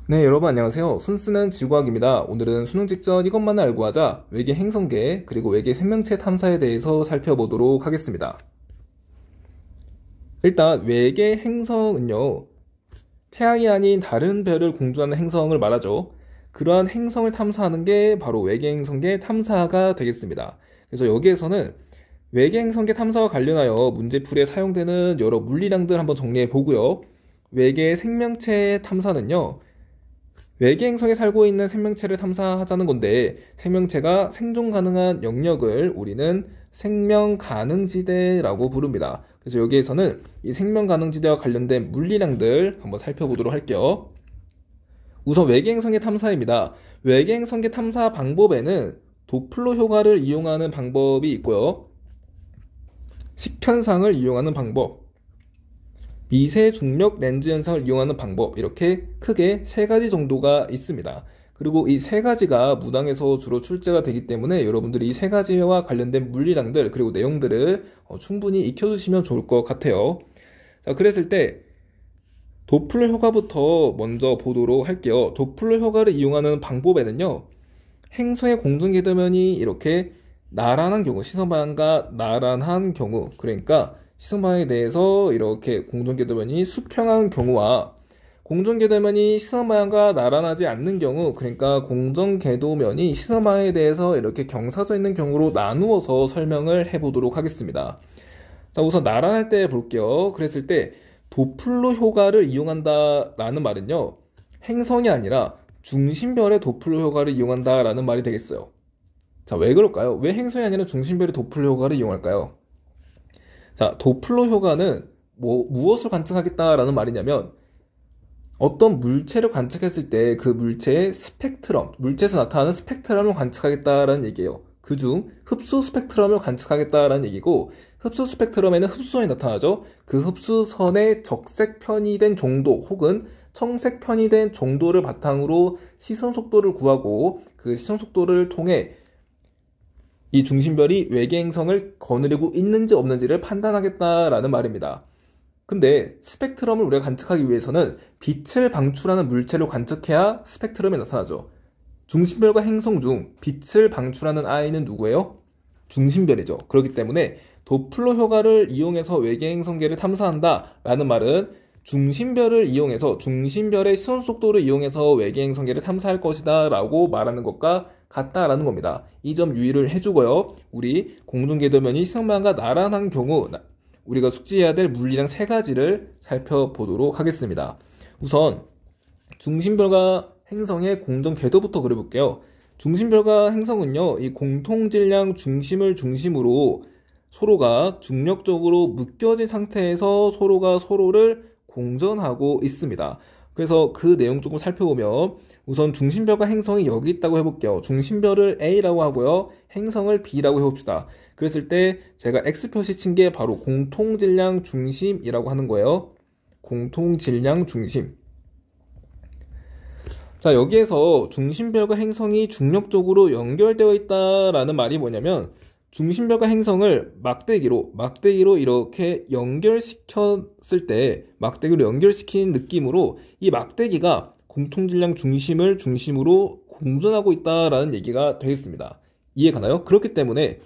네, 여러분 안녕하세요. 손쓰는 지구학입니다. 오늘은 수능 직전 이것만을 알고 하자 외계 행성계 그리고 외계 생명체 탐사에 대해서 살펴보도록 하겠습니다. 일단 외계 행성은요, 태양이 아닌 다른 별을 공존하는 행성을 말하죠. 그러한 행성을 탐사하는 게 바로 외계 행성계 탐사가 되겠습니다. 그래서 여기에서는 외계 행성계 탐사와 관련하여 문제풀이에 사용되는 여러 물리량들 한번 정리해 보고요. 외계 생명체 탐사는요, 외계 행성에 살고 있는 생명체를 탐사하자는 건데, 생명체가 생존 가능한 영역을 우리는 생명 가능지대라고 부릅니다. 그래서 여기에서는 이 생명 가능지대와 관련된 물리량들 한번 살펴보도록 할게요. 우선 외계 행성의 탐사입니다. 외계 행성의 탐사 방법에는 도플러 효과를 이용하는 방법이 있고요, 식현상을 이용하는 방법, 미세 중력 렌즈 현상을 이용하는 방법, 이렇게 크게 세 가지 정도가 있습니다. 그리고 이 세 가지가 무당에서 주로 출제가 되기 때문에 여러분들이 이 세 가지와 관련된 물리량들 그리고 내용들을 충분히 익혀주시면 좋을 것 같아요. 자, 그랬을 때 도플러 효과부터 먼저 보도록 할게요. 도플러 효과를 이용하는 방법에는요, 행성의 공중궤도면이 이렇게 나란한 경우, 시선 방향과 나란한 경우, 그러니까 시선 방향에 대해서 이렇게 공중궤도면이 수평한 경우와 공중궤도면이 시선 방향과 나란하지 않는 경우, 그러니까 공중궤도면이 시선 방향에 대해서 이렇게 경사져 있는 경우로 나누어서 설명을 해보도록 하겠습니다. 자, 우선 나란할 때 볼게요. 그랬을 때 도플러 효과를 이용한다라는 말은요, 행성이 아니라 중심별의 도플러 효과를 이용한다라는 말이 되겠어요. 자, 왜 그럴까요? 왜 행성이 아니라 중심별의 도플러 효과를 이용할까요? 자, 도플러 효과는 무엇을 관측하겠다라는 말이냐면, 어떤 물체를 관측했을 때 그 물체의 스펙트럼, 물체에서 나타나는 스펙트럼을 관측하겠다라는 얘기예요. 그중 흡수 스펙트럼을 관측하겠다라는 얘기고, 흡수 스펙트럼에는 흡수선이 나타나죠. 그 흡수선의 적색 편이된 정도 혹은 청색 편이된 정도를 바탕으로 시선 속도를 구하고, 그 시선 속도를 통해 이 중심별이 외계 행성을 거느리고 있는지 없는지를 판단하겠다라는 말입니다. 근데 스펙트럼을 우리가 관측하기 위해서는 빛을 방출하는 물체를 관측해야 스펙트럼이 나타나죠. 중심별과 행성 중 빛을 방출하는 아이는 누구예요? 중심별이죠. 그렇기 때문에 도플러 효과를 이용해서 외계 행성계를 탐사한다라는 말은 중심별을 이용해서, 중심별의 시선 속도를 이용해서 외계 행성계를 탐사할 것이다 라고 말하는 것과 같다라는 겁니다. 이 점 유의를 해주고요. 우리 공중궤도면이 시선 방향과 나란한 경우 우리가 숙지해야 될 물리량 세 가지를 살펴보도록 하겠습니다. 우선 중심별과 행성의 공전궤도부터 그려볼게요. 중심별과 행성은요, 이 공통질량 중심을 중심으로 서로가 중력적으로 묶여진 상태에서 서로가 서로를 공전하고 있습니다. 그래서 그 내용 조금 살펴보면, 우선 중심별과 행성이 여기 있다고 해볼게요. 중심별을 A라고 하고요, 행성을 B라고 해봅시다. 그랬을 때 제가 X표시 친 게 바로 공통질량 중심이라고 하는 거예요. 공통질량 중심. 자, 여기에서 중심별과 행성이 중력적으로 연결되어 있다라는 말이 뭐냐면, 중심별과 행성을 막대기로 이렇게 연결시켰을 때, 막대기로 연결시킨 느낌으로 이 막대기가 공통질량 중심을 중심으로 공전하고 있다라는 얘기가 되겠습니다. 이해 가나요? 그렇기 때문에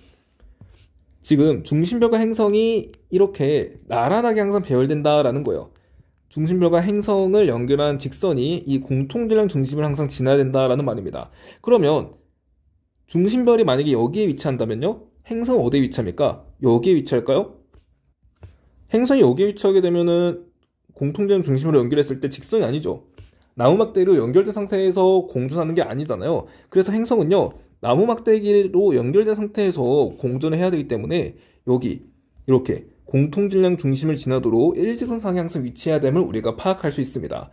지금 중심별과 행성이 이렇게 나란하게 항상 배열된다라는 거예요. 중심별과 행성을 연결한 직선이 이 공통질량 중심을 항상 지나야 된다라는 말입니다. 그러면 중심별이 만약에 여기에 위치한다면요, 행성은 어디에 위치합니까? 여기에 위치할까요? 행성이 여기에 위치하게 되면은 공통질량 중심으로 연결했을 때 직선이 아니죠. 나무막대기로 연결된 상태에서 공전하는 게 아니잖아요. 그래서 행성은요, 나무막대기로 연결된 상태에서 공전을 해야 되기 때문에 여기 이렇게 공통질량 중심을 지나도록 일직선상에 항상 위치해야 됨을 우리가 파악할 수 있습니다.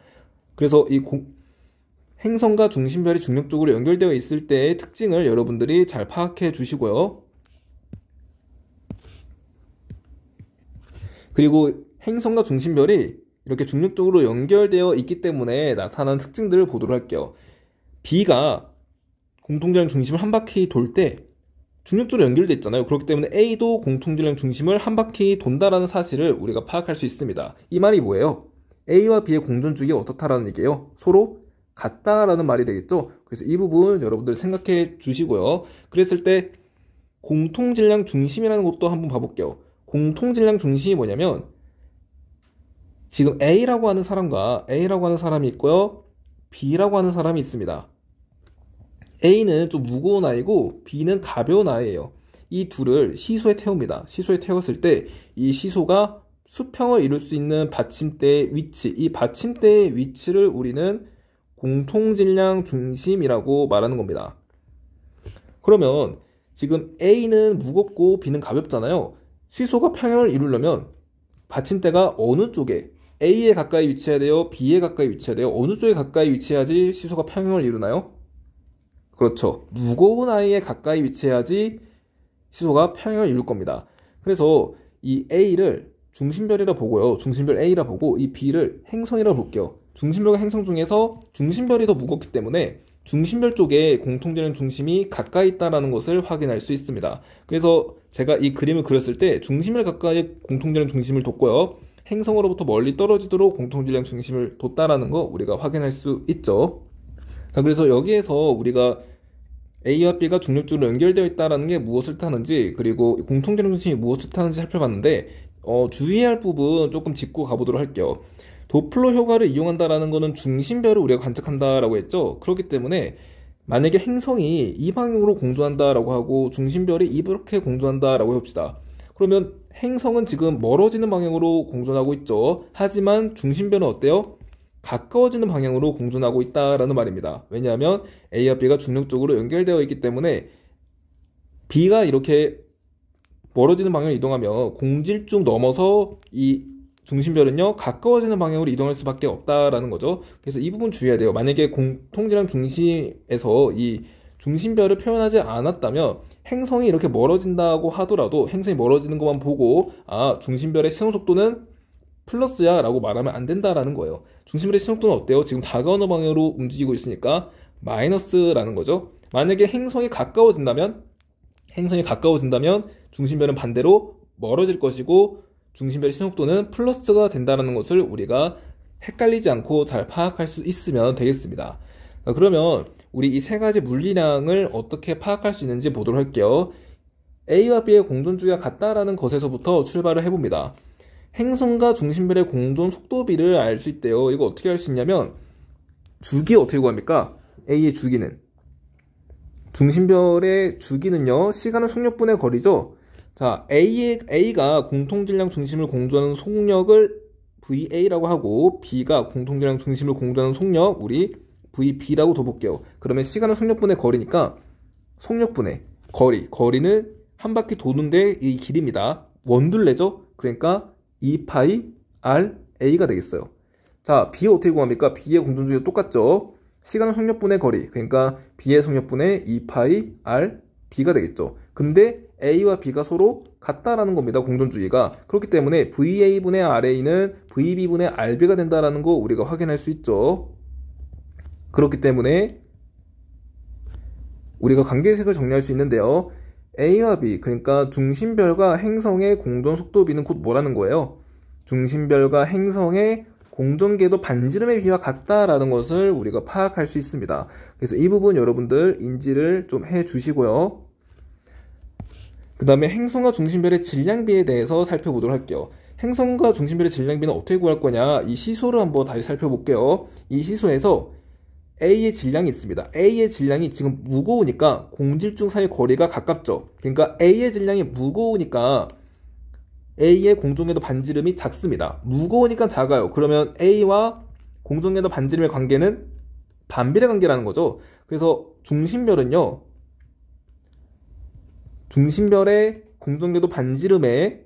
그래서 이 행성과 중심별이 중력적으로 연결되어 있을 때의 특징을 여러분들이 잘 파악해 주시고요. 그리고 행성과 중심별이 이렇게 중력적으로 연결되어 있기 때문에 나타나는 특징들을 보도록 할게요. B가 공통질량 중심을 한 바퀴 돌 때 중력적으로 연결되어 있잖아요. 그렇기 때문에 A도 공통질량 중심을 한 바퀴 돈다라는 사실을 우리가 파악할 수 있습니다. 이 말이 뭐예요? A와 B의 공전축이 어떻다라는 얘기예요. 서로 같다라는 말이 되겠죠. 그래서 이 부분 여러분들 생각해 주시고요. 그랬을 때 공통질량 중심이라는 것도 한번 봐볼게요. 공통질량 중심이 뭐냐면 지금 A라고 하는 사람과 A라고 하는 사람이 있고요. B라고 하는 사람이 있습니다. A는 좀 무거운 아이고 B는 가벼운 아이예요. 이 둘을 시소에 태웁니다. 시소에 태웠을 때 이 시소가 수평을 이룰 수 있는 받침대의 위치, 이 받침대의 위치를 우리는 공통질량 중심이라고 말하는 겁니다. 그러면 지금 A는 무겁고 B는 가볍잖아요. 시소가 평형을 이루려면 받침대가 어느 쪽에 A에 가까이 위치해야 돼요? B에 가까이 위치해야 돼요? 어느 쪽에 가까이 위치해야지 시소가 평형을 이루나요? 그렇죠. 무거운 아이에 가까이 위치해야지 시소가 평형을 이룰 겁니다. 그래서 이 A를 중심별이라 보고요. 중심별 A라 보고 이 B를 행성이라 볼게요. 중심별과 행성 중에서 중심별이 더 무겁기 때문에 중심별 쪽에 공통질량 중심이 가까이 있다는 것을 확인할 수 있습니다. 그래서 제가 이 그림을 그렸을 때 중심별 가까이 공통질량 중심을 뒀고요. 행성으로부터 멀리 떨어지도록 공통질량 중심을 뒀다라는 거 우리가 확인할 수 있죠. 자, 그래서 여기에서 우리가 A와 B가 중력적으로 연결되어 있다는 게 무엇을 뜻하는지, 그리고 공통질량 중심이 무엇을 뜻하는지 살펴봤는데 주의할 부분 조금 짚고 가보도록 할게요. 도플러 효과를 이용한다라는 것은 중심별을 우리가 관측한다라고 했죠. 그렇기 때문에 만약에 행성이 이 방향으로 공조한다라고 하고 중심별이 이렇게 공조한다라고 해봅시다. 그러면 행성은 지금 멀어지는 방향으로 공존하고 있죠. 하지만 중심별은 어때요? 가까워지는 방향으로 공존하고 있다라는 말입니다. 왜냐하면 A와 B가 중력적으로 연결되어 있기 때문에 B가 이렇게 멀어지는 방향으로 이동하면 공질중 넘어서 이 중심별은요 가까워지는 방향으로 이동할 수밖에 없다라는 거죠. 그래서 이 부분 주의해야 돼요. 만약에 공통질량 중심에서 이 중심별을 표현하지 않았다면 행성이 이렇게 멀어진다고 하더라도 행성이 멀어지는 것만 보고 중심별의 신호속도는 플러스야 라고 말하면 안 된다라는 거예요. 중심별의 신호속도는 어때요? 지금 다가오는 방향으로 움직이고 있으니까 마이너스라는 거죠. 만약에 행성이 가까워진다면 중심별은 반대로 멀어질 것이고 중심별의 신호속도는 플러스가 된다는 것을 우리가 헷갈리지 않고 잘 파악할 수 있으면 되겠습니다. 그러면 우리 이 세 가지 물리량을 어떻게 파악할 수 있는지 보도록 할게요. A와 B의 공존주기가 같다라는 것에서부터 출발을 해봅니다. 행성과 중심별의 공존 속도비를 알 수 있대요. 이거 어떻게 알 수 있냐면 주기 어떻게 구합니까? A의 주기는 중심별의 주기는요 시간은 속력분의 거리죠. 자, A가 공통질량 중심을 공조하는 속력을 VA라고 하고 B가 공통질량 중심을 공조하는 속력 우리 VB라고 둬볼게요. 그러면 시간은 속력분의 거리니까 속력분의 거리는 한 바퀴 도는데 이 길입니다. 원둘레죠? 그러니까 2파이 RA가 되겠어요. 자, B 어떻게 구합니까? B의 공존주기가 똑같죠? 시간은 속력분의 거리, 그러니까 B의 속력분의 2파이 RB가 되겠죠. 근데 A와 B가 서로 같다라는 겁니다. 공존주기가. 그렇기 때문에 VA분의 RA는 VB분의 RB가 된다라는 거 우리가 확인할 수 있죠. 그렇기 때문에 우리가 관계식을 정리할 수 있는데요. A와 B, 그러니까 중심별과 행성의 공존 속도비는 곧 뭐라는 거예요? 중심별과 행성의 공존궤도 반지름의 비와 같다라는 것을 우리가 파악할 수 있습니다. 그래서 이 부분 여러분들 인지를 좀 해주시고요. 그 다음에 행성과 중심별의 질량비에 대해서 살펴보도록 할게요. 행성과 중심별의 질량비는 어떻게 구할 거냐? 이 시소를 한번 다시 살펴볼게요. 이 시소에서 A의 질량이 있습니다. A의 질량이 지금 무거우니까 공질중 사이 거리가 가깝죠. 그러니까 A의 질량이 무거우니까 A의 공존궤도 반지름이 작습니다. 무거우니까 작아요. 그러면 A와 공존궤도 반지름의 관계는 반비례 관계라는 거죠. 그래서 중심별은요. 중심별의 공존궤도 반지름에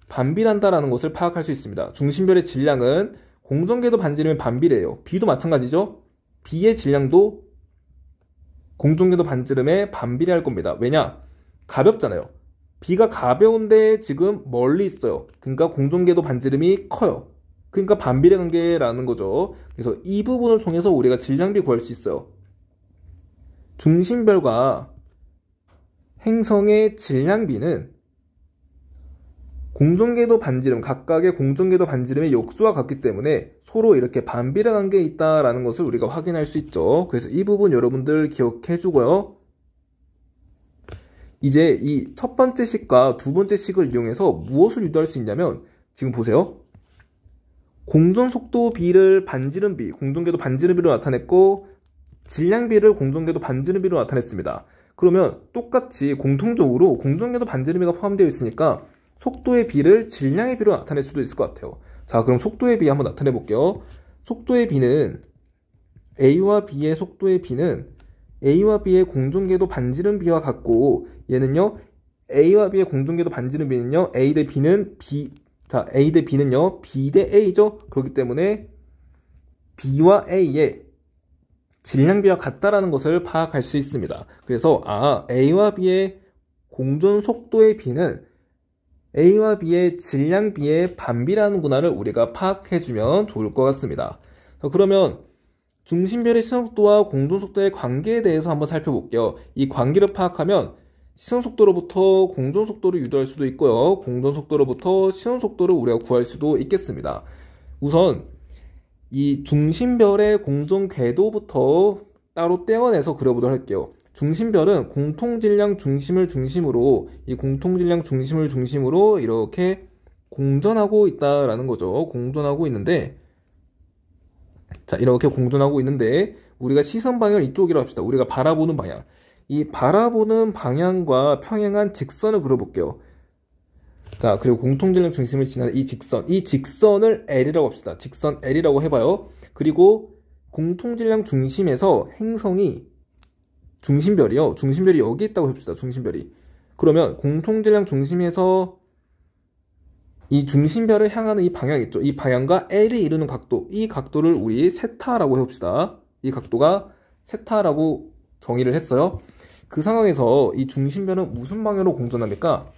반비례한다라는 것을 파악할 수 있습니다. 중심별의 질량은 공존궤도 반지름에 반비례해요. B도 마찬가지죠. B의 질량도 공존궤도 반지름에 반비례할 겁니다. 왜냐? 가볍잖아요. B가 가벼운데 지금 멀리 있어요. 그러니까 공존궤도 반지름이 커요. 그러니까 반비례 관계라는 거죠. 그래서 이 부분을 통해서 우리가 질량비 구할 수 있어요. 중심별과 행성의 질량비는 공존궤도 반지름, 각각의 공존궤도 반지름의 역수와 같기 때문에 서로 이렇게 반비례 관계에 있다라는 것을 우리가 확인할 수 있죠. 그래서 이 부분 여러분들 기억해 주고요. 이제 이 첫 번째 식과 두 번째 식을 이용해서 무엇을 유도할 수 있냐면, 지금 보세요. 공전속도비를 반지름비, 공전궤도 반지름비로 나타냈고 질량비를 공전궤도 반지름비로 나타냈습니다. 그러면 똑같이 공통적으로 공전궤도 반지름비가 포함되어 있으니까 속도의 비를 질량의 비로 나타낼 수도 있을 것 같아요. 자, 그럼 속도의 비 한번 나타내 볼게요. 속도의 비는 A와 B의 속도의 비는 A와 B의 공전궤도 반지름비와 같고, 얘는요 A와 B의 공전궤도 반지름비는요 A 대 B는 B, 자 A 대 B는요 B 대 A죠. 그렇기 때문에 B와 A의 질량비와 같다라는 것을 파악할 수 있습니다. 그래서 A와 B의 공전 속도의 비는 A와 B의 질량비의 반비라는구나를 우리가 파악해주면 좋을 것 같습니다. 그러면 중심별의 시선속도와 공전속도의 관계에 대해서 한번 살펴볼게요. 이 관계를 파악하면 시선속도로부터 공전속도를 유도할 수도 있고요. 공전속도로부터 시선속도를 우리가 구할 수도 있겠습니다. 우선 이 중심별의 공전궤도부터 따로 떼어내서 그려보도록 할게요. 중심별은 공통질량 중심을 중심으로, 이 공통질량 중심을 중심으로 이렇게 공전하고 있다라는 거죠. 공전하고 있는데, 자, 이렇게 공전하고 있는데 우리가 시선 방향을 이쪽이라고 합시다. 우리가 바라보는 방향. 이 바라보는 방향과 평행한 직선을 그려볼게요. 자, 그리고 공통질량 중심을 지나는 이 직선을 L이라고 합시다. 직선 L이라고 해봐요. 그리고 공통질량 중심에서 행성이 중심별이 여기 있다고 합시다. 중심별이. 그러면 공통질량 중심에서 이 중심별을 향하는 이 방향 있죠. 이 방향과 L이 이루는 각도, 이 각도를 우리 세타라고 해봅시다. 이 각도가 세타라고 정의를 했어요. 그 상황에서 이 중심별은 무슨 방향으로 공전합니까?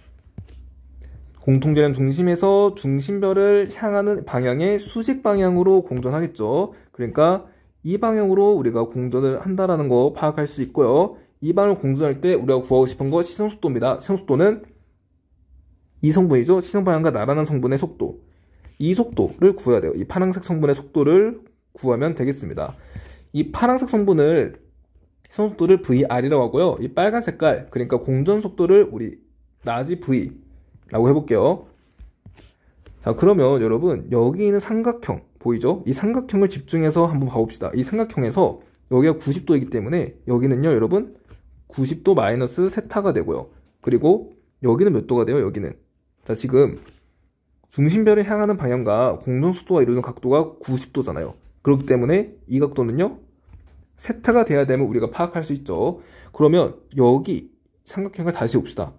공통질량 중심에서 중심별을 향하는 방향의 수직 방향으로 공전하겠죠. 그러니까 이 방향으로 우리가 공전을 한다라는 거 파악할 수 있고요. 이 방향을 공전할 때 우리가 구하고 싶은 거 시선속도입니다. 시선속도는 이 성분이죠. 시선 방향과 나란한 성분의 속도. 이 속도를 구해야 돼요. 이 파란색 성분의 속도를 구하면 되겠습니다. 이 파란색 성분을 시선속도를 VR이라고 하고요. 이 빨간 색깔, 그러니까 공전속도를 우리 라지 V라고 해볼게요. 자, 그러면 여러분 여기 있는 삼각형 보이죠? 이 삼각형을 집중해서 한번 봐봅시다. 이 삼각형에서 여기가 90도이기 때문에 여기는요 여러분 90도 마이너스 세타가 되고요. 그리고 여기는 몇 도가 돼요? 여기는. 자, 지금 중심별을 향하는 방향과 공전속도가 이루는 각도가 90도잖아요. 그렇기 때문에 이 각도는요 세타가 돼야 되면 우리가 파악할 수 있죠. 그러면 여기 삼각형을 다시 봅시다.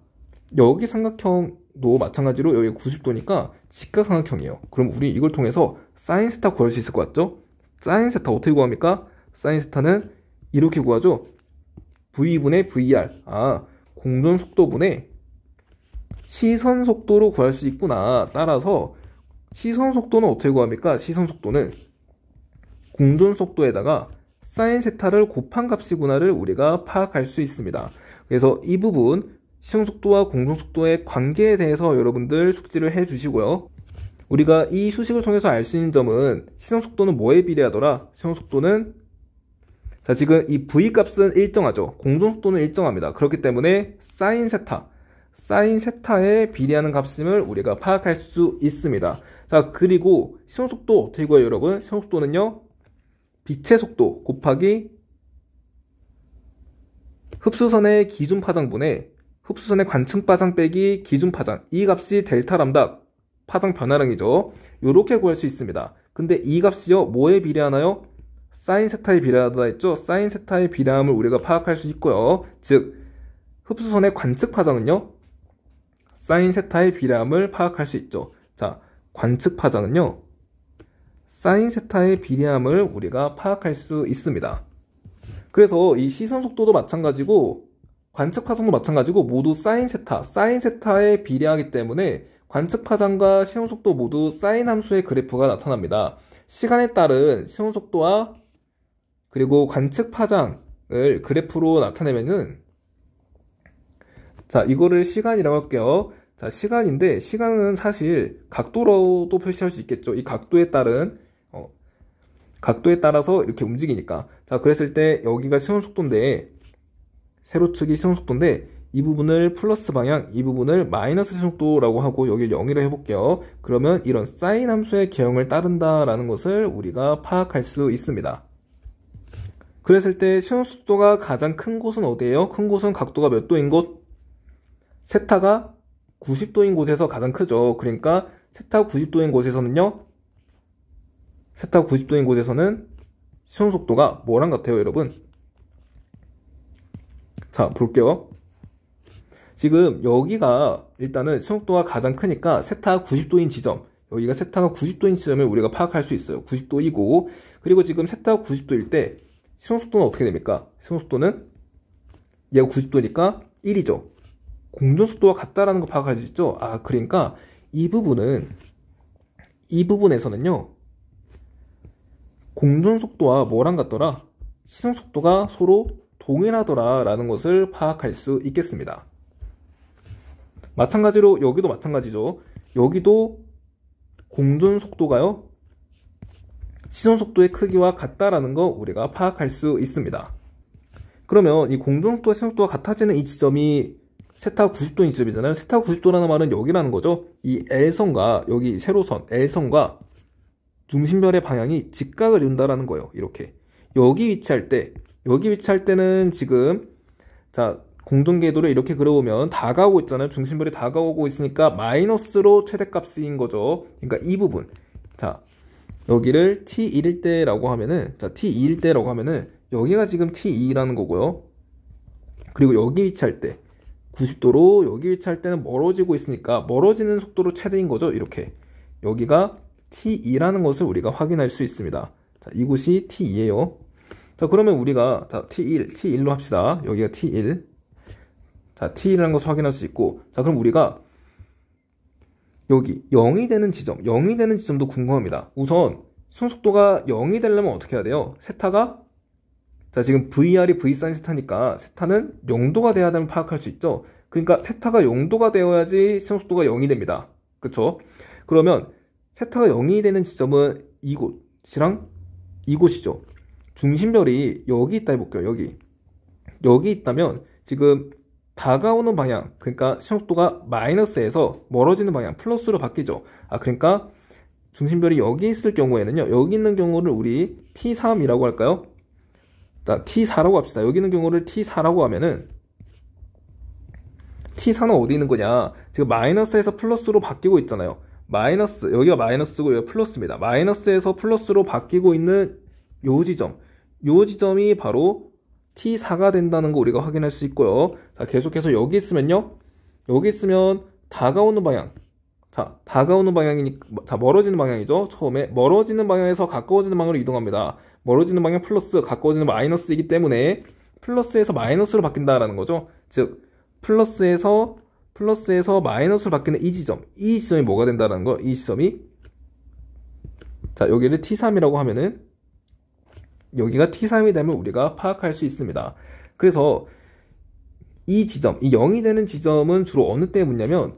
여기 삼각형도 마찬가지로 여기 90도니까 직각삼각형이에요. 그럼 우리 이걸 통해서 사인 세타 구할 수 있을 것 같죠? 사인 세타 어떻게 구합니까? 사인 세타는 이렇게 구하죠. V분의 VR. 공전속도분의 시선속도로 구할 수 있구나. 따라서 시선속도는 어떻게 구합니까? 시선속도는 공전속도에다가 사인 세타를 곱한 값이구나를 우리가 파악할 수 있습니다. 그래서 이 부분 시선속도와 공전속도의 관계에 대해서 여러분들 숙지를 해 주시고요. 우리가 이 수식을 통해서 알 수 있는 점은 시선속도는 뭐에 비례하더라? 시선속도는, 자, 지금 이 V 값은 일정하죠. 공전속도는 일정합니다. 그렇기 때문에 사인 세타에 비례하는 값임을 우리가 파악할 수 있습니다. 자, 그리고 시선속도 어떻게 구해요, 여러분? 시선속도는요, 빛의 속도 곱하기 흡수선의 기준 파장분의 흡수선의 관측 파장 빼기 기준 파장, 이 값이 델타 람다 파장 변화량이죠. 요렇게 구할 수 있습니다. 근데 이 값이요 뭐에 비례하나요? 사인 세타에 비례하다 했죠. 사인 세타의 비례함을 우리가 파악할 수 있고요. 즉 흡수선의 관측 파장은요 사인 세타의 비례함을 파악할 수 있죠. 자, 관측 파장은요 사인 세타의 비례함을 우리가 파악할 수 있습니다. 그래서 이 시선 속도도 마찬가지고 관측 파장도 마찬가지고 모두 사인 세타에 비례하기 때문에 관측 파장과 시선 속도 모두 사인 함수의 그래프가 나타납니다. 시간에 따른 시선 속도와 그리고 관측 파장을 그래프로 나타내면은, 자, 이거를 시간이라고 할게요. 자, 시간인데 시간은 사실 각도로도 표시할 수 있겠죠. 이 각도에 따른 각도에 따라서 이렇게 움직이니까. 자, 그랬을 때 여기가 시선속도인데, 세로축이 시선속도인데, 이 부분을 플러스 방향, 이 부분을 마이너스 시선속도라고 하고 여기 0이라 해볼게요. 그러면 이런 사인 함수의 개형을 따른다라는 것을 우리가 파악할 수 있습니다. 그랬을 때 시선속도가 가장 큰 곳은 어디예요? 큰 곳은 각도가 몇 도인 곳? 세타가 90도인 곳에서 가장 크죠. 그러니까 세타가 90도인 곳에서는요. 세타가 90도인 곳에서는 시선속도가 뭐랑 같아요, 여러분? 자, 볼게요. 지금 여기가 일단은 시선속도가 가장 크니까 세타가 90도인 지점, 여기가 세타가 90도인 지점을 우리가 파악할 수 있어요. 90도이고, 그리고 지금 세타가 90도일 때 시선속도는 어떻게 됩니까? 시선속도는 얘가 90도니까 1이죠. 공전속도와 같다라는 거 파악할 수 있죠? 아, 그러니까 이 부분에서는요, 공전속도와 뭐랑 같더라? 시선속도가 서로 동일하더라 라는 것을 파악할 수 있겠습니다. 마찬가지로 여기도 마찬가지죠. 여기도 공전속도가요, 시선속도의 크기와 같다라는 거 우리가 파악할 수 있습니다. 그러면 이 공전속도와 시선속도가 같아지는 이 지점이 세타가 90도인 지점이잖아요. 세타가 90도라는 말은 여기라는 거죠. 이 L선과 여기 세로선 L선과 중심별의 방향이 직각을 이룬다라는 거예요. 이렇게 여기 위치할 때는 지금 자, 공전궤도를 이렇게 그려보면 다가오고 있잖아요. 중심별이 다가오고 있으니까 마이너스로 최대값인 거죠. 그러니까 이 부분, 자, 여기를 t1일 때라고 하면은, 자, t2일 때라고 하면은 여기가 지금 t2라는 거고요. 그리고 여기 위치할 때 90도로 여기 위치할 때는 멀어지고 있으니까 멀어지는 속도로 최대인 거죠. 이렇게 여기가 t2라는 것을 우리가 확인할 수 있습니다. 자, 이곳이 t2예요. 자, 그러면 우리가 자, t1로 합시다. 여기가 t1. 자, t1이라는 것을 확인할 수 있고, 자, 그럼 우리가 여기 0이 되는 지점도 궁금합니다. 우선 시선속도가 0이 되려면 어떻게 해야 돼요? 세타가, 자, 지금 VR이 V sin 세타니까 세타는 0도가 돼야 되면 파악할 수 있죠. 그러니까 세타가 0도가 되어야지 시선속도가 0이 됩니다. 그쵸? 그러면 세타가 0이 되는 지점은 이곳이랑 이곳이죠. 중심별이 여기 있다 해볼게요. 여기 있다면 지금 다가오는 방향, 그러니까 시선속도가 마이너스에서 멀어지는 방향 플러스로 바뀌죠. 아, 그러니까 중심별이 여기 있을 경우에는요, 여기 있는 경우를 우리 T3이라고 할까요? 자, T4라고 합시다. 여기 있는 경우를 T4라고 하면은 T4는 어디 있는 거냐? 지금 마이너스에서 플러스로 바뀌고 있잖아요. 마이너스, 여기가 마이너스고 여기가 플러스입니다. 마이너스에서 플러스로 바뀌고 있는 요 지점이 바로 T4가 된다는 거 우리가 확인할 수 있고요. 자, 계속해서 여기 있으면 다가오는 방향. 자, 다가오는 방향이니까, 자, 멀어지는 방향이죠. 처음에 멀어지는 방향에서 가까워지는 방향으로 이동합니다. 멀어지는 방향 플러스, 가까워지는 마이너스이기 때문에 플러스에서 마이너스로 바뀐다라는 거죠. 즉, 플러스에서 마이너스로 바뀌는 이 지점이 뭐가 된다는 거? 이 지점이, 자, 여기를 T3이라고 하면은 여기가 T3이 되면 우리가 파악할 수 있습니다. 그래서 이 0이 되는 지점은 주로 어느 때 묻냐면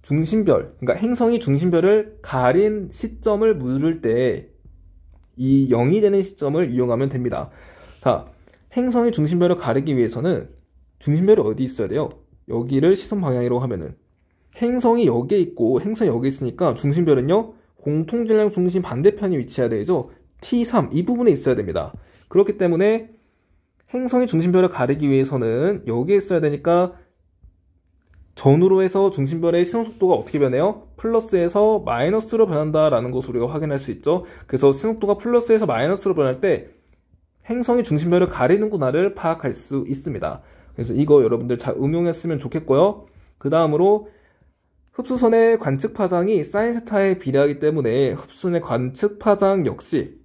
중심별, 그러니까 행성이 중심별을 가린 시점을 물을 때 이 0이 되는 시점을 이용하면 됩니다. 자, 행성이 중심별을 가리기 위해서는 중심별이 어디 있어야 돼요? 여기를 시선 방향으로 하면은 행성이 여기에 있고 행성이 여기 있으니까 중심별은요, 공통질량 중심 반대편이 위치해야 되죠. T3 이 부분에 있어야 됩니다. 그렇기 때문에 행성이 중심별을 가리기 위해서는 여기에 있어야 되니까 전후로 해서 중심별의 시선속도가 어떻게 변해요? 플러스에서 마이너스로 변한다라는 것을 우리가 확인할 수 있죠. 그래서 시선속도가 플러스에서 마이너스로 변할 때 행성이 중심별을 가리는구나를 파악할 수 있습니다. 그래서 이거 여러분들 잘 응용했으면 좋겠고요. 그 다음으로 흡수선의 관측 파장이 사인 세타에 비례하기 때문에 흡수선의 관측 파장 역시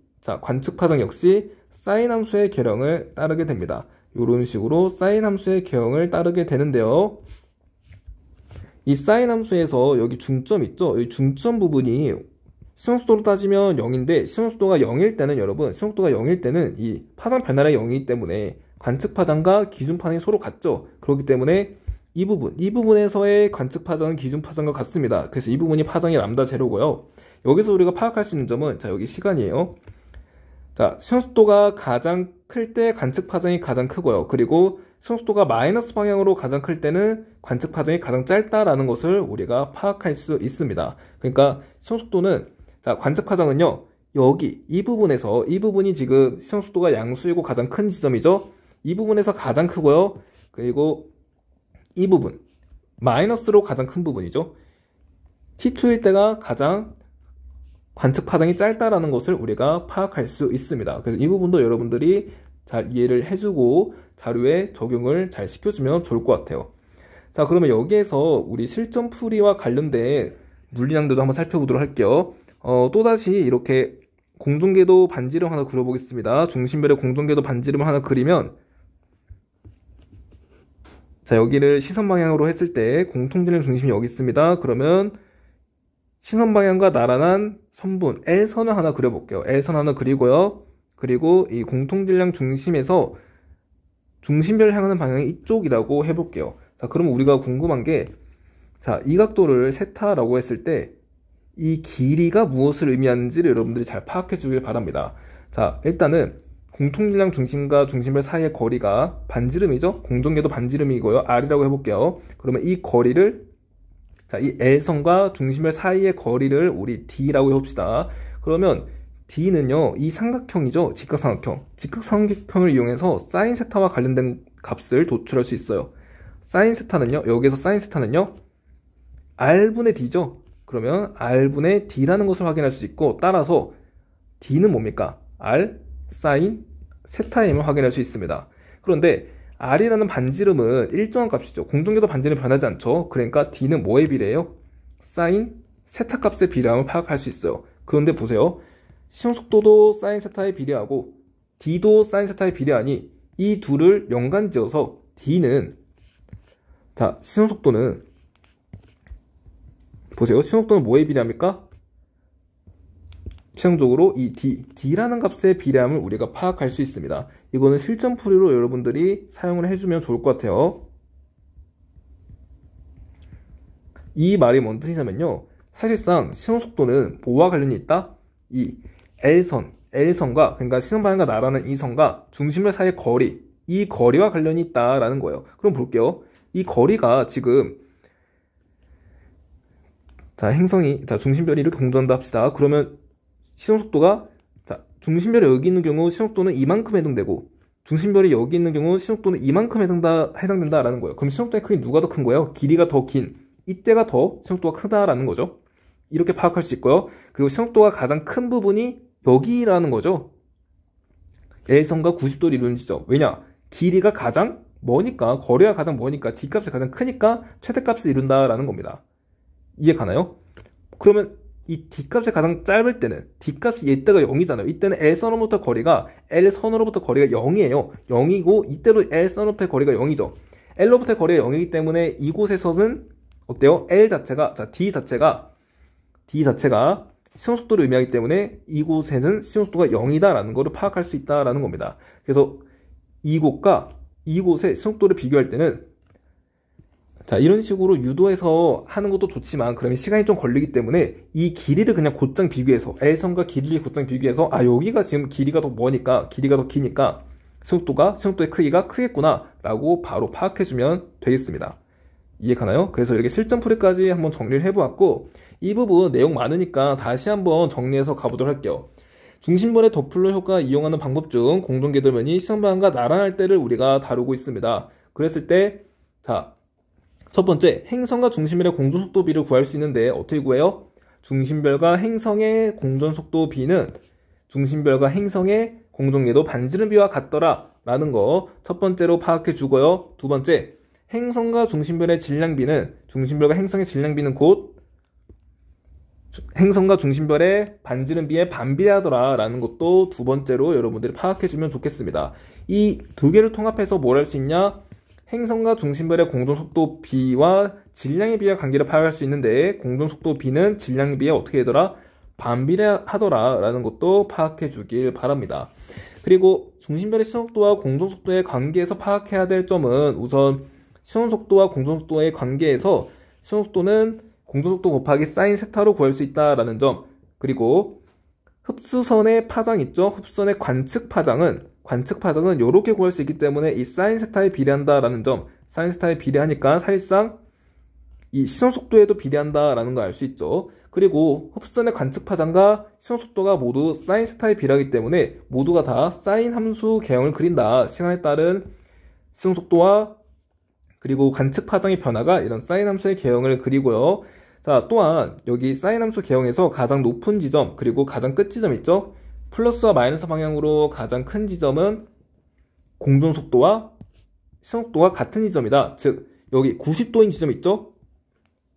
사인 함수의 계량을 따르게 됩니다. 이런 식으로 사인 함수의 계량을 따르게 되는데요. 이 사인 함수에서 여기 중점 있죠? 이 중점 부분이 시선속도로 따지면 0인데 시선속도가 0일 때는 여러분, 시선속도가 0일 때는 이 파장 변화량이 0이기 때문에 관측 파장과 기준 파장이 서로 같죠? 그렇기 때문에 이 부분에서의 관측 파장은 기준 파장과 같습니다. 그래서 이 부분이 파장이 람다 제로고요. 여기서 우리가 파악할 수 있는 점은, 자, 여기 시간이에요. 자, 시선속도가 가장 클 때 관측 파장이 가장 크고요. 그리고 시선속도가 마이너스 방향으로 가장 클 때는 관측 파장이 가장 짧다라는 것을 우리가 파악할 수 있습니다. 그러니까 시선속도는, 자, 관측 파장은요, 여기 이 부분에서, 이 부분이 지금 시선속도가 양수이고 가장 큰 지점이죠. 이 부분에서 가장 크고요. 그리고 이 부분 마이너스로 가장 큰 부분이죠. T2일 때가 가장 관측 파장이 짧다라는 것을 우리가 파악할 수 있습니다. 그래서 이 부분도 여러분들이 잘 이해를 해주고 자료에 적용을 잘 시켜주면 좋을 것 같아요. 자, 그러면 여기에서 우리 실전 풀이와 관련된 물리량들도 한번 살펴보도록 할게요. 또다시 이렇게 공중궤도 반지름 하나 그려보겠습니다. 중심별의 공중궤도 반지름을 하나 그리면, 자, 여기를 시선 방향으로 했을 때 공통질량 중심이 여기 있습니다. 그러면 시선 방향과 나란한 선분 L선을 하나 그려볼게요. L선 하나 그리고요. 그리고 이 공통질량 중심에서 중심별 향하는 방향이 이쪽이라고 해볼게요. 자, 그러면 우리가 궁금한 게, 자, 이 각도를 세타라고 했을 때 이 길이가 무엇을 의미하는지를 여러분들이 잘 파악해 주길 바랍니다. 자, 일단은 공통질량 중심과 중심별 사이의 거리가 반지름이죠. 공중궤도 반지름이고요. R이라고 해볼게요. 그러면 이 거리를, 자, 이 L선과 중심별 사이의 거리를 우리 D라고 해봅시다. 그러면 D는요, 이 삼각형이죠. 직각삼각형. 직각삼각형을 이용해서 사인 세타와 관련된 값을 도출할 수 있어요. 사인 세타는요, 여기에서 사인 세타는요, R분의 D죠. 그러면 R분의 D라는 것을 확인할 수 있고, 따라서 D는 뭡니까? R 사인 세타임을 확인할 수 있습니다. 그런데 R이라는 반지름은 일정한 값이죠. 공중궤도 반지름이 변하지 않죠. 그러니까 D는 뭐에 비례해요? 사인 세타 값의 비례함을 파악할 수 있어요. 그런데 보세요. 시선속도도 사인 세타에 비례하고 D도 사인 세타에 비례하니 이 둘을 연관지어서 D는, 자, 시선속도는 보세요. 시선속도는 뭐에 비례합니까? 최종적으로 이 D라는 값의 비례함을 우리가 파악할 수 있습니다. 이거는 실전 풀이로 여러분들이 사용을 해주면 좋을 것 같아요. 이 말이 뭔 뜻이냐면요, 사실상 시선속도는 뭐와 관련이 있다? 이 L선과, 그러니까 시선 방향과 나라는 이 선과 중심별 사이의 거리, 이 거리와 관련이 있다라는 거예요. 그럼 볼게요. 이 거리가 지금, 자, 행성이, 자, 중심별이 이렇게 공전한다 합시다. 그러면 시선속도가, 자, 중심별이 여기 있는 경우 시선속도는 이만큼 해당되고, 중심별이 여기 있는 경우 시선속도는 이만큼 해당된다라는 거예요. 그럼 시선속도의 크기 누가 더 큰 거예요? 길이가 더 긴 이때가 더 시선속도가 크다라는 거죠. 이렇게 파악할 수 있고요. 그리고 시선속도가 가장 큰 부분이 여기라는 거죠. L선과 90도를 이루는 지점. 왜냐? 길이가 가장 머니까, 거리가 가장 머니까, D값이 가장 크니까 최대값을 이룬다라는 겁니다. 이해 가나요? 그러면 이 D값이 가장 짧을 때는, D값이 이때가 0이잖아요. 이때는 L선으로부터 거리가, L선으로부터 거리가 0이에요. 0이고, 이때도 L선으로부터 거리가 0이죠. L로부터 거리가 0이기 때문에 이곳에서는 어때요? L 자체가, 자, D 자체가 시선속도를 의미하기 때문에 이곳에는 시선속도가 0이다라는 것을 파악할 수 있다라는 겁니다. 그래서 이곳과 이곳의 시선속도를 비교할 때는, 자, 이런 식으로 유도해서 하는 것도 좋지만 그러면 시간이 좀 걸리기 때문에 이 길이를 그냥 곧장 비교해서, L선과 길이를 곧장 비교해서, 아, 여기가 지금 길이가 더 머니까, 길이가 더 기니까 시선속도의 크기가 크겠구나 라고 바로 파악해주면 되겠습니다. 이해 가나요? 그래서 이렇게 실전 풀이까지 한번 정리를 해보았고, 이 부분 내용 많으니까 다시 한번 정리해서 가보도록 할게요. 중심별의 더플러 효과 이용하는 방법 중 공중궤도면이 시선 방향과 나란할 때를 우리가 다루고 있습니다. 그랬을 때, 자, 첫 번째, 행성과 중심별의 공전속도 비를 구할 수 있는데 어떻게 구해요? 중심별과 행성의 공전속도 비는 중심별과 행성의 공중궤도 반지름 비와 같더라 라는 거 첫 번째로 파악해 주고요. 두 번째, 행성과 중심별의 질량비는, 중심별과 행성의 질량비는 곧 행성과 중심별의 반지름비에 반비례하더라 라는 것도 두 번째로 여러분들이 파악해 주면 좋겠습니다. 이 두 개를 통합해서 뭘 할 수 있냐? 행성과 중심별의 공전속도 B와 질량의 비의 관계를 파악할 수 있는데, 공전속도 B는 질량 비에 어떻게 되더라? 반비례하더라 라는 것도 파악해 주길 바랍니다. 그리고 중심별의 시선속도와 공전속도의 관계에서 파악해야 될 점은, 우선 시선속도와 공전속도의 관계에서 시선속도는 공전속도 곱하기 사인 세타로 구할 수 있다라는 점, 그리고 흡수선의 파장 있죠? 흡수선의 관측 파장은 이렇게 구할 수 있기 때문에 이 사인 세타에 비례한다라는 점, 사인 세타에 비례하니까 사실상 이 시선 속도에도 비례한다라는 걸 알 수 있죠. 그리고 흡수선의 관측 파장과 시선 속도가 모두 사인 세타에 비례하기 때문에 모두가 다 사인 함수 개형을 그린다. 시간에 따른 시선 속도와 그리고 관측 파장의 변화가 이런 사인 함수의 개형을 그리고요. 자, 또한 여기 사인 함수 개형에서 가장 높은 지점 그리고 가장 끝 지점 있죠? 플러스와 마이너스 방향으로 가장 큰 지점은 공존 속도와 시선 속도가 같은 지점이다. 즉 여기 90도인 지점 있죠?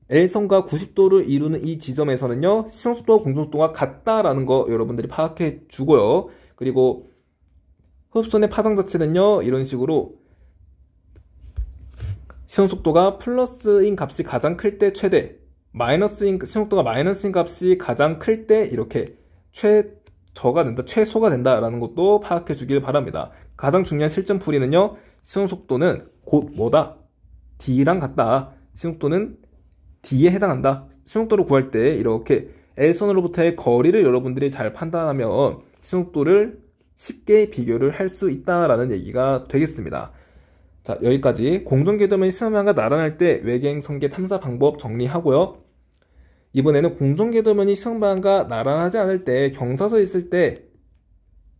L선과 90도를 이루는 이 지점에서는요, 시선 속도와 공존 속도가 같다라는 거 여러분들이 파악해 주고요. 그리고 흡수선의 파장 자체는요, 이런 식으로 시선 속도가 플러스인 값이 가장 클 때 최대, 시선 속도가 마이너스인 값이 가장 클 때 이렇게 최소가 된다라는 것도 파악해 주길 바랍니다. 가장 중요한 실전 풀이는요, 시선 속도는 곧 뭐다? D랑 같다. 시선 속도는 D에 해당한다. 시선 속도를 구할 때 이렇게 L선으로부터의 거리를 여러분들이 잘 판단하면 시선 속도를 쉽게 비교를 할 수 있다라는 얘기가 되겠습니다. 자, 여기까지 공존궤도면이 시선 방향과 나란할 때 외계행 성계 탐사 방법 정리하고요. 이번에는 공존궤도면이 시선 방향과 나란하지 않을 때 경사서에 있을 때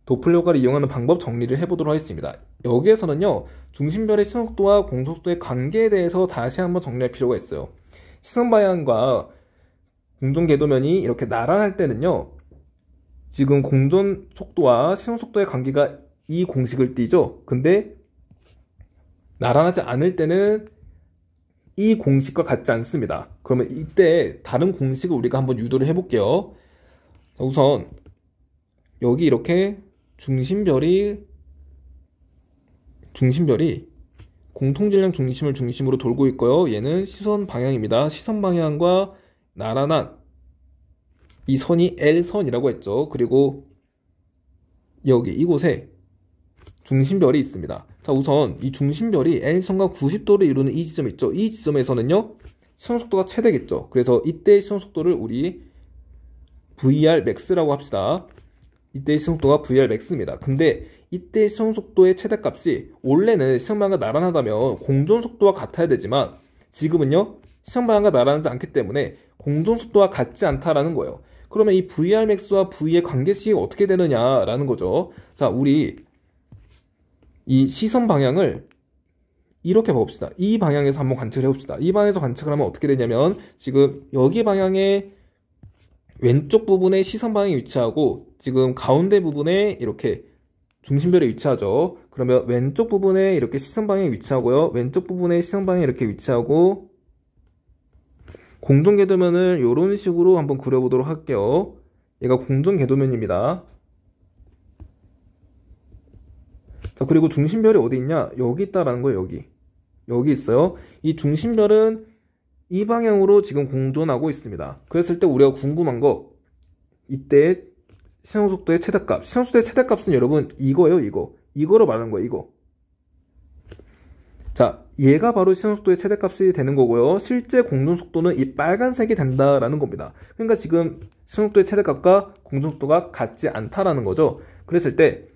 도플러 효과를 이용하는 방법 정리를 해보도록 하겠습니다. 여기에서는요, 중심별의 시선 속도와 공존 속도의 관계에 대해서 다시 한번 정리할 필요가 있어요. 시선 방향과 공존 궤도면이 이렇게 나란할 때는요, 지금 공존 속도와 시선 속도의 관계가 이 공식을 띠죠. 근데 나란하지 않을 때는 이 공식과 같지 않습니다. 그러면 이때 다른 공식을 우리가 한번 유도를 해볼게요. 자, 우선 여기 이렇게 중심별이 공통질량 중심을 중심으로 돌고 있고요. 얘는 시선 방향입니다. 시선 방향과 나란한 이 선이 L선이라고 했죠. 그리고 여기 이곳에 중심별이 있습니다. 자, 우선 이 중심별이 L선과 90도를 이루는 이 지점 있죠. 이 지점에서는요, 시선 속도가 최대겠죠. 그래서 이때 시선 속도를 우리 VR max라고 합시다. 이때 시선 속도가 VR max입니다. 근데 이때 시선 속도의 최대값이 원래는 시선 방향과 나란하다면 공존 속도와 같아야 되지만 지금은요, 시선 방향과 나란하지 않기 때문에 공존 속도와 같지 않다라는 거예요. 그러면 이 VR max와 V의 관계식이 어떻게 되느냐라는 거죠. 자, 우리 이 시선 방향을 이렇게 봅시다. 이 방향에서 한번 관측을 해봅시다. 이 방향에서 관측을 하면 어떻게 되냐면 지금 여기 방향의 왼쪽 부분에 시선 방향이 위치하고 지금 가운데 부분에 이렇게 중심별이 위치하죠. 그러면 왼쪽 부분에 이렇게 시선 방향이 위치하고요. 왼쪽 부분에 시선 방향이 이렇게 위치하고 공존 궤도면을 이런 식으로 한번 그려보도록 할게요. 얘가 공존 궤도면입니다. 자, 그리고 중심별이 어디 있냐? 여기 있다라는 거예요. 여기 있어요. 이 중심별은 이 방향으로 지금 공존하고 있습니다. 그랬을 때 우리가 궁금한 거, 이때 시선 속도의 최대값. 시선 속도의 최대값은 여러분 이거예요. 이거로 말하는 거예요. 이거. 자, 얘가 바로 시선 속도의 최대값이 되는 거고요. 실제 공존 속도는 이 빨간색이 된다라는 겁니다. 그러니까 지금 시선 속도의 최대값과 공존 속도가 같지 않다라는 거죠. 그랬을 때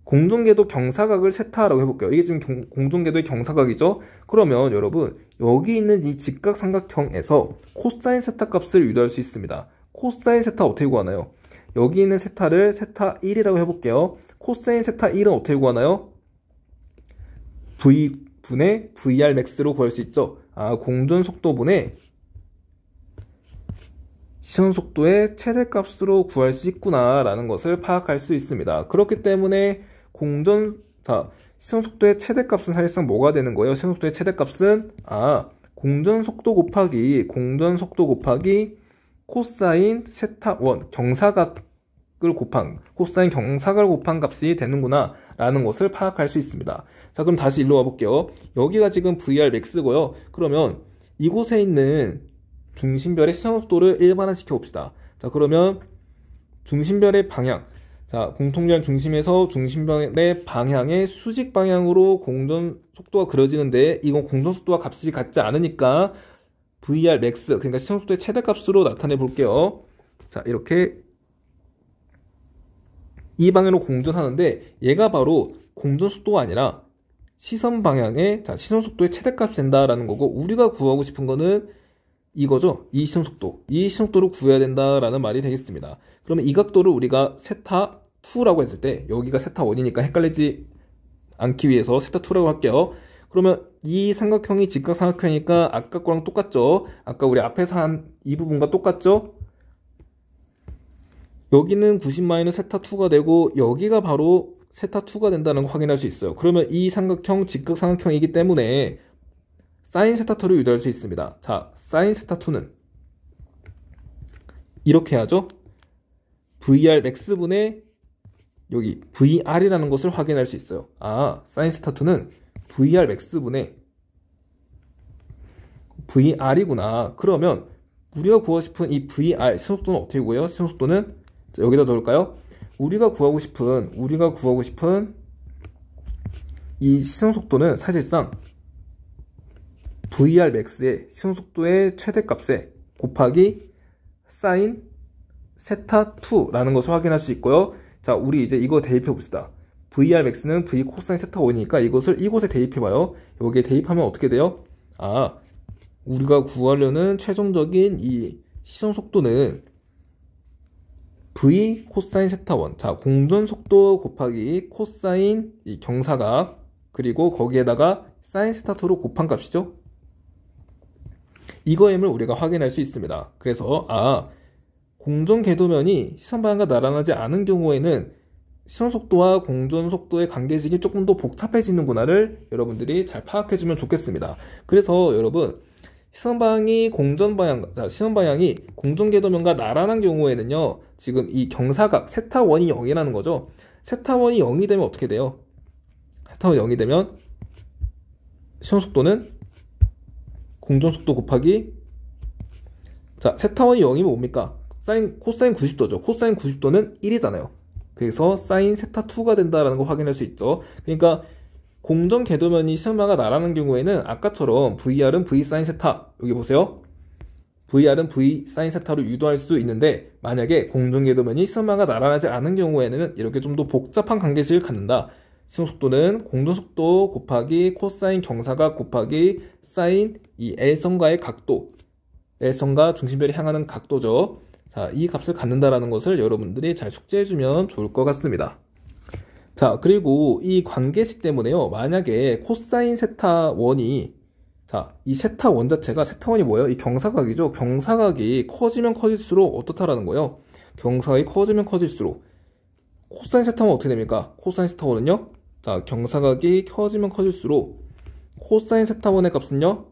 공존궤도 경사각을 세타라고 해볼게요. 이게 지금 공존궤도의 경사각이죠. 그러면 여러분 여기 있는 이 직각삼각형에서 코사인 세타 값을 유도할 수 있습니다. 코사인 세타 어떻게 구하나요? 여기 있는 세타를 세타 1이라고 해볼게요. 코사인 세타 1은 어떻게 구하나요? V분의 VR max로 구할 수 있죠. 아, 공존 속도분의 시선 속도의 최대값으로 구할 수 있구나 라는 것을 파악할 수 있습니다. 그렇기 때문에 시선 속도의 최대값은 사실상 뭐가 되는 거예요? 시선 속도의 최대값은 공전 속도 곱하기 코사인 세타 1 코사인 경사각을 곱한 값이 되는구나 라는 것을 파악할 수 있습니다. 자, 그럼 다시 일로 와볼게요. 여기가 지금 VR max고요. 그러면 이곳에 있는 중심별의 시선 속도를 일반화시켜 봅시다. 자, 그러면 중심별의 방향, 자, 공통점 중심에서 중심별의 방향의 수직 방향으로 공전 속도가 그려지는데 이건 공전 속도와 값이 같지 않으니까 VR max, 그러니까 시선 속도의 최대값으로 나타내 볼게요. 자, 이렇게 이 방향으로 공전하는데 얘가 바로 공전 속도가 아니라 시선 방향의 시선 속도의 최대값이 된다라는 거고, 우리가 구하고 싶은 거는 이거죠. 이 시선 속도. 이 시선 속도를 구해야 된다라는 말이 되겠습니다. 그러면 이 각도를 우리가 세타 2라고 했을 때, 여기가 세타 1이니까 헷갈리지 않기 위해서 세타 2라고 할게요. 그러면 이 삼각형이 직각삼각형이니까 아까 거랑 똑같죠. 아까 우리 앞에서 한 이 부분과 똑같죠. 여기는 90 세타 2가 되고 여기가 바로 세타 2가 된다는 거 확인할 수 있어요. 그러면 이 삼각형 직각삼각형이기 때문에 사인 세타 2를 유도할 수 있습니다. 자, 사인 세타 2는 이렇게 하죠. VR max분의 여기 VR이라는 것을 확인할 수 있어요. 아, 사인 세타 2는 VR max분의 VR이구나. 그러면 우리가 구하고 싶은 이 VR 시선속도는 어떻게 구해요? 시선속도는 여기다 적을까요? 우리가 구하고 싶은 이 시선속도는 사실상 VR max의 시선속도의 최대값에 곱하기 사인 세타 2라는 것을 확인할 수 있고요. 자, 우리 이제 이거 대입해 봅시다. VR max는 V 코사인 세타 1이니까 이것을 이곳에 대입해 봐요. 여기에 대입하면 어떻게 돼요? 아, 우리가 구하려는 최종적인 이 시선 속도는 V 코사인 세타 1. 자, 공전 속도 곱하기 코사인 이 경사각, 그리고 거기에다가 사인 세타 2로 곱한 값이죠. 이거임을 우리가 확인할 수 있습니다. 그래서 공전 궤도면이 시선 방향과 나란하지 않은 경우에는 시선 속도와 공전 속도의 관계식이 조금 더 복잡해지는구나를 여러분들이 잘 파악해주면 좋겠습니다. 그래서 여러분, 시선 방향이 공전 궤도면과 나란한 경우에는요, 지금 이 경사각 세타 1이 0이라는 거죠. 세타 1이 0이 되면 어떻게 돼요? 세타 1이 0이 되면 시선 속도는 공전 속도 곱하기, 자, 세타 1이 0이면 뭡니까? 코사인 90도죠. 코사인 90도는 1이잖아요. 그래서 사인 세타 2가 된다는 걸 확인할 수 있죠. 그러니까 공전 궤도면이 시선방향과 나란한 경우에는 아까처럼 VR은 V 사인 세타, 여기 보세요. VR은 V 사인 세타로 유도할 수 있는데, 만약에 공전 궤도면이 시선방향과 나란하지 않은 경우에는 이렇게 좀 더 복잡한 관계식을 갖는다. 시선 속도는 공전 속도 곱하기 코사인 경사각 곱하기 사인 이 L선과의 각도, L선과 중심별이 향하는 각도죠. 자, 이 값을 갖는다라는 것을 여러분들이 잘 숙지해주면 좋을 것 같습니다. 자, 그리고 이 관계식 때문에요, 만약에 코사인 세타 1이, 자, 이 세타 1 자체가, 세타 1이 뭐예요? 이 경사각이죠. 경사각이 커지면 커질수록 어떻다라는 거예요? 경사각이 커지면 커질수록 코사인 세타 1은 어떻게 됩니까? 코사인 세타 1은요? 자, 경사각이 커지면 커질수록 코사인 세타 1의 값은요,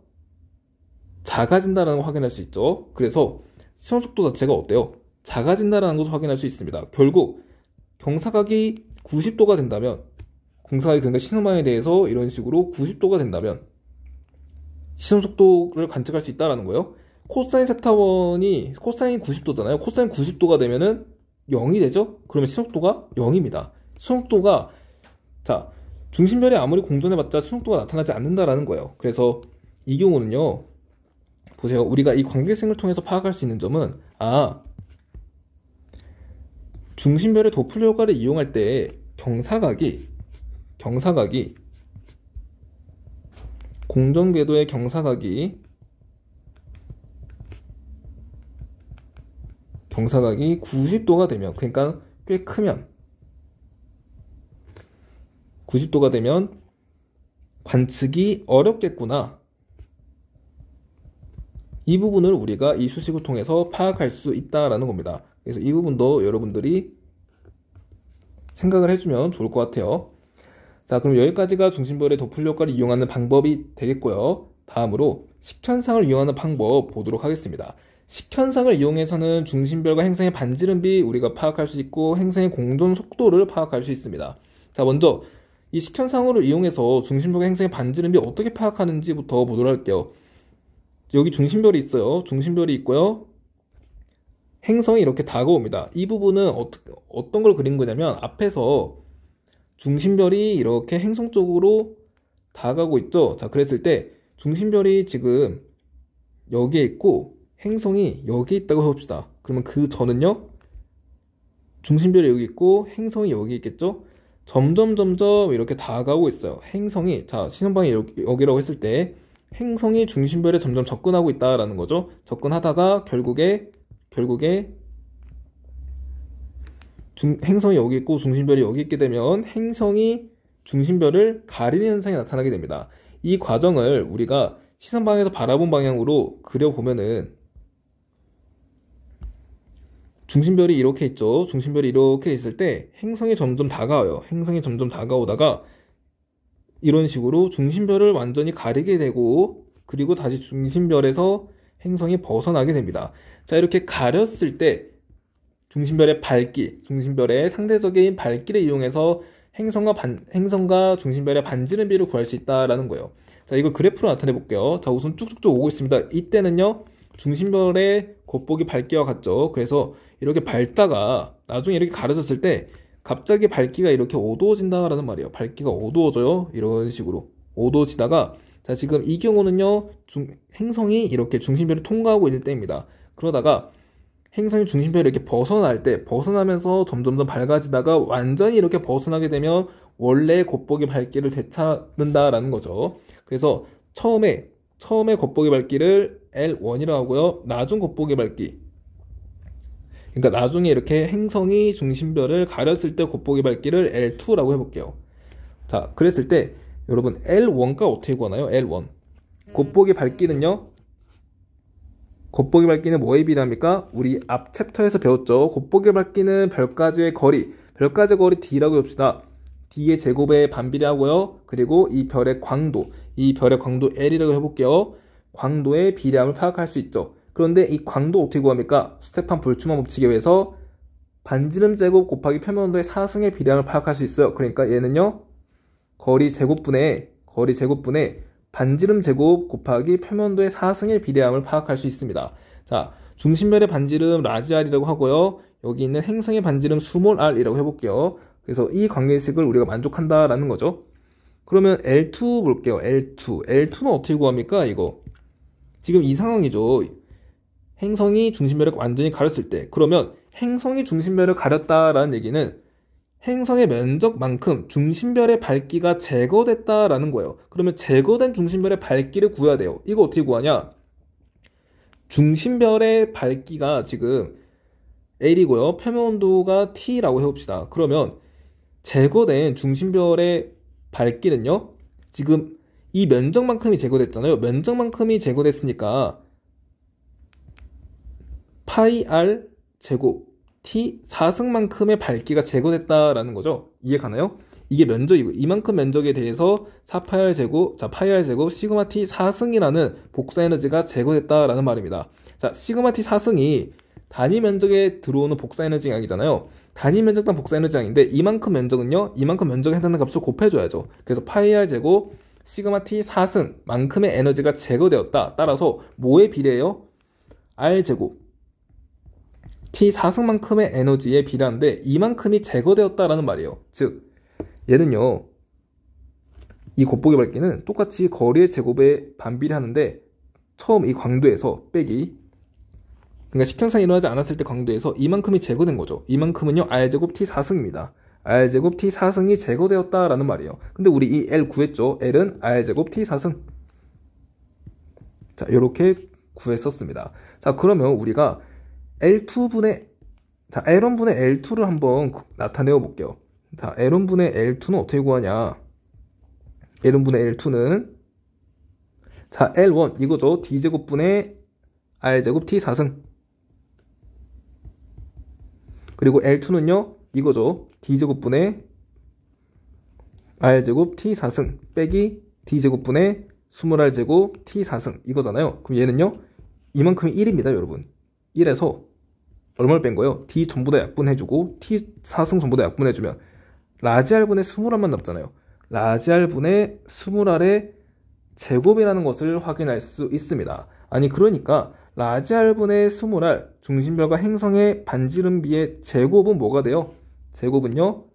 작아진다는 걸 확인할 수 있죠. 그래서 시선 속도 자체가 어때요? 작아진다는 것을 확인할 수 있습니다. 결국 경사각이 90도가 된다면, 경사각이 그러니까 시선 방향에 대해서 이런 식으로 90도가 된다면 시선 속도를 관측할 수 있다는 거예요. 코사인 세타 1이 코사인 90도잖아요. 코사인 90도가 되면은 0이 되죠? 그러면 시선 속도가 0입니다. 시선 속도가, 자, 중심별이 아무리 공전해봤자 시선 속도가 나타나지 않는다라는 거예요. 그래서 이 경우는요, 보세요. 우리가 이 관계식을 통해서 파악할 수 있는 점은, 중심별의 도플러 효과를 이용할 때 경사각이 공전 궤도의 경사각이 90도가 되면, 그러니까 꽤 크면, 90도가 되면 관측이 어렵겠구나. 이 부분을 우리가 이 수식을 통해서 파악할 수 있다라는 겁니다. 그래서 이 부분도 여러분들이 생각을 해주면 좋을 것 같아요. 자, 그럼 여기까지가 중심별의 도플러 효과를 이용하는 방법이 되겠고요. 다음으로 식현상을 이용하는 방법 보도록 하겠습니다. 식현상을 이용해서는 중심별과 행성의 반지름비 우리가 파악할 수 있고, 행성의 공전 속도를 파악할 수 있습니다. 자, 먼저 이 식현상을 이용해서 중심별과 행성의 반지름비 어떻게 파악하는지부터 보도록 할게요. 여기 중심별이 있어요. 중심별이 있고요. 행성이 이렇게 다가옵니다. 이 부분은 어떤 걸 그린 거냐면, 앞에서 중심별이 이렇게 행성 쪽으로 다가가고 있죠. 자, 그랬을 때 중심별이 지금 여기에 있고 행성이 여기에 있다고 해봅시다. 그러면 그 전은요, 중심별이 여기 있고 행성이 여기 있겠죠? 점점 이렇게 다가오고 있어요. 행성이, 자, 시선방이 여기라고 했을 때 행성이 중심별에 점점 접근하고 있다라는 거죠. 접근하다가 결국에 행성이 여기 있고 중심별이 여기 있게 되면 행성이 중심별을 가리는 현상이 나타나게 됩니다. 이 과정을 우리가 시선방에서 바라본 방향으로 그려보면은 중심별이 이렇게 있죠. 중심별이 이렇게 있을 때 행성이 점점 다가와요. 행성이 점점 다가오다가 이런 식으로 중심별을 완전히 가리게 되고 그리고 다시 중심별에서 행성이 벗어나게 됩니다. 자, 이렇게 가렸을 때 중심별의 중심별의 상대적인 밝기를 이용해서 행성과 중심별의 반지름비를 구할 수 있다라는 거예요. 자, 이걸 그래프로 나타내 볼게요. 자, 우선 쭉쭉쭉 오고 있습니다. 이때는요, 중심별의 곱보기 밝기와 같죠. 그래서 이렇게 밝다가 나중에 이렇게 가려졌을 때 갑자기 밝기가 이렇게 어두워진다라는 말이에요. 밝기가 어두워져요. 이런 식으로 어두워지다가, 자, 지금 이 경우는요, 행성이 이렇게 중심별을 통과하고 있을 때입니다. 그러다가 행성이 중심별을 이렇게 벗어날 때, 벗어나면서 점점 밝아지다가 완전히 이렇게 벗어나게 되면 원래 곱보기 밝기를 되찾는다라는 거죠. 그래서 처음에 곱보기 밝기를 L1이라고 하고요. 나중 곱보기 밝기, 그러니까 나중에 이렇게 행성이 중심별을 가렸을 때 곱보기 밝기를 L2라고 해볼게요. 자, 그랬을 때 여러분 L1가 어떻게 구하나요? L1 곱보기 밝기는요, 곱보기 밝기는 뭐에 비례합니까? 우리 앞 챕터에서 배웠죠. 곱보기 밝기는 별까지의 거리 D라고 해봅시다. D의 제곱에 반비례하고요. 그리고 이 별의 광도 L이라고 해볼게요. 광도의 비례함을 파악할 수 있죠. 그런데 이 광도 어떻게 구합니까? 스테판 볼츠만 법칙에 의해서 반지름 제곱 곱하기 표면 온도의 사승의 비례함을 파악할 수 있어요. 그러니까 얘는요, 거리 제곱분의 반지름 제곱 곱하기 표면 온도의 사승의 비례함을 파악할 수 있습니다. 자, 중심별의 반지름 라지 R이라고 하고요. 여기 있는 행성의 반지름 스몰 r이라고 해볼게요. 그래서 이 관계식을 우리가 만족한다라는 거죠. 그러면 L2 볼게요. L2는 어떻게 구합니까? 이거 지금 이 상황이죠. 행성이 중심별을 완전히 가렸을 때, 그러면 행성이 중심별을 가렸다라는 얘기는 행성의 면적만큼 중심별의 밝기가 제거됐다라는 거예요. 그러면 제거된 중심별의 밝기를 구해야 돼요. 이거 어떻게 구하냐? 중심별의 밝기가 지금 L이고요. 표면 온도가 T라고 해봅시다. 그러면 제거된 중심별의 밝기는요, 지금 이 면적만큼이 제거됐잖아요. 면적만큼이 제거됐으니까 파이 R 제곱 T 4승만큼의 밝기가 제거됐다라는 거죠. 이해 가나요? 이게 면적이고, 이만큼 면적에 대해서 4파이 제곱, 자, 파이 R 제곱 시그마 T 4승이라는 복사 에너지가 제거됐다라는 말입니다. 자, 시그마 T 4승이 단위 면적에 들어오는 복사 에너지 양이잖아요. 단위 면적당 복사 에너지 양인데 이만큼 면적은요, 이만큼 면적에 해당하는 값을 곱해줘야죠. 그래서 파이 R 제곱 시그마 T 4승만큼의 에너지가 제거되었다. 따라서 뭐에 비례해요? R 제곱 T 4승만큼의 에너지에 비례한데 이만큼이 제거되었다라는 말이에요. 즉 얘는요, 이 곱보기 밝기는 똑같이 거리의 제곱에 반비례하는데 처음 이 광도에서 빼기, 그러니까 식현상이 일어나지 않았을 때 광도에서 이만큼이 제거된 거죠. 이만큼은요 R제곱 T4승입니다. R제곱 T4승이 제거되었다라는 말이에요. 근데 우리 이 L 구했죠. L은 R제곱 T4승. 자, 이렇게 구했었습니다. 자, 그러면 우리가 L1분의 L2를 한번 나타내어 볼게요. 자, L1분의 L2는 어떻게 구하냐? L1분의 L2는, 자, L1 이거죠. D제곱분의 R제곱 T4승. 그리고 L2는요, 이거죠. D제곱분의 R제곱 T4승 빼기 D제곱분의 20R제곱 T4승 이거잖아요. 그럼 얘는요, 이만큼이 1입니다, 여러분. 1에서 얼마를 뺀 거예요? D 전부 다 약분해주고 T4승 전부 다 약분해주면 라지 R분의 20R만 남잖아요. 라지 R분의 20R의 제곱이라는 것을 확인할 수 있습니다. 아니, 그러니까 라지 R분의 20R 중심별과 행성의 반지름비의 제곱은 뭐가 돼요? 제곱은요,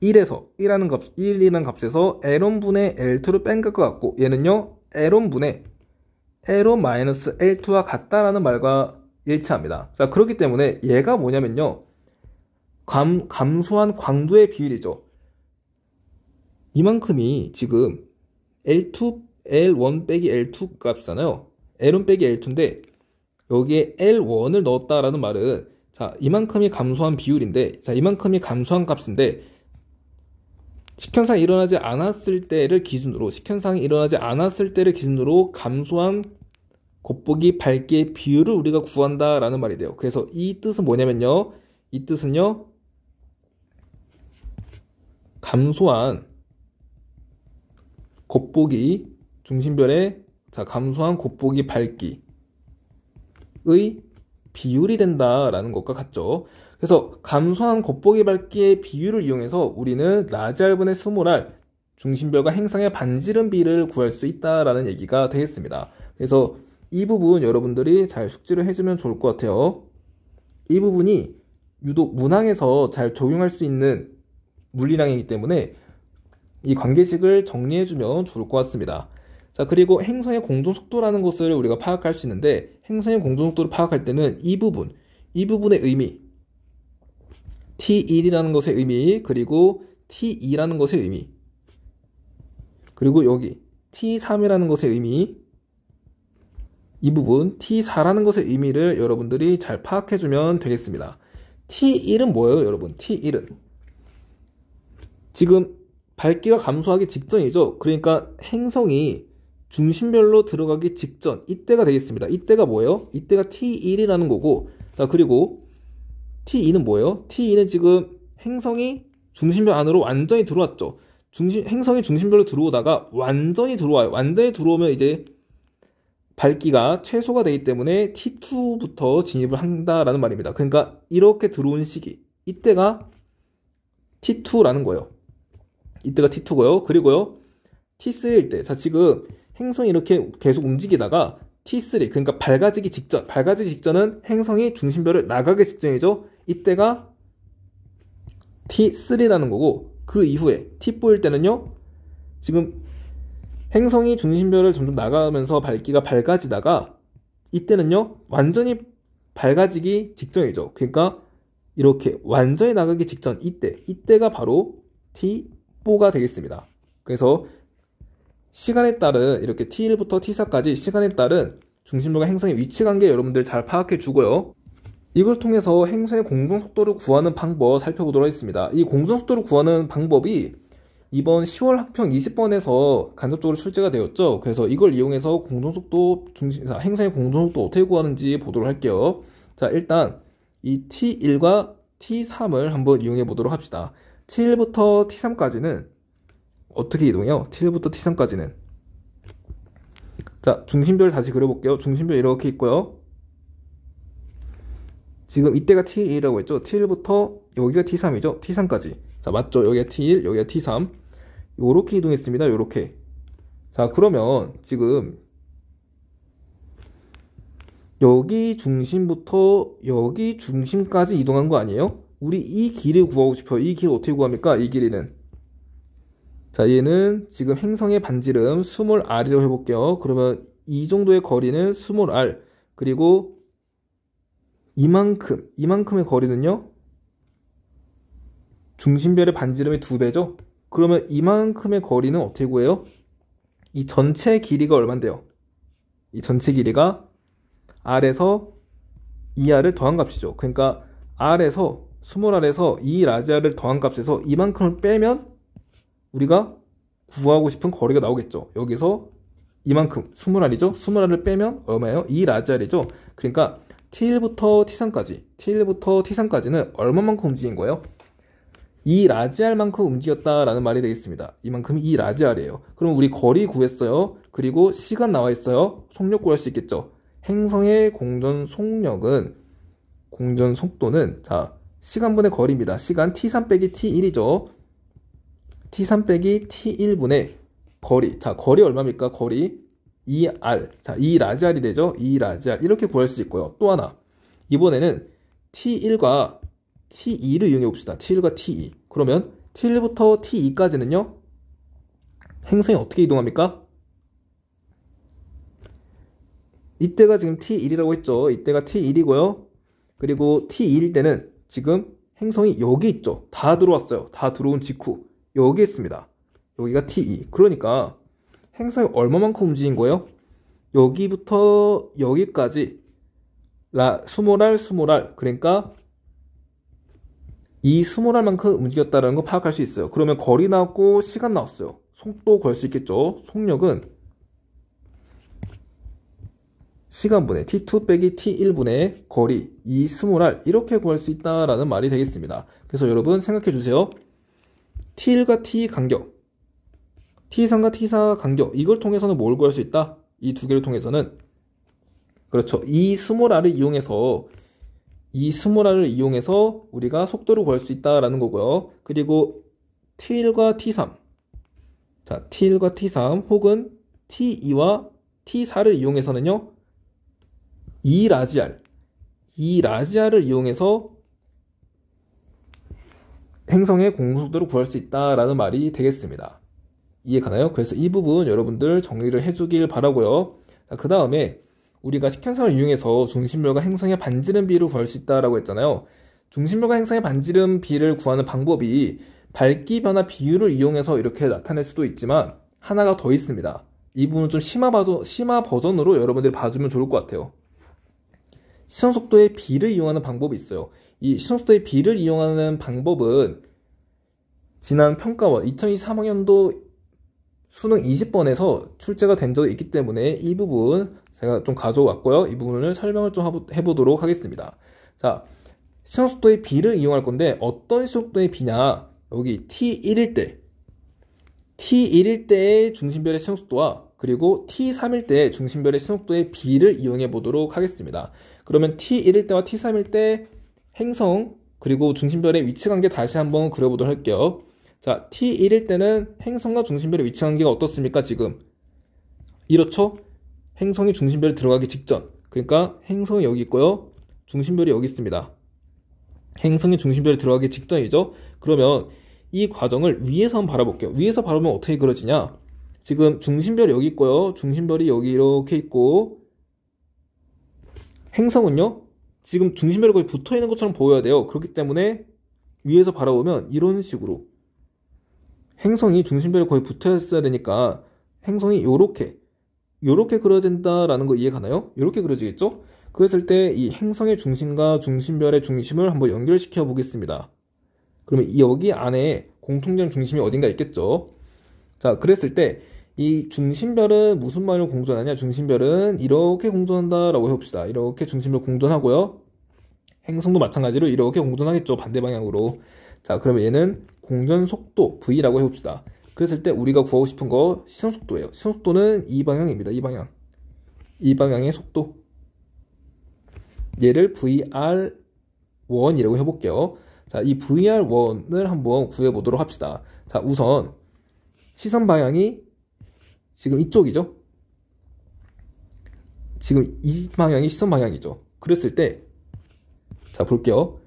1이라는 값에서 L1분의 L2를 뺀 것 같고, 얘는요 L1분의 L1-L2와 같다라는 말과 일치합니다. 자, 그렇기 때문에 얘가 뭐냐면요, 감소한 광도의 비율이죠. 이만큼이 지금 L1 빼기 L2 값이잖아요. L1 빼기 L2인데 여기에 L1을 넣었다라는 말은 자, 이만큼이 감소한 비율인데 자, 이만큼이 감소한 값인데 식현상이 일어나지 않았을 때를 기준으로 감소한 곱보기 밝기의 비율을 우리가 구한다라는 말이 돼요. 그래서 이 뜻은 뭐냐면요. 이 뜻은요. 감소한 곱보기 중심별의 감소한 곱보기 밝기의 비율이 된다라는 것과 같죠. 그래서 감소한 곱보기 밝기의 비율을 이용해서 우리는 라지알 분의 스몰R 중심별과 행성의 반지름 비를 구할 수 있다라는 얘기가 되겠습니다. 그래서 이 부분 여러분들이 잘 숙지를 해주면 좋을 것 같아요. 이 부분이 유독 문항에서 잘 적용할 수 있는 물리량이기 때문에 이 관계식을 정리해주면 좋을 것 같습니다. 자, 그리고 행성의 공존속도라는 것을 우리가 파악할 수 있는데 행성의 공존속도를 파악할 때는 이 부분의 의미 T1이라는 것의 의미 그리고 T2라는 것의 의미 그리고 여기 T3이라는 것의 의미 이 부분 T4라는 것의 의미를 여러분들이 잘 파악해주면 되겠습니다. T1은 뭐예요, 여러분? T1은 지금 밝기가 감소하기 직전이죠. 그러니까 행성이 중심별로 들어가기 직전 이때가 되겠습니다. 이때가 뭐예요? 이때가 T1이라는 거고 자 그리고 T2는 뭐예요? T2는 지금 행성이 중심별 안으로 완전히 들어왔죠. 행성이 중심별로 들어오다가 완전히 들어와요. 완전히 들어오면 이제 밝기가 최소가 되기 때문에 T2부터 진입을 한다라는 말입니다. 그러니까 이렇게 들어온 시기 이때가 T2라는 거예요. 이때가 T2고요. 그리고요 T3일 때 자 지금 행성이 이렇게 계속 움직이다가 T3 그러니까 밝아지기 직전은 행성이 중심별을 나가기 직전이죠. 이때가 T3라는 거고 그 이후에 T4일 때는요 지금 행성이 중심별을 점점 나가면서 밝기가 밝아지다가 이때는요 완전히 밝아지기 직전이죠. 그러니까 이렇게 완전히 나가기 직전 이때가 바로 T4가 되겠습니다. 그래서 시간에 따른 이렇게 T1부터 T4까지 시간에 따른 중심별과 행성의 위치관계 여러분들 잘 파악해 주고요. 이걸 통해서 행성의 공존속도를 구하는 방법 살펴보도록 하겠습니다. 이 공존속도를 구하는 방법이 이번 10월 학평 20번에서 간접적으로 출제가 되었죠. 그래서 이걸 이용해서 행성의 공존속도 어떻게 구하는지 보도록 할게요. 자, 일단 이 T1과 T3을 한번 이용해 보도록 합시다. T1부터 T3까지는 어떻게 이동해요? T1부터 T3까지는 자, 중심별 다시 그려볼게요. 중심별 이렇게 있고요. 지금 이때가 T1이라고 했죠. T1부터 여기가 T3이죠. T3까지. 자, 맞죠? 여기가 T1, 여기가 T3. 요렇게 이동했습니다. 요렇게. 자, 그러면 지금 여기 중심부터 여기 중심까지 이동한 거 아니에요? 우리 이 길을 구하고 싶어요. 이 길 어떻게 구합니까? 이 길이는. 자, 얘는 지금 행성의 반지름 스몰 r이라고 해볼게요. 그러면 이 정도의 거리는 스몰 r. 그리고 이만큼의 거리는요? 중심별의 반지름의 2배죠? 그러면 이만큼의 거리는 어떻게 구해요? 이 전체 길이가 얼만데요? 이 전체 길이가 r에서 2r을 더한 값이죠. 그러니까 스몰 r에서 이 라지 r을 더한 값에서 이만큼을 빼면 우리가 구하고 싶은 거리가 나오겠죠. 여기서 이만큼 스몰 r이죠. 스몰 r을 빼면 얼마예요? 이 라지 r이죠. 그러니까 T1부터 T3까지는 얼마만큼 움직인 거예요? 이 라지 r만큼 움직였다라는 말이 되겠습니다. 이만큼이 이 라지 r이에요. 그럼 우리 거리 구했어요. 그리고 시간 나와 있어요. 속력 구할 수 있겠죠. 행성의 공전 속도는 자 시간분의 거리입니다. 시간 T3 빼기 T1이죠. T3 빼기 T1분의 거리. 자, 거리 얼마입니까? 거리 2R. 자, 2라지 R이 되죠? 2라지 R. 이렇게 구할 수 있고요. 또 하나. 이번에는 T1과 T2를 이용해 봅시다. T1과 T2. 그러면 T1부터 T2까지는요. 행성이 어떻게 이동합니까? 이때가 지금 T1이라고 했죠. 이때가 T1이고요. 그리고 T2일 때는 지금 행성이 여기 있죠. 다 들어왔어요. 다 들어온 직후 여기 있습니다. 여기가 T2. 그러니까 행성이 얼마만큼 움직인 거예요? 여기부터 여기까지 스몰 r 그러니까 이 스몰 r만큼 움직였다는 거 파악할 수 있어요. 그러면 거리 나왔고 시간 나왔어요. 속도 구할 수 있겠죠. 속력은 시간분의 t2 빼기 t1분의 거리 2 스몰 r 이렇게 구할 수 있다라는 말이 되겠습니다. 그래서 여러분 생각해 주세요. t1과 t 간격, t3과 t4 간격, 이걸 통해서는 뭘 구할 수 있다? 이 두 개를 통해서는 그렇죠. 이 스몰 r을 이용해서 우리가 속도를 구할 수 있다라는 거고요. 그리고 t1과 t3, 자 t1과 t3 혹은 t2와 t4를 이용해서는요, 이 라지알을 이용해서 행성의 공속도를 구할 수 있다라는 말이 되겠습니다. 이해 가나요? 그래서 이 부분 여러분들 정리를 해주길 바라고요. 그 다음에 우리가 식현상을 이용해서 중심별과 행성의 반지름 비를 구할 수 있다라고 했잖아요. 중심별과 행성의 반지름 비를 구하는 방법이 밝기 변화 비율을 이용해서 이렇게 나타낼 수도 있지만 하나가 더 있습니다. 이 부분은 좀 심화 버전으로 여러분들이 봐주면 좋을 것 같아요. 시선속도의 비를 이용하는 방법이 있어요. 이 시선속도의 비를 이용하는 방법은 지난 평가원 2023학년도 수능 20번에서 출제가 된 적이 있기 때문에 이 부분 제가 좀 가져왔고요. 이 부분을 설명을 좀 해보도록 하겠습니다. 자, 시선속도의 비를 이용할 건데 어떤 시선속도의 비냐, 여기 T1일 때의 중심별의 시선속도와 그리고 T3일 때의 중심별의 시선속도의 비를 이용해 보도록 하겠습니다. 그러면 T1일 때와 T3일 때 행성 그리고 중심별의 위치관계 다시 한번 그려보도록 할게요. 자, T1일 때는 행성과 중심별의 위치관계가 어떻습니까? 지금 이렇죠? 행성이 중심별에 들어가기 직전, 그러니까 행성이 여기 있고요, 중심별이 여기 있습니다. 행성이 중심별에 들어가기 직전이죠. 그러면 이 과정을 위에서 한번 바라볼게요. 위에서 바라보면 어떻게 그려지냐, 지금 중심별이 여기 있고요, 중심별이 여기 이렇게 있고, 행성은요 지금 중심별이 거의 붙어있는 것처럼 보여야 돼요. 그렇기 때문에 위에서 바라보면 이런 식으로 행성이 중심별에 거의 붙어 있어야 되니까 행성이 요렇게 그려진다라는 거 이해 가나요? 요렇게 그려지겠죠? 그랬을 때 이 행성의 중심과 중심별의 중심을 한번 연결시켜 보겠습니다. 그러면 여기 안에 공통된 중심이 어딘가 있겠죠? 자, 그랬을 때 이 중심별은 무슨 말로 공존하냐? 중심별은 이렇게 공존한다라고 해봅시다. 이렇게 중심별 공존하고요. 행성도 마찬가지로 이렇게 공존하겠죠. 반대 방향으로. 자, 그러면 얘는 공전 속도 V라고 해봅시다. 그랬을 때 우리가 구하고 싶은 거 시선 속도예요. 시선 속도는 이 방향입니다. 이 방향의 속도. 얘를 VR1이라고 해볼게요. 자, 이 VR1을 한번 구해보도록 합시다. 자, 우선 시선 방향이 지금 이쪽이죠. 지금 이 방향이 시선 방향이죠. 그랬을 때, 자, 볼게요.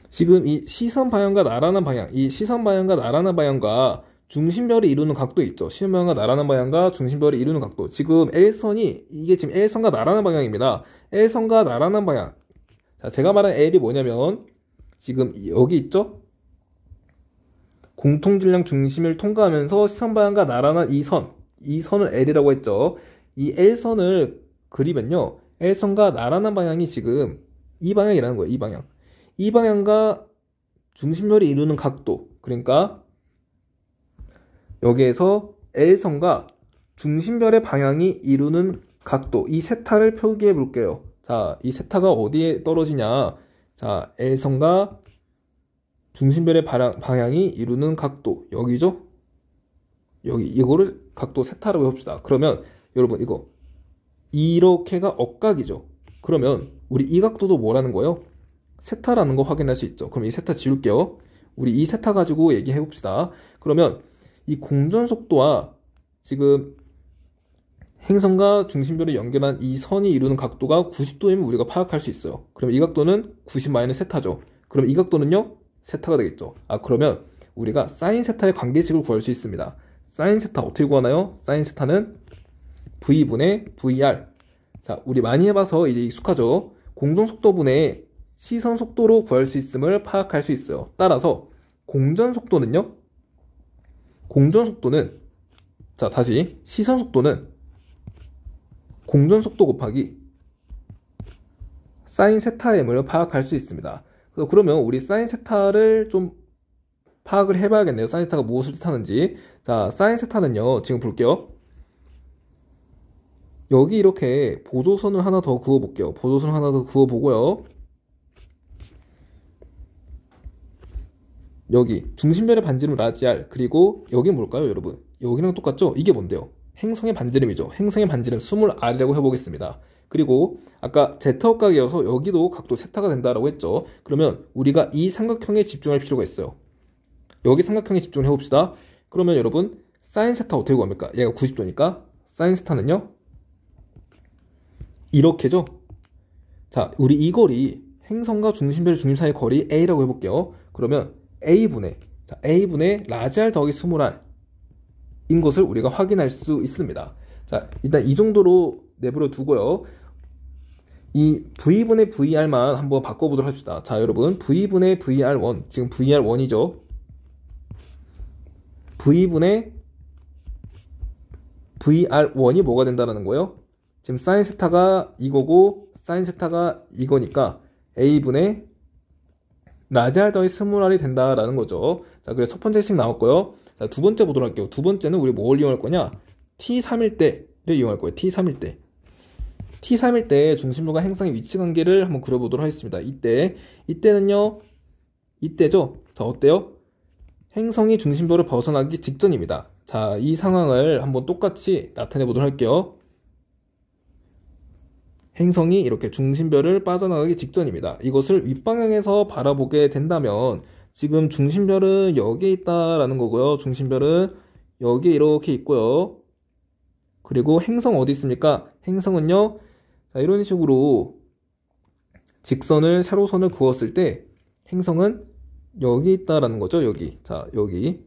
지금 이 시선 방향과 나라는 방향, 이 시선 방향과 나라는 방향과 중심별이 이루는 각도 있죠. 시선 방향과 나라는 방향과 중심별이 이루는 각도. 지금 L선이, 이게 지금 L선과 나라는 방향입니다. L선과 나라는 방향. 자, 제가 말한 L이 뭐냐면, 지금 여기 있죠? 공통질량 중심을 통과하면서 시선 방향과 나라는 이 선을 L이라고 했죠. 이 L선을 그리면요, L선과 나라는 방향이 지금 이 방향이라는 거예요. 이 방향. 이 방향과 중심별이 이루는 각도, 그러니까 여기에서 L선과 중심별의 방향이 이루는 각도, 이 세타를 표기해 볼게요. 자, 이 세타가 어디에 떨어지냐, 자, L선과 중심별의 방향이 이루는 각도, 여기죠? 여기, 이거를 각도 세타라고 해봅시다. 그러면 여러분, 이거 이렇게가 억각이죠. 그러면 우리 이 각도도 뭐라는 거예요? 세타라는 거 확인할 수 있죠. 그럼 이 세타 지울게요. 우리 이 세타 가지고 얘기해 봅시다. 그러면 이 공전 속도와 지금 행성과 중심별을 연결한 이 선이 이루는 각도가 90도이면 우리가 파악할 수 있어요. 그럼 이 각도는 90 세타죠. 그럼 이 각도는요? 세타가 되겠죠. 아, 그러면 우리가 사인 세타의 관계식을 구할 수 있습니다. 사인 세타 어떻게 구하나요? 사인 세타는 V분의 VR. 자, 우리 많이 해봐서 이제 익숙하죠. 공전 속도분의 시선 속도로 구할 수 있음을 파악할 수 있어요. 따라서 공전 속도는요. 공전 속도는 자 다시 시선 속도는 공전 속도 곱하기 사인 세타m을 파악할 수 있습니다. 그러면 우리 사인 세타를 좀 파악을 해봐야겠네요. 사인 세타가 무엇을 뜻하는지. 자, 사인 세타는요. 지금 볼게요. 여기 이렇게 보조선을 하나 더 그어볼게요. 보조선을 하나 더 그어보고요. 여기 중심별의 반지름 라지알, 그리고 여기 뭘까요, 여러분? 여기랑 똑같죠? 이게 뭔데요? 행성의 반지름이죠. 행성의 반지름 20R이라고 해보겠습니다. 그리고 아까 Z각이어서 여기도 각도 세타가 된다라고 했죠. 그러면 우리가 이 삼각형에 집중할 필요가 있어요. 여기 삼각형에 집중을 해봅시다. 그러면 여러분 사인 세타 어떻게 구합니까? 얘가 90도니까 사인 세타는요 이렇게죠. 자, 우리 이 거리 행성과 중심별 중심 사이의 거리 A라고 해볼게요. 그러면 A분의 라지 R 더하기 20R 인 것을 우리가 확인할 수 있습니다. 자, 일단 이 정도로 내버려 두고요. 이 V분의 VR만 한번 바꿔보도록 합시다. 자, 여러분 V분의 VR1, 지금 VR1이죠. V분의 VR1이 뭐가 된다는 거예요? 지금 사인 세타가 이거고 사인 세타가 이거니까 A분의 라지 R 더하기 20R이 된다라는 거죠. 자, 그래서 첫 번째씩 나왔고요. 자, 두 번째 보도록 할게요. 두 번째는 우리 뭘 이용할 거냐? T3일 때를 이용할 거예요. T3일 때. T3일 때 중심부가 행성의 위치 관계를 한번 그려보도록 하겠습니다. 이때는요, 이때죠? 자, 어때요? 행성이 중심부를 벗어나기 직전입니다. 자, 이 상황을 한번 똑같이 나타내 보도록 할게요. 행성이 이렇게 중심별을 빠져나가기 직전입니다. 이것을 윗방향에서 바라보게 된다면 지금 중심별은 여기에 있다라는 거고요. 중심별은 여기에 이렇게 있고요. 그리고 행성 어디 있습니까? 행성은요. 자, 이런 식으로 직선을 세로선을 그었을 때 행성은 여기 있다라는 거죠. 여기. 자, 여기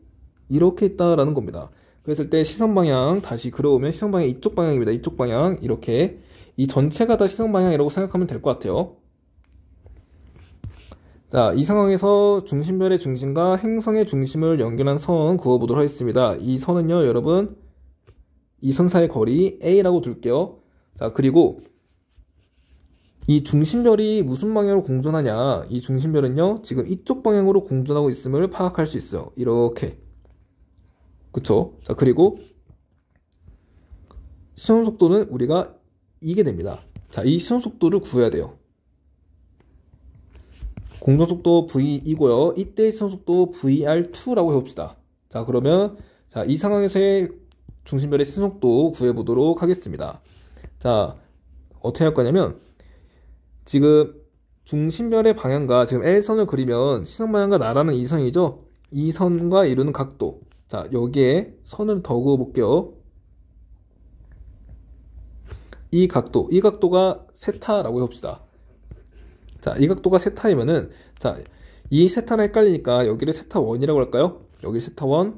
이렇게 있다라는 겁니다. 그랬을 때 시선 방향 다시 그려오면 시선 방향 이쪽 방향입니다. 이쪽 방향 이렇게 이 전체가 다 시선 방향이라고 생각하면 될 것 같아요. 자, 이 상황에서 중심별의 중심과 행성의 중심을 연결한 선 그어보도록 하겠습니다. 이 선은요, 여러분, 이 선 사이의 거리 A라고 둘게요. 자, 그리고 이 중심별이 무슨 방향으로 공전하냐? 이 중심별은요, 지금 이쪽 방향으로 공전하고 있음을 파악할 수 있어요. 이렇게. 그쵸? 자, 그리고 시선 속도는 우리가 이게 됩니다. 자, 이 시선 속도를 구해야 돼요. 공전 속도 V이고요. 이때의 시선 속도 VR2라고 해봅시다. 자, 그러면 자, 이 상황에서의 중심별의 시선 속도 구해보도록 하겠습니다. 자, 어떻게 할 거냐면 지금 중심별의 방향과 지금 L선을 그리면 시선 방향과 나라는 이 선이죠. 이 선과 이루는 각도. 자, 여기에 선을 더 그어볼게요. 이 각도가 세타라고 해봅시다. 자, 이 각도가 세타이면은, 자, 이 세타랑 헷갈리니까 여기를 세타1이라고 할까요? 여기 세타1,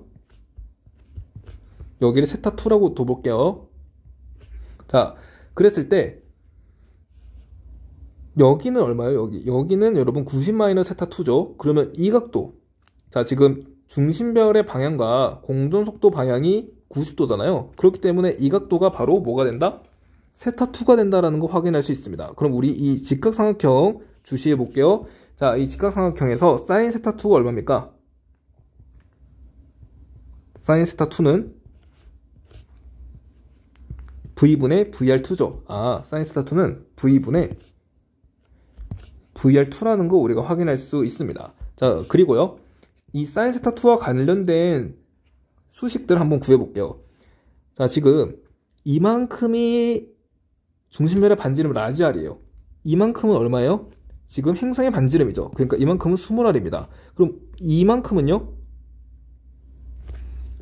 여기를 세타2라고 둬볼게요. 자, 그랬을 때, 여기는 얼마예요? 여기는 여러분 90-세타2죠? 그러면 이 각도. 자, 지금 중심별의 방향과 공전속도 방향이 90도잖아요. 그렇기 때문에 이 각도가 바로 뭐가 된다? 세타2가 된다라는 거 확인할 수 있습니다. 그럼 우리 이 직각삼각형 주시해 볼게요. 자, 이 직각삼각형에서 사인 세타2가 얼마입니까? 사인 세타2는 V분의 VR2죠. 아, 사인 세타2는 V분의 VR2라는 거 우리가 확인할 수 있습니다. 자, 그리고요. 이 사인 세타2와 관련된 수식들 한번 구해볼게요. 자, 지금 이만큼이 중심별의 반지름 라지 R이에요. 이만큼은 얼마예요? 지금 행성의 반지름이죠. 그러니까 이만큼은 20R입니다. 그럼 이만큼은요?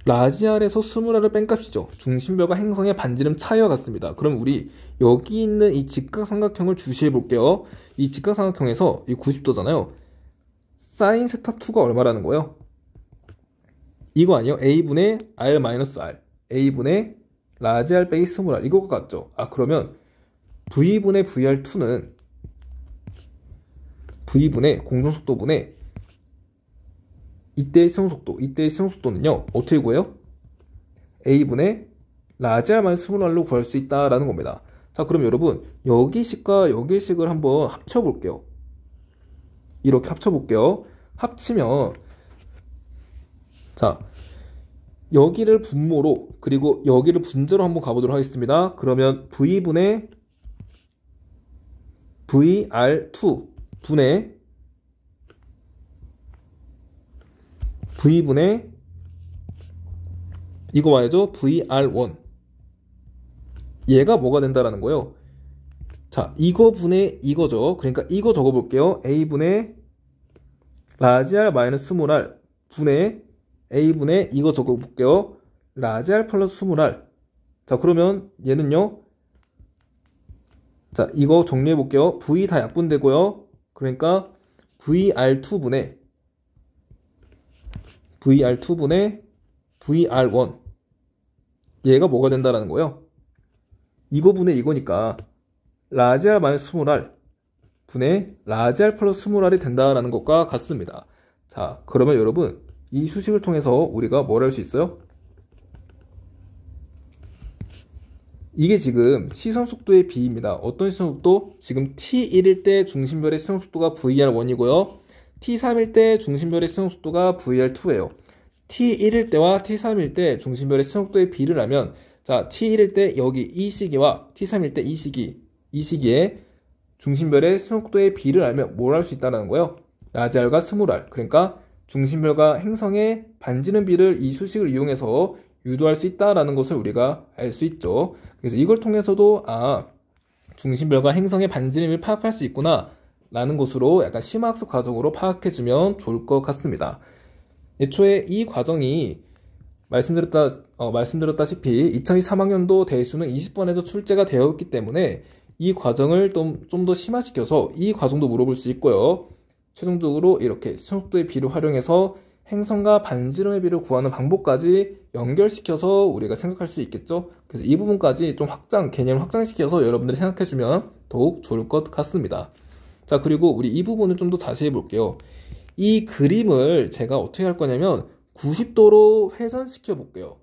라지 R에서 20R을 뺀 값이죠. 중심별과 행성의 반지름 차이와 같습니다. 그럼 우리 여기 있는 이 직각삼각형을 주시해 볼게요. 이 직각삼각형에서 이 90도잖아요. 사인 세타2가 얼마라는 거예요? 이거 아니에요? A분의 R-R. A분의 라지 R 빼기 20R. 이거가 같죠? 아, 그러면 V분의 VR2는 V분의 공정속도분의 이때의 시성속도는요 어떻게 구해요? A분의 라지 R 마이너스 20R로 구할 수 있다라는 겁니다. 자, 그럼 여러분 여기 식과 여기 식을 한번 합쳐볼게요. 이렇게 합쳐볼게요. 합치면 자, 여기를 분모로 그리고 여기를 분자로 한번 가보도록 하겠습니다. 그러면 V분의 VR2 분의 V분의 이거 와야죠. VR1 얘가 뭐가 된다라는 거예요. 자, 이거 분의 이거죠. 그러니까 이거 적어볼게요. A분의 라지 R 마이너스 20R 분의 A분의 이거 적어볼게요. 라지 R 플러스 20R. 자, 그러면 얘는요. 자, 이거 정리해볼게요. V 다 약분되고요. 그러니까 VR2분의 VR1 얘가 뭐가 된다라는 거예요. 이거 분의 이거니까 라지 R 마이너스 20R 분의 라지 R 플러스 20R이 된다라는 것과 같습니다. 자, 그러면 여러분 이 수식을 통해서 우리가 뭘 할 수 있어요? 이게 지금 시선속도의 비입니다. 어떤 시선속도? 지금 T1일 때 중심별의 시선속도가 VR1이고요. T3일 때 중심별의 시선속도가 VR2예요. T1일 때와 T3일 때 중심별의 시선속도의 비를 하면 자, T1일 때 여기 이 시기와 T3일 때 이 시기에 중심별의 시선속도의 비를 알면 뭘 할 수 있다는 거예요? 라지 R과 스몰 r. 그러니까 중심별과 행성의 반지름 비를 이 수식을 이용해서 유도할 수 있다라는 것을 우리가 알 수 있죠. 그래서 이걸 통해서도 중심별과 행성의 반지름을 파악할 수 있구나 라는 것으로 약간 심화학습 과정으로 파악해주면 좋을 것 같습니다. 애초에 이 과정이 말씀드렸다시피 2023학년도 대수능 20번에서 출제가 되어 있기 때문에 이 과정을 좀 더 심화시켜서 이 과정도 물어볼 수 있고요. 최종적으로 이렇게 시선속도의 비를 활용해서 행성과 반지름의 비를 구하는 방법까지 연결시켜서 우리가 생각할 수 있겠죠. 그래서 이 부분까지 좀 개념을 확장시켜서 여러분들이 생각해주면 더욱 좋을 것 같습니다. 자, 그리고 우리 이 부분을 좀 더 자세히 볼게요. 이 그림을 제가 어떻게 할 거냐면 90도로 회전시켜 볼게요.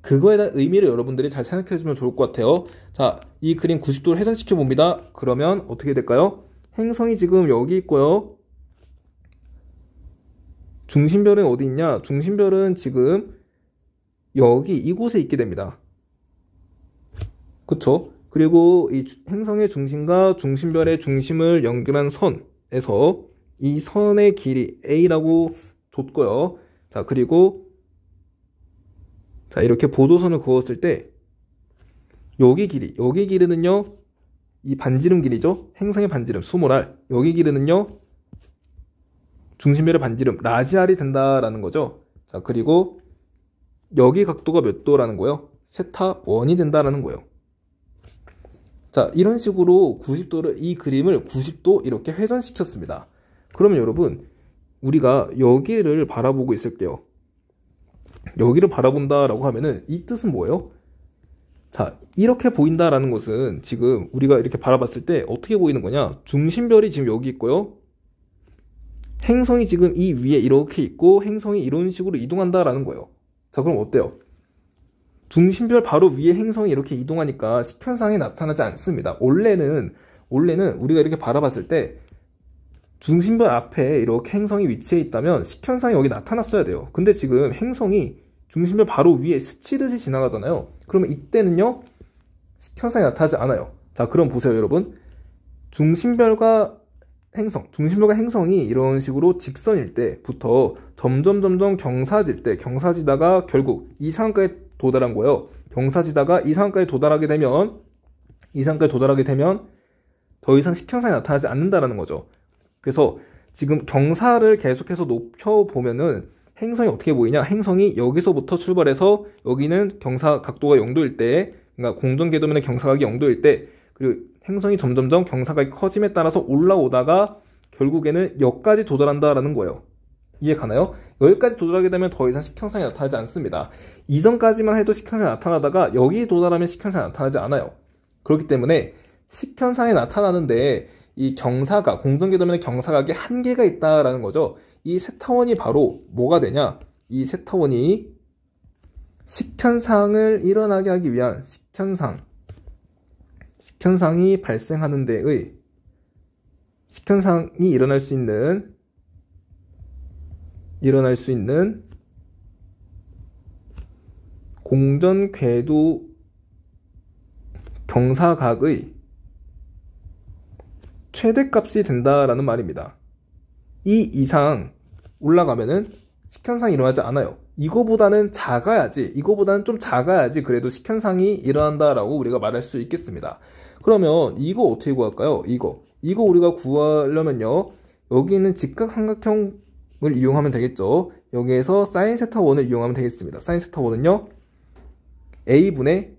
그거에 대한 의미를 여러분들이 잘 생각해주면 좋을 것 같아요. 자, 이 그림 90도로 회전시켜 봅니다. 그러면 어떻게 될까요? 행성이 지금 여기 있고요. 중심별은 어디 있냐? 중심별은 지금 여기 이곳에 있게 됩니다. 그쵸? 그리고 이 행성의 중심과 중심별의 중심을 연결한 선에서 이 선의 길이 A라고 줬고요. 자, 그리고 자, 이렇게 보조선을 그었을 때 여기 길이는요. 이 반지름 길이죠. 행성의 반지름 스몰 r. 여기 길이는요. 중심별의 반지름 라지 R이 된다라는 거죠. 자, 그리고 여기 각도가 몇 도라는 거예요? 세타 1이 된다라는 거예요. 자, 이런 식으로 90도를 이 그림을 90도 이렇게 회전시켰습니다. 그러면 여러분 우리가 여기를 바라보고 있을게요. 여기를 바라본다라고 하면은 이 뜻은 뭐예요? 자, 이렇게 보인다라는 것은 지금 우리가 이렇게 바라봤을 때 어떻게 보이는 거냐? 중심별이 지금 여기 있고요. 행성이 지금 이 위에 이렇게 있고 행성이 이런 식으로 이동한다라는 거예요. 자, 그럼 어때요? 중심별 바로 위에 행성이 이렇게 이동하니까 식현상이 나타나지 않습니다. 원래는 우리가 이렇게 바라봤을 때 중심별 앞에 이렇게 행성이 위치해 있다면 식현상이 여기 나타났어야 돼요. 근데 지금 행성이 중심별 바로 위에 스치듯이 지나가잖아요. 그러면 이때는요 식현상이 나타나지 않아요. 자, 그럼 보세요 여러분. 중심별과 행성이 이런 식으로 직선일 때부터 점점 경사질 때 경사지다가 결국 이 상한가에 도달한 거예요. 경사지다가 이 상한가에 도달하게 되면 더 이상 식현상이 나타나지 않는다라는 거죠. 그래서 지금 경사를 계속해서 높여보면은 행성이 어떻게 보이냐? 행성이 여기서부터 출발해서 여기는 경사 각도가 0도일 때, 그러니까 공전궤도면의 경사각이 0도일 때, 그리고 행성이 점점점 경사각이 커짐에 따라서 올라오다가 결국에는 여기까지 도달한다라는 거예요. 이해 가나요? 여기까지 도달하게 되면 더 이상 식현상이 나타나지 않습니다. 이전까지만 해도 식현상이 나타나다가 여기 도달하면 식현상이 나타나지 않아요. 그렇기 때문에 식현상이 나타나는데 이 경사각, 공전궤도면에 경사각에 한계가 있다라는 거죠. 이 세타원이 바로 뭐가 되냐? 이 세타원이 식현상을 일어나게 하기 위한 식현상이 발생하는 데의 식현상이 일어날 수 있는 공전궤도 경사각의 최대값이 된다라는 말입니다. 이 이상 올라가면은 식현상이 일어나지 않아요. 이거보다는 좀 작아야지 그래도 식현상이 일어난다라고 우리가 말할 수 있겠습니다. 그러면 이거 어떻게 구할까요? 이거 우리가 구하려면요, 여기 있는 직각삼각형을 이용하면 되겠죠. 여기에서 사인 세타 원을 이용하면 되겠습니다. 사인 세타 원은요, a분의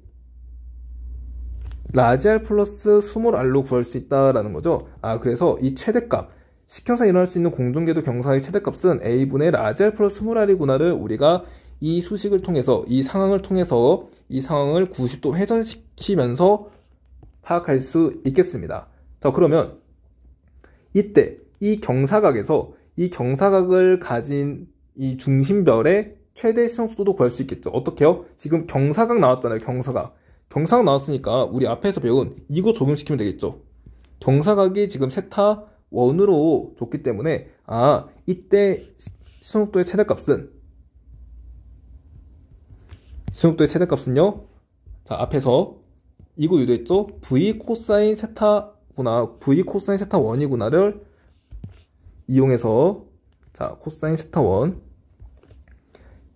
라지 r 플러스 스몰 r로 구할 수 있다라는 거죠. 그래서 이 최대값, 식현상이 일어날 수 있는 공전궤도 경사의 최대값은 a분의 라지 r 플러스 스몰 r이구나를 우리가 이 수식을 통해서, 이 상황을 통해서 이 상황을 90도 회전시키면서 파악할 수 있겠습니다. 자, 그러면 이때 이 경사각에서 이 경사각을 가진 이 중심별의 최대 시성속도도 구할 수 있겠죠. 어떻게요? 지금 경사각 나왔잖아요. 경사각 나왔으니까 우리 앞에서 배운 이거 적용시키면 되겠죠. 경사각이 지금 세타 원으로 줬기 때문에 이때 시성속도의 최대값은요, 자, 앞에서 이거 유도했죠? v 코사인 세타구나, v 코사인 세타 원이구나를 이용해서, 자, 코사인 세타 원,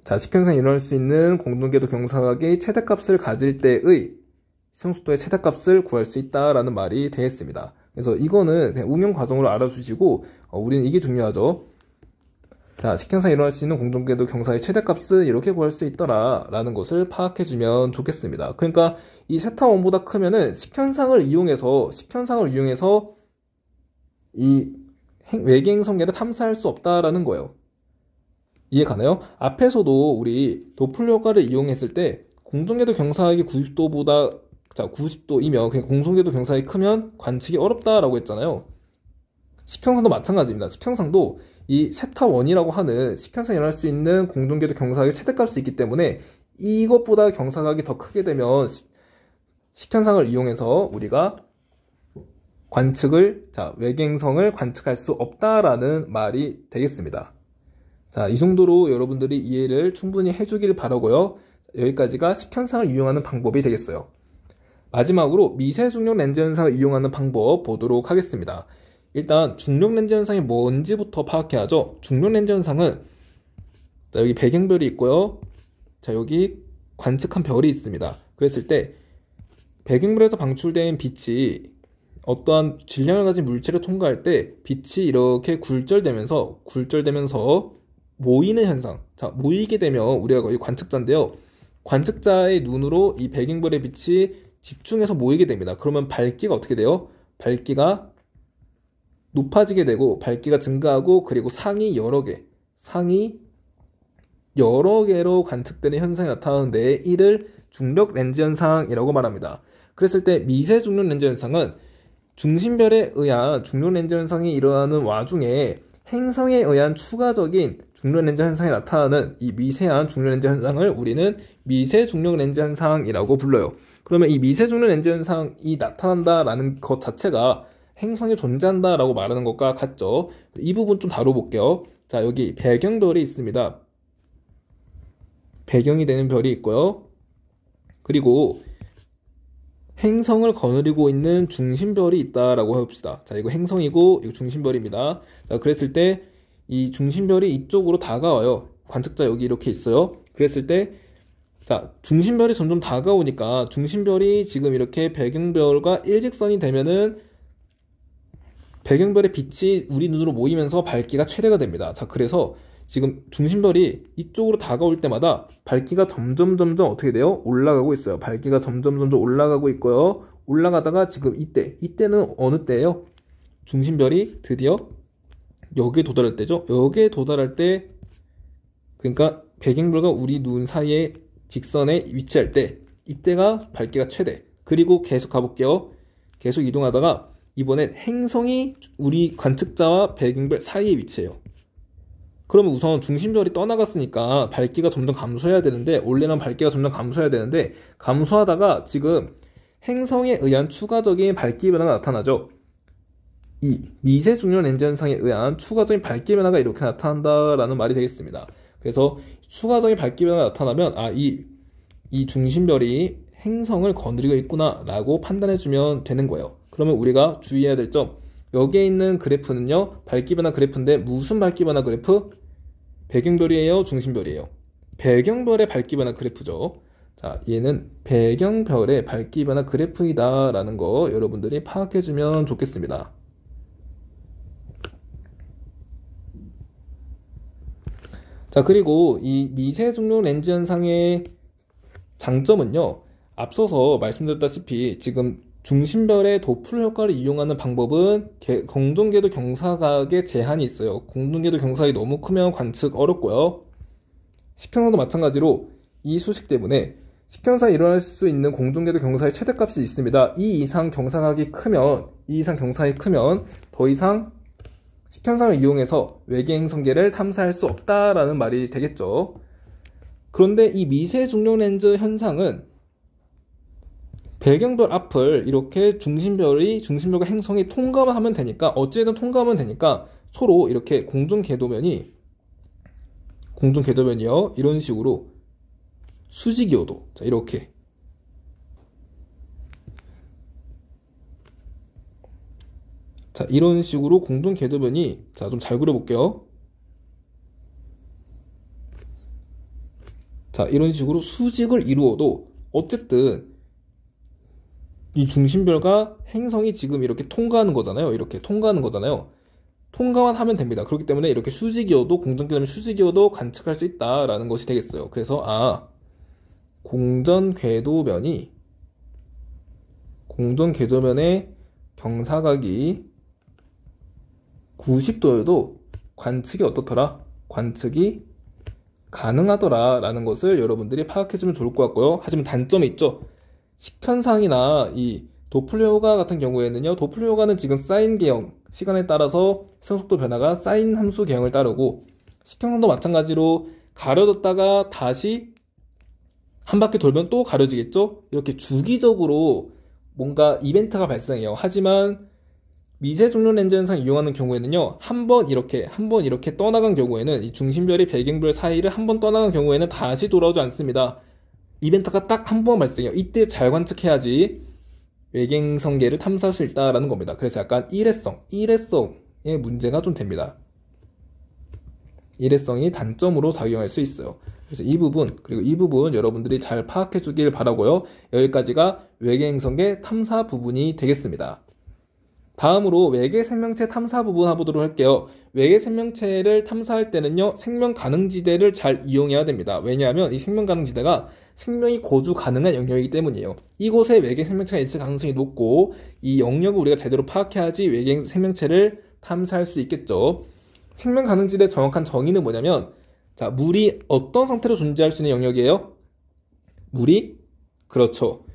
자, 식현상이 일어날 수 있는 공동궤도 경사각의 최대값을 가질 때의 시성속도의 최대값을 구할 수 있다라는 말이 되겠습니다. 그래서 이거는 그냥 응용 과정으로 알아주시고, 우리는 이게 중요하죠. 자, 식현상이 일어날 수 있는 공동궤도 경사의 최대값을 이렇게 구할 수 있더라 라는 것을 파악해주면 좋겠습니다. 그러니까 이 세타 원보다 크면은 식현상을 이용해서 이 외계 행성계를 탐사할 수 없다라는 거예요. 이해 가나요? 앞에서도 우리 도플러 효과를 이용했을 때 공전궤도 경사각이 90도보다, 자, 90도이면 그냥 공전궤도 경사각이 크면 관측이 어렵다라고 했잖아요. 식현상도 마찬가지입니다. 식현상도 이 세타 원이라고 하는 식현상이 일어날 수 있는 공전궤도 경사각의 최대값이 있기 때문에 이것보다 경사각이 더 크게 되면 식현상을 이용해서 우리가 외계 행성을 관측할 수 없다라는 말이 되겠습니다. 자, 이 정도로 여러분들이 이해를 충분히 해주길 바라고요. 여기까지가 식현상을 이용하는 방법이 되겠어요. 마지막으로 미세 중력 렌즈 현상을 이용하는 방법 보도록 하겠습니다. 일단 중력 렌즈 현상이 뭔지부터 파악해야죠. 중력 렌즈 현상은, 자, 여기 배경별이 있고요. 자, 여기 관측한 별이 있습니다. 그랬을 때 배경별에서 방출된 빛이 어떠한 질량을 가진 물체를 통과할 때 빛이 이렇게 굴절되면서 모이는 현상. 자, 모이게 되면 우리가 거의 관측자인데요. 관측자의 눈으로 이 배경별의 빛이 집중해서 모이게 됩니다. 그러면 밝기가 어떻게 돼요? 밝기가 높아지게 되고 밝기가 증가하고, 그리고 상이 여러 개로 관측되는 현상이 나타나는데 이를 중력 렌즈 현상이라고 말합니다. 그랬을 때 미세 중력 렌즈 현상은 중심별에 의한 중력 렌즈 현상이 일어나는 와중에 행성에 의한 추가적인 중력 렌즈 현상이 나타나는 이 미세한 중력 렌즈 현상을 우리는 미세 중력 렌즈 현상이라고 불러요. 그러면 이 미세 중력 렌즈 현상이 나타난다라는 것 자체가 행성이 존재한다라고 말하는 것과 같죠. 이 부분 좀 다뤄볼게요. 자, 여기 배경별이 있습니다. 배경이 되는 별이 있고요. 그리고 행성을 거느리고 있는 중심별이 있다라고 해봅시다. 자, 이거 행성이고 이거 중심별입니다. 자, 그랬을 때 이 중심별이 이쪽으로 다가와요. 관측자 여기 이렇게 있어요. 그랬을 때, 자, 중심별이 점점 다가오니까 중심별이 지금 이렇게 배경별과 일직선이 되면은 배경별의 빛이 우리 눈으로 모이면서 밝기가 최대가 됩니다. 자, 그래서 지금 중심별이 이쪽으로 다가올 때마다 밝기가 점점 어떻게 돼요? 올라가고 있어요. 밝기가 점점 올라가고 있고요. 올라가다가 지금 이때는 어느 때예요? 중심별이 드디어 여기에 도달할 때죠. 여기에 도달할 때, 그러니까 배경별과 우리 눈 사이에 직선에 위치할 때 이때가 밝기가 최대. 그리고 계속 가볼게요. 계속 이동하다가 이번엔 행성이 우리 관측자와 배경별 사이에 위치해요. 그러면 우선 중심별이 떠나갔으니까 밝기가 점점 감소해야 되는데, 원래는 밝기가 점점 감소해야 되는데 감소하다가 지금 행성에 의한 추가적인 밝기 변화가 나타나죠. 이 미세 중력 렌즈 현상에 의한 추가적인 밝기 변화가 이렇게 나타난다라는 말이 되겠습니다. 그래서 추가적인 밝기 변화가 나타나면 이 중심별이 행성을 거느리고 있구나 라고 판단해주면 되는 거예요. 그러면 우리가 주의해야 될 점, 여기에 있는 그래프는요, 밝기 변화 그래프인데 무슨 밝기 변화 그래프? 배경별이에요, 중심별이에요? 배경별의 밝기 변화 그래프죠. 자, 얘는 배경별의 밝기 변화 그래프이다 라는 거 여러분들이 파악해주면 좋겠습니다. 자, 그리고 이 미세 중력 렌즈 현상의 장점은요, 앞서서 말씀드렸다시피 지금 중심별의 도플러 효과를 이용하는 방법은 공동궤도 경사각에 제한이 있어요. 공동궤도 경사각이 너무 크면 관측 어렵고요. 식현상도 마찬가지로 이 수식 때문에 식현상이 일어날 수 있는 공동궤도 경사의 최대값이 있습니다. 이 이상 경사각이 크면 더 이상 식현상을 이용해서 외계 행성계를 탐사할 수 없다라는 말이 되겠죠. 그런데 이 미세 중력 렌즈 현상은 배경별 앞을 이렇게 중심별과 행성이 통과만 하면 되니까, 어찌됐든 통과하면 되니까 서로 이렇게 공동궤도면이요, 이런 식으로 수직이어도, 자, 이렇게 자, 이런 식으로 공동궤도면이, 자, 좀 잘 그려볼게요. 자, 이런 식으로 수직을 이루어도 어쨌든 이 중심별과 행성이 지금 이렇게 통과하는 거잖아요. 통과만 하면 됩니다. 그렇기 때문에 이렇게 수직이어도, 공전궤도면 수직이어도 관측할 수 있다라는 것이 되겠어요. 그래서 공전궤도면의 경사각이 90도여도 관측이 어떻더라? 관측이 가능하더라 라는 것을 여러분들이 파악해주면 좋을 것 같고요. 하지만 단점이 있죠. 식현상이나 이 도플러 효과 같은 경우에는요, 도플러 효과는 지금 사인 계형, 시간에 따라서 시선속도 변화가 사인 함수 계형을 따르고, 식현상도 마찬가지로 가려졌다가 다시 한 바퀴 돌면 또 가려지겠죠? 이렇게 주기적으로 뭔가 이벤트가 발생해요. 하지만 미세 중력 렌즈 현상 이용하는 경우에는요, 한 번 이렇게 떠나간 경우에는, 이 중심별이 배경별 사이를 한 번 떠나간 경우에는 다시 돌아오지 않습니다. 이벤트가 딱 한 번 발생해요. 이때 잘 관측해야지 외계행성계를 탐사할 수 있다라는 겁니다. 그래서 약간 일회성의 문제가 좀 됩니다. 일회성이 단점으로 작용할 수 있어요. 그래서 이 부분 여러분들이 잘 파악해 주길 바라고요. 여기까지가 외계행성계 탐사 부분이 되겠습니다. 다음으로 외계 생명체 탐사 부분 해보도록 할게요. 외계 생명체를 탐사할 때는요, 생명 가능지대를 잘 이용해야 됩니다. 왜냐하면 이 생명 가능지대가 생명이 거주 가능한 영역이기 때문이에요. 이곳에 외계 생명체가 있을 가능성이 높고, 이 영역을 우리가 제대로 파악해야지 외계 생명체를 탐사할 수 있겠죠. 생명 가능지대의 정확한 정의는 뭐냐면, 자, 물이 어떤 상태로 존재할 수 있는 영역이에요? 물이? 그렇죠.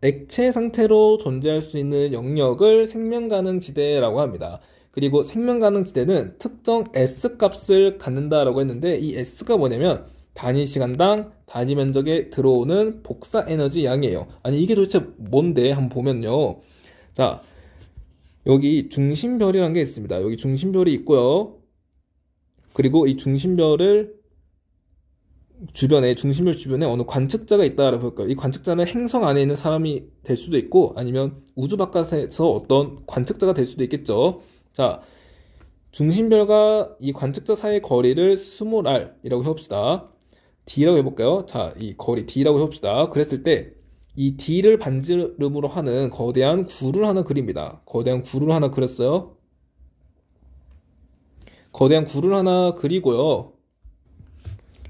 액체 상태로 존재할 수 있는 영역을 생명 가능 지대라고 합니다. 그리고 생명 가능 지대는 특정 S값을 갖는다라고 했는데, 이 S가 뭐냐면 단위 시간당 단위 면적에 들어오는 복사 에너지 양이에요. 아니, 이게 도대체 뭔데? 한번 보면요. 자, 여기 중심별이라는 게 있습니다. 여기 중심별이 있고요. 그리고 이 중심별 주변에 어느 관측자가 있다라고 볼까요? 이 관측자는 행성 안에 있는 사람이 될 수도 있고, 아니면 우주 바깥에서 어떤 관측자가 될 수도 있겠죠. 자, 중심별과 이 관측자 사이의 거리를 스몰 r이라고 해봅시다. d라고 해볼까요? 자, 이 거리 d라고 해봅시다. 그랬을 때 이 d를 반지름으로 하는 거대한 구를 하나 그립니다. 거대한 구를 하나 그렸어요. 거대한 구를 하나 그리고요,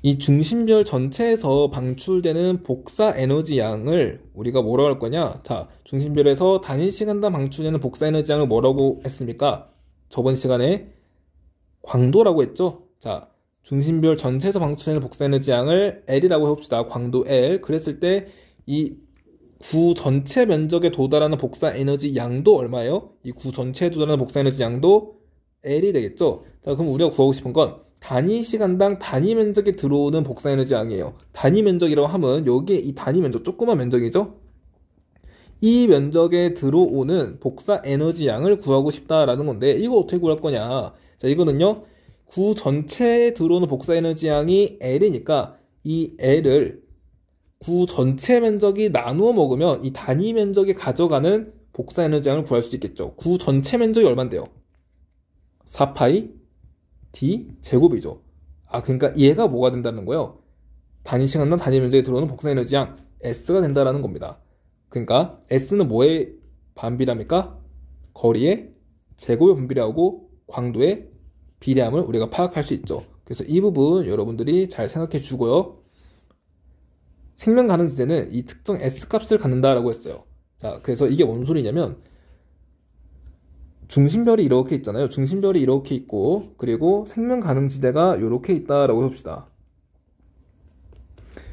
이 중심별 전체에서 방출되는 복사 에너지 양을 우리가 뭐라고 할 거냐? 자, 중심별에서 단위 시간당 방출되는 복사 에너지 양을 뭐라고 했습니까? 저번 시간에 광도라고 했죠? 자, 중심별 전체에서 방출되는 복사 에너지 양을 L이라고 해봅시다. 광도 L. 그랬을 때 이 구 전체 면적에 도달하는 복사 에너지 양도 얼마예요? 이 구 전체에 도달하는 복사 에너지 양도 L이 되겠죠? 자, 그럼 우리가 구하고 싶은 건 단위 시간당 단위 면적에 들어오는 복사 에너지 양이에요. 단위 면적이라고 하면 여기에 이 단위 면적, 조그만 면적이죠? 이 면적에 들어오는 복사 에너지 양을 구하고 싶다라는 건데, 이거 어떻게 구할 거냐? 자, 이거는요, 구 전체에 들어오는 복사 에너지 양이 L이니까 이 L을 구 전체 면적이 나누어 먹으면 이 단위 면적이 가져가는 복사 에너지 양을 구할 수 있겠죠. 구 전체 면적이 얼만데요? 4파이 D 제곱이죠. 아, 그러니까 얘가 뭐가 된다는 거예요? 단위 시간당 단위 면적에 들어오는 복사 에너지 양 S가 된다라는 겁니다. 그러니까 S는 뭐에 반비례합니까? 거리의 제곱에 반비례하고 광도의 비례함을 우리가 파악할 수 있죠. 그래서 이 부분 여러분들이 잘 생각해 주고요. 생명 가능 지대는 이 특정 S값을 갖는다라고 했어요. 자, 그래서 이게 뭔 소리냐면 중심별이 이렇게 있잖아요. 중심별이 이렇게 있고, 그리고 생명 가능 지대가 이렇게 있다라고 해봅시다.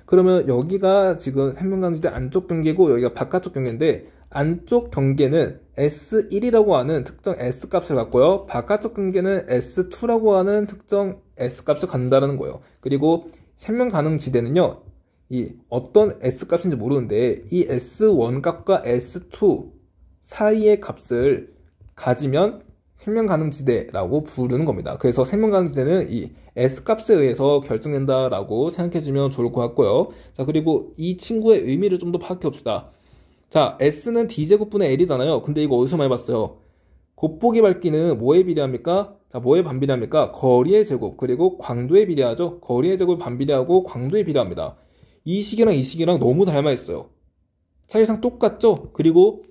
그러면 여기가 지금 생명 가능 지대 안쪽 경계고 여기가 바깥쪽 경계인데, 안쪽 경계는 S1이라고 하는 특정 S값을 갖고요. 바깥쪽 경계는 S2라고 하는 특정 S값을 갖는다는 거예요. 그리고 생명 가능 지대는요, 이 어떤 S값인지 모르는데 이 S1 값과 S2 사이의 값을 가지면 생명 가능 지대라고 부르는 겁니다. 그래서 생명 가능 지대는 이 S값에 의해서 결정된다라고 생각해주면 좋을 것 같고요. 자, 그리고 이 친구의 의미를 좀 더 파악해 봅시다. 자, S는 D제곱분의 L이잖아요. 근데 이거 어디서 많이 봤어요? 곱보기 밝기는 뭐에 비례합니까? 자, 뭐에 반비례합니까? 거리의 제곱, 그리고 광도에 비례하죠. 거리의 제곱에 반비례하고 광도에 비례합니다. 이 식이랑 이 식이랑 너무 닮아 있어요. 사실상 똑같죠? 그리고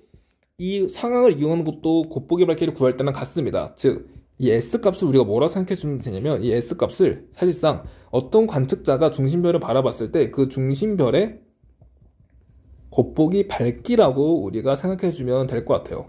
이 상황을 이용하는 것도 곱보기 밝기를 구할 때랑 같습니다. 즉, 이 S값을 우리가 뭐라 생각해 주면 되냐면, 이 S값을 사실상 어떤 관측자가 중심별을 바라봤을 때 그 중심별의 곱보기 밝기라고 우리가 생각해 주면 될 것 같아요.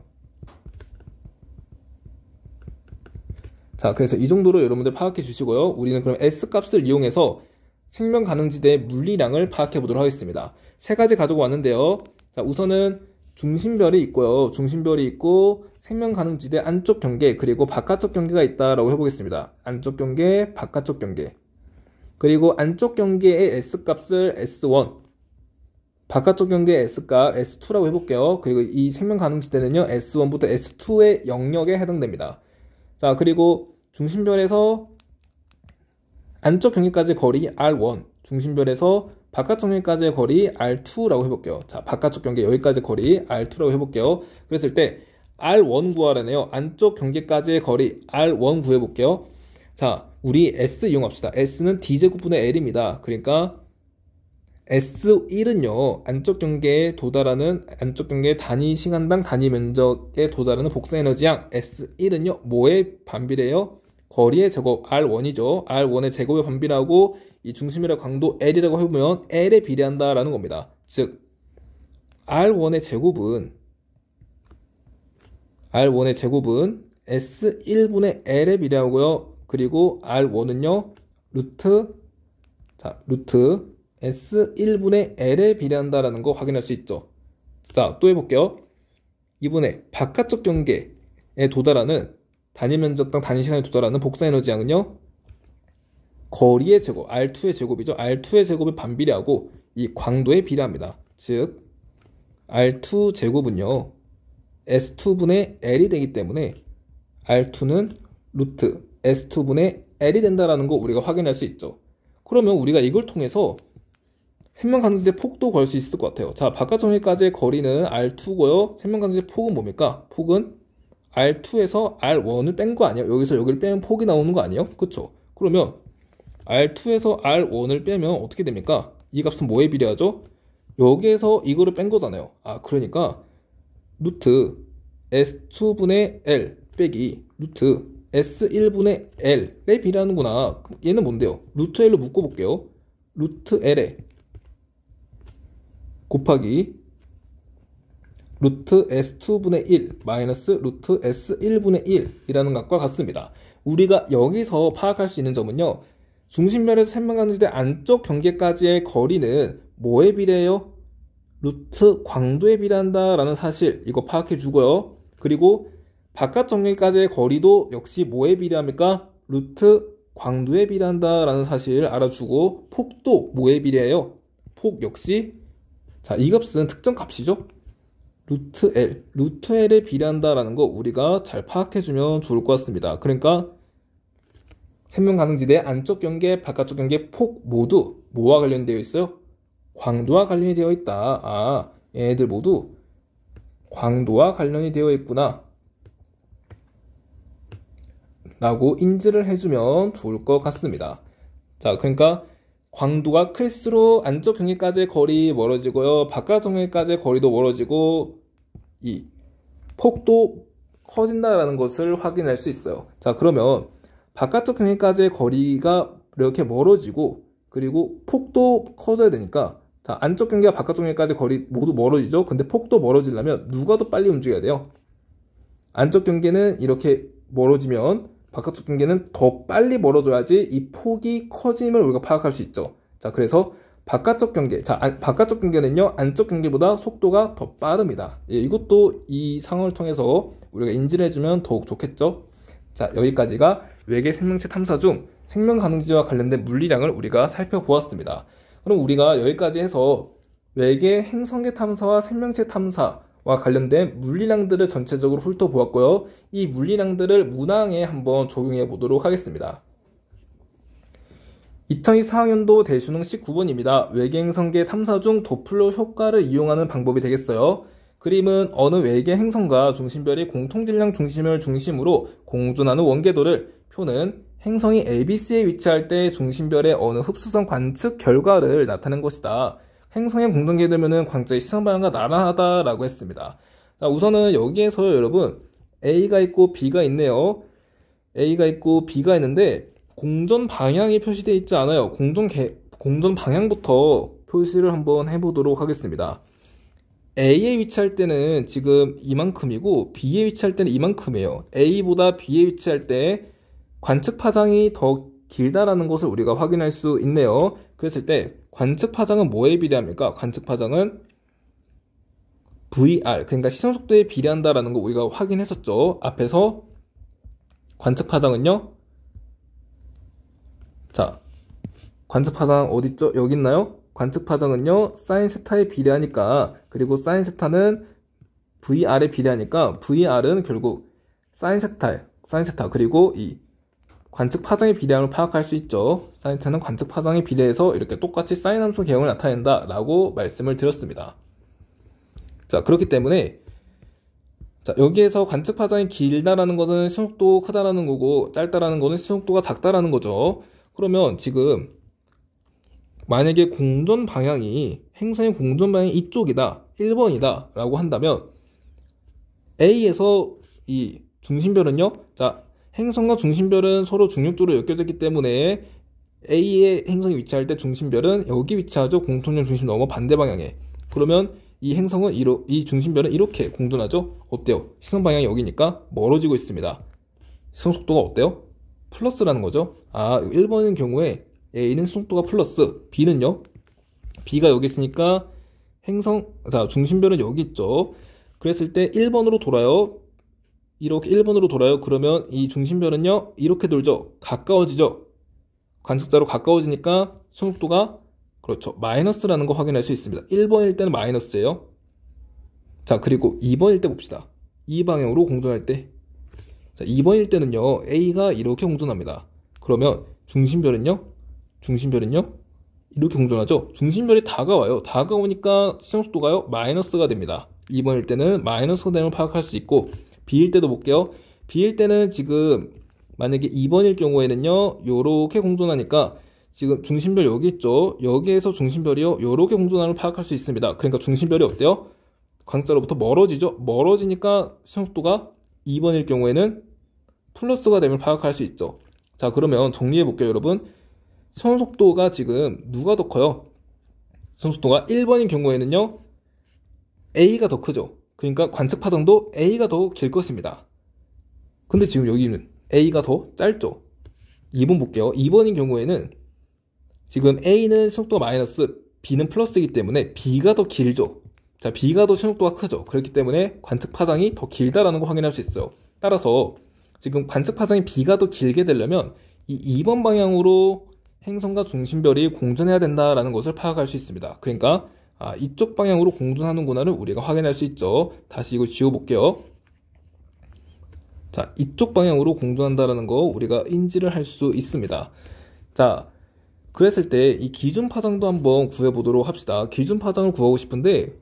자, 그래서 이 정도로 여러분들 파악해 주시고요. 우리는 그럼 S값을 이용해서 생명 가능지대의 물리량을 파악해 보도록 하겠습니다. 세 가지 가지고 왔는데요. 자, 우선은 중심별이 있고요. 중심별이 있고 생명 가능지대 안쪽 경계 그리고 바깥쪽 경계가 있다라고 해보겠습니다. 안쪽 경계, 바깥쪽 경계. 그리고 안쪽 경계의 S값을 S1, 바깥쪽 경계의 S값 S2라고 해볼게요. 그리고 이 생명 가능지대는요, S1부터 S2의 영역에 해당됩니다. 자, 그리고 중심별에서 안쪽 경계까지의 거리 R1, 중심별에서 바깥쪽 경계까지의 거리 R2라고 해볼게요. 자, 바깥쪽 경계 여기까지 거리 R2라고 해볼게요. 그랬을 때 R1 구하라네요. 안쪽 경계까지의 거리 R1 구해볼게요. 자, 우리 S 이용합시다. S는 D제곱분의 L입니다. 그러니까 S1은요, 안쪽 경계에 도달하는, 안쪽 경계 단위 시간당 단위 면적에 도달하는 복사 에너지양 S1은요, 뭐에 반비례해요? 거리의 제곱 R1이죠. R1의 제곱에 반비례하고 이 중심이라 광도 L이라고 해보면 L에 비례한다라는 겁니다. 즉 R1의 제곱은 S1분의 L에 비례하고요. 그리고 R1은요 루트 S1분의 L에 비례한다라는 거 확인할 수 있죠. 자, 또 해볼게요. 이번에 바깥쪽 경계에 도달하는 단위 면적당 단위 시간에 도달하는 복사 에너지 양은요, 거리의 제곱, R2의 제곱이죠. R2의 제곱에 반비례하고 이 광도에 비례합니다. 즉 R2 제곱은요 S2분의 L이 되기 때문에 R2는 루트 S2분의 L이 된다라는 거 우리가 확인할 수 있죠. 그러면 우리가 이걸 통해서 생명 가능지대 폭도 구할 수 있을 것 같아요. 자, 바깥쪽 경계까지의 거리는 R2고요. 생명 가능지대 폭은 뭡니까? 폭은 R2에서 R1을 뺀 거 아니에요? 여기서 여기를 빼면 폭이 나오는 거 아니에요? 그쵸? 그러면 R2에서 R1을 빼면 어떻게 됩니까? 이 값은 뭐에 비례하죠? 여기에서 이거를 뺀 거잖아요. 아, 그러니까 루트 S2분의 L 빼기 루트 S1분의 L에 비례하는구나. 얘는 뭔데요? 루트 L로 묶어볼게요. 루트 L에 곱하기 루트 S2분의 1 마이너스 루트 S1분의 1이라는 값과 같습니다. 우리가 여기서 파악할 수 있는 점은요, 중심별에서 생명 가능지대 안쪽 경계까지의 거리는 뭐에 비례해요? 루트 광도에 비례한다라는 사실 이거 파악해 주고요. 그리고 바깥 정렬까지의 거리도 역시 뭐에 비례합니까? 루트 광도에 비례한다라는 사실 알아주고 폭도 뭐에 비례해요? 폭 역시 자, 이 값은 특정 값이죠. 루트 L에 비례한다라는 거 우리가 잘 파악해주면 좋을 것 같습니다. 그러니까 생명 가능지대 안쪽 경계, 바깥쪽 경계 폭 모두 뭐와 관련되어 있어요? 광도와 관련이 되어 있다. 아, 얘네들 모두 광도와 관련이 되어 있구나 라고 인지를 해주면 좋을 것 같습니다. 자, 그러니까 광도가 클수록 안쪽 경계까지의 거리 멀어지고요. 바깥 경계까지의 거리도 멀어지고 이 폭도 커진다라는 것을 확인할 수 있어요. 자, 그러면 바깥쪽 경계까지의 거리가 이렇게 멀어지고 그리고 폭도 커져야 되니까 자, 안쪽 경계와 바깥쪽 경계까지 거리 모두 멀어지죠. 근데 폭도 멀어지려면 누가 더 빨리 움직여야 돼요? 안쪽 경계는 이렇게 멀어지면 바깥쪽 경계는 더 빨리 멀어져야지 이 폭이 커짐을 우리가 파악할 수 있죠. 자, 그래서 바깥쪽 경계, 자, 바깥쪽 경계는요, 안쪽 경계보다 속도가 더 빠릅니다. 예, 이것도 이 상황을 통해서 우리가 인지를 해주면 더욱 좋겠죠. 자, 여기까지가 외계 생명체 탐사 중 생명 가능지와 관련된 물리량을 우리가 살펴보았습니다. 그럼 우리가 여기까지 해서 외계 행성계 탐사와 생명체 탐사와 관련된 물리량들을 전체적으로 훑어보았고요. 이 물리량들을 문항에 한번 적용해 보도록 하겠습니다. 2024학년도 대수능 19번입니다. 외계 행성계 탐사 중 도플러 효과를 이용하는 방법이 되겠어요. 그림은 어느 외계 행성과 중심별이 공통질량 중심을 중심으로 공존하는 원궤도를, 표는 행성이 ABC에 위치할 때 중심별의 어느 흡수성 관측 결과를 나타낸 것이다. 행성의 공동궤도면은 광자의 시선 방향과 나란하다라고 했습니다. 자, 우선은 여기에서 여러분 A가 있고 B가 있네요. A가 있고 B가 있는데 공전 방향이 표시되어 있지 않아요. 공전 방향부터 표시를 한번 해보도록 하겠습니다. A에 위치할 때는 지금 이만큼이고 B에 위치할 때는 이만큼이에요. A보다 B에 위치할 때 관측 파장이 더 길다라는 것을 우리가 확인할 수 있네요. 그랬을 때 관측 파장은 뭐에 비례합니까? 관측 파장은 VR, 그러니까 시선 속도에 비례한다라는 거 우리가 확인했었죠. 앞에서 관측 파장은요. 자, 관측 파장 어디 있죠? 여기 있나요? 관측 파장은요, 사인 세타에 비례하니까, 그리고 사인 세타는 VR에 비례하니까, VR은 결국 사인 세타, 그리고 이 관측 파장의 비례함을 파악할 수 있죠. 사인 세타는 관측 파장에 비례해서 이렇게 똑같이 사인 함수 개형을 나타낸다 라고 말씀을 드렸습니다. 자, 그렇기 때문에 자, 여기에서 관측 파장이 길다라는 것은 시속도 크다라는 거고, 짧다라는 것은 시속도가 작다라는 거죠. 그러면 지금 만약에 공전 방향이 행성의 공전 방향이 이쪽이다, 1번이다 라고 한다면 A에서 이 중심별은요, 자, 행성과 중심별은 서로 중력조로 엮여졌기 때문에 A의 행성이 위치할 때 중심별은 여기 위치하죠. 공통점 중심 넘어 반대 방향에. 그러면 이 행성은 이 중심별은 이렇게 공전하죠. 어때요? 시선 방향이 여기니까 멀어지고 있습니다. 시선 속도가 어때요? 플러스라는 거죠. 아, 1번인 경우에 A는 속도가 플러스, B는요? B가 여기 있으니까 자, 중심별은 여기 있죠. 그랬을 때 1번으로 돌아요. 이렇게 1번으로 돌아요. 그러면 이 중심별은요, 이렇게 돌죠. 가까워지죠. 관측자로 가까워지니까 속도가 그렇죠. 마이너스라는 거 확인할 수 있습니다. 1번일 때는 마이너스예요. 자, 그리고 2번일 때 봅시다. 이 방향으로 공전할 때. 자, 2번일 때는요, A가 이렇게 공전합니다. 그러면 중심별은요, 이렇게 공전하죠. 중심별이 다가와요. 다가오니까 시선속도가요, 마이너스가 됩니다. 2번일 때는 마이너스가 되는 걸 파악할 수 있고, B일 때도 볼게요. B일 때는 지금 만약에 2번일 경우에는요, 요렇게 공전하니까 지금 중심별 여기 있죠. 여기에서 중심별이요, 요렇게 공전하는 걸 파악할 수 있습니다. 그러니까 중심별이 어때요? 광자로부터 멀어지죠. 멀어지니까 시선속도가 2번일 경우에는 플러스가 됨을 파악할 수 있죠. 자, 그러면 정리해 볼게요, 여러분. 시선속도가 지금 누가 더 커요? 시선속도가 1번인 경우에는요, A가 더 크죠. 그러니까 관측 파장도 A가 더 길 것입니다. 근데 지금 여기는 A가 더 짧죠. 2번 볼게요. 2번인 경우에는 지금 A는 속도가 마이너스, B는 플러스이기 때문에 B가 더 길죠. 자, B가 더 신속도가 크죠. 그렇기 때문에 관측 파장이 더 길다라는 거 확인할 수 있어요. 따라서 지금 관측 파장이 B가 더 길게 되려면 이 2번 방향으로 행성과 중심별이 공전해야 된다라는 것을 파악할 수 있습니다. 그러니까 이쪽 방향으로 공전하는구나를 우리가 확인할 수 있죠. 다시 이거 지워볼게요. 자, 이쪽 방향으로 공전한다라는 거 우리가 인지를 할 수 있습니다. 자, 그랬을 때 이 기준 파장도 한번 구해보도록 합시다. 기준 파장을 구하고 싶은데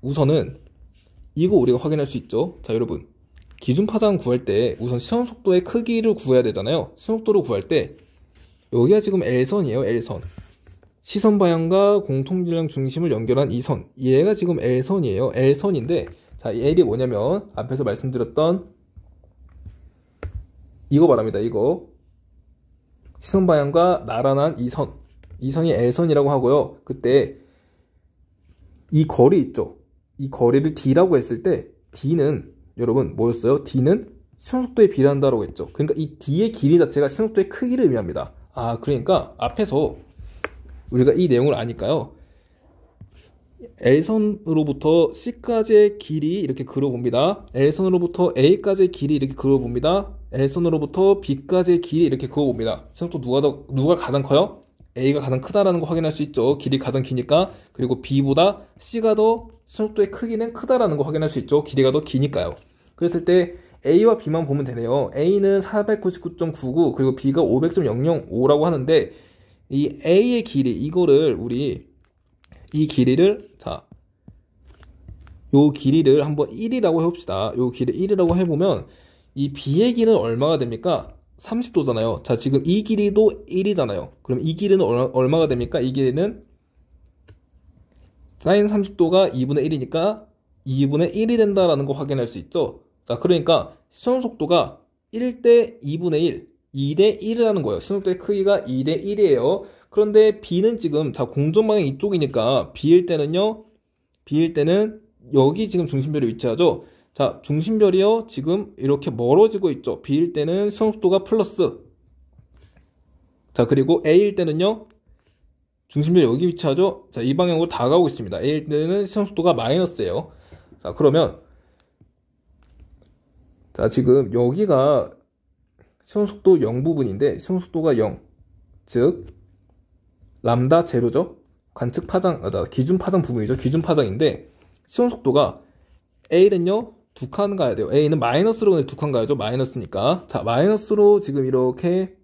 우선은 이거 우리가 확인할 수 있죠. 자, 여러분, 기준 파장 구할 때 우선 시선 속도의 크기를 구해야 되잖아요. 시선 속도를 구할 때 여기가 지금 L선이에요. L선. 시선 방향과 공통질량 중심을 연결한 이 선. 얘가 지금 L선이에요. L선인데, 자, 이 L이 뭐냐면 앞에서 말씀드렸던 이거 말합니다. 이거. 시선 방향과 나란한 이 선. 이 선이 L선이라고 하고요. 그때 이 거리 있죠. 이 거리를 D라고 했을 때 D는 여러분 뭐였어요? D는 시선속도에 비례한다라고 했죠. 그러니까 이 D의 길이 자체가 시선속도의 크기를 의미합니다. 그러니까 앞에서 우리가 이 내용을 아니까요. L선으로부터 C까지의 길이 이렇게 그려봅니다. L선으로부터 A까지의 길이 이렇게 그려봅니다. L선으로부터 B까지의 길이 이렇게 그려봅니다. 시선속도 누가 가장 커요? A가 가장 크다라는 거 확인할 수 있죠. 길이 가장 기니까. 그리고 B보다 C가 더 시선속도의 크기는 크다라는 거 확인할 수 있죠. 길이가 더 기니까요. 그랬을 때 A와 B만 보면 되네요. A는 499.99 그리고 B가 500.005라고 하는데 이 A의 길이 이거를 우리 이 길이를 자, 요 길이를 한번 1이라고 해봅시다. 요 길이 1이라고 해보면 이 B의 길이는 얼마가 됩니까? 30도잖아요. 자, 지금 이 길이도 1이잖아요. 그럼 이 길이는 얼마가 됩니까? 이 길이는 사인 30도가 2분의 1이니까 2분의 1이 된다라는 거 확인할 수 있죠. 자, 그러니까 시선 속도가 1대 2분의 1, 2대 1이라는 거예요. 시선 속도의 크기가 2대 1이에요. 그런데 B는 지금 자, 공전 방향 이쪽이니까 B일 때는요. B일 때는 여기 지금 중심별이 위치하죠. 자, 중심별이요. 지금 이렇게 멀어지고 있죠. B일 때는 시선 속도가 플러스. 자, 그리고 A일 때는요. 중심별이 여기 위치하죠. 자, 이 방향으로 다가오고 있습니다. A일 때는 시선 속도가 마이너스예요. 자, 그러면 자, 지금 여기가 시선속도 0 부분인데 시선속도가 0, 즉 람다 제로죠. 관측 파장, 기준 파장 부분이죠. 기준 파장인데 시선속도가 A는요 2칸 가야 돼요. A는 마이너스로 2칸 가야죠. 마이너스니까. 자, 마이너스로 지금 이렇게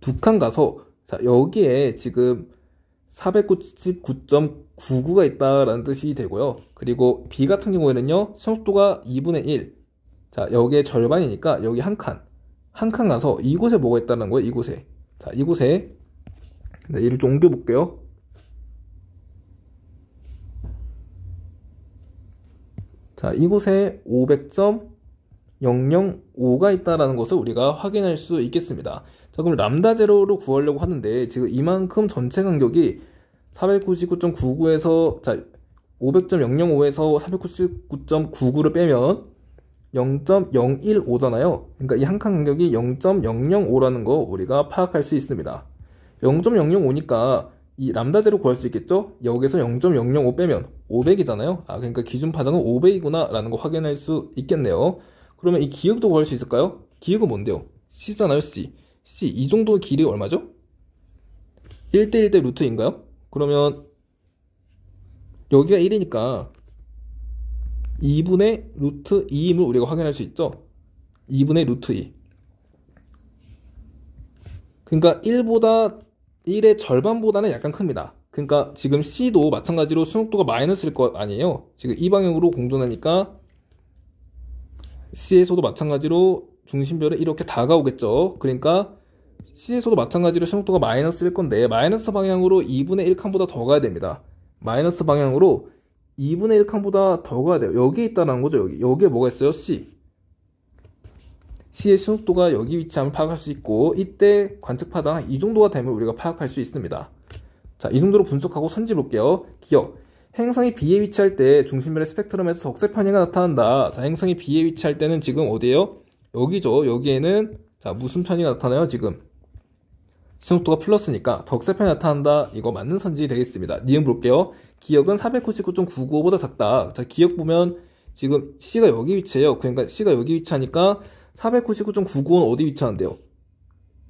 2칸 가서 자, 여기에 지금 499.99가 있다라는 뜻이 되고요. 그리고 B 같은 경우에는요 시선속도가 2분의 1. 자, 여기에 절반이니까 여기 한 칸 가서 이곳에 뭐가 있다는 거예요? 이곳에. 자, 이곳에 얘를 좀 옮겨 볼게요. 자, 이곳에 500.005가 있다라는 것을 우리가 확인할 수 있겠습니다. 자, 그럼 람다 제로로 구하려고 하는데 지금 이만큼 전체 간격이 499.99에서 자, 500.005에서 499.99를 빼면 0.015잖아요. 그러니까 이 한 칸 간격이 0.005라는 거 우리가 파악할 수 있습니다. 0.005니까 이 람다 제로 구할 수 있겠죠? 여기서 0.005 빼면 500이잖아요. 그러니까 기준 파장은 500이구나 라는 거 확인할 수 있겠네요. 그러면 이 기역도 구할 수 있을까요? 기역은 뭔데요? C잖아요. C 이 정도 길이 얼마죠? 1대 1대 루트인가요? 그러면 여기가 1이니까 2분의 루트 2임을 우리가 확인할 수 있죠. 2분의 루트 2. 그러니까 1의 절반보다는 약간 큽니다. 그러니까 지금 C도 마찬가지로 시선속도가 마이너스일 것 아니에요. 지금 이 방향으로 공전하니까 C에서도 마찬가지로 중심별은 이렇게 다가오겠죠. 그러니까 C에서도 마찬가지로 시선속도가 마이너스일 건데 마이너스 방향으로 2분의 1 칸보다 더 가야 됩니다. 마이너스 방향으로 2분의 1 칸보다 더 가야 돼요. 여기에 있다는 거죠. 여기에 뭐가 있어요? C의 시속도가 여기 위치함을 파악할 수 있고 이때 관측 파장 이 정도가 되면 우리가 파악할 수 있습니다. 자, 이 정도로 분석하고 선지 볼게요. 기억. 행성이 B에 위치할 때 중심별의 스펙트럼에서 적색 편의가 나타난다. 자, 행성이 B에 위치할 때는 지금 어디예요? 여기죠. 여기에는 자, 무슨 편의가 나타나요? 지금 시청속도가 플러스니까 덕세편이 나타난다. 이거 맞는 선지 되겠습니다. 니은 볼게요. 기역은 499.995보다 작다. 자, 기역 보면 지금 C가 여기 위치해요. 그러니까 C가 여기 위치하니까 499.995는 어디 위치하는데요?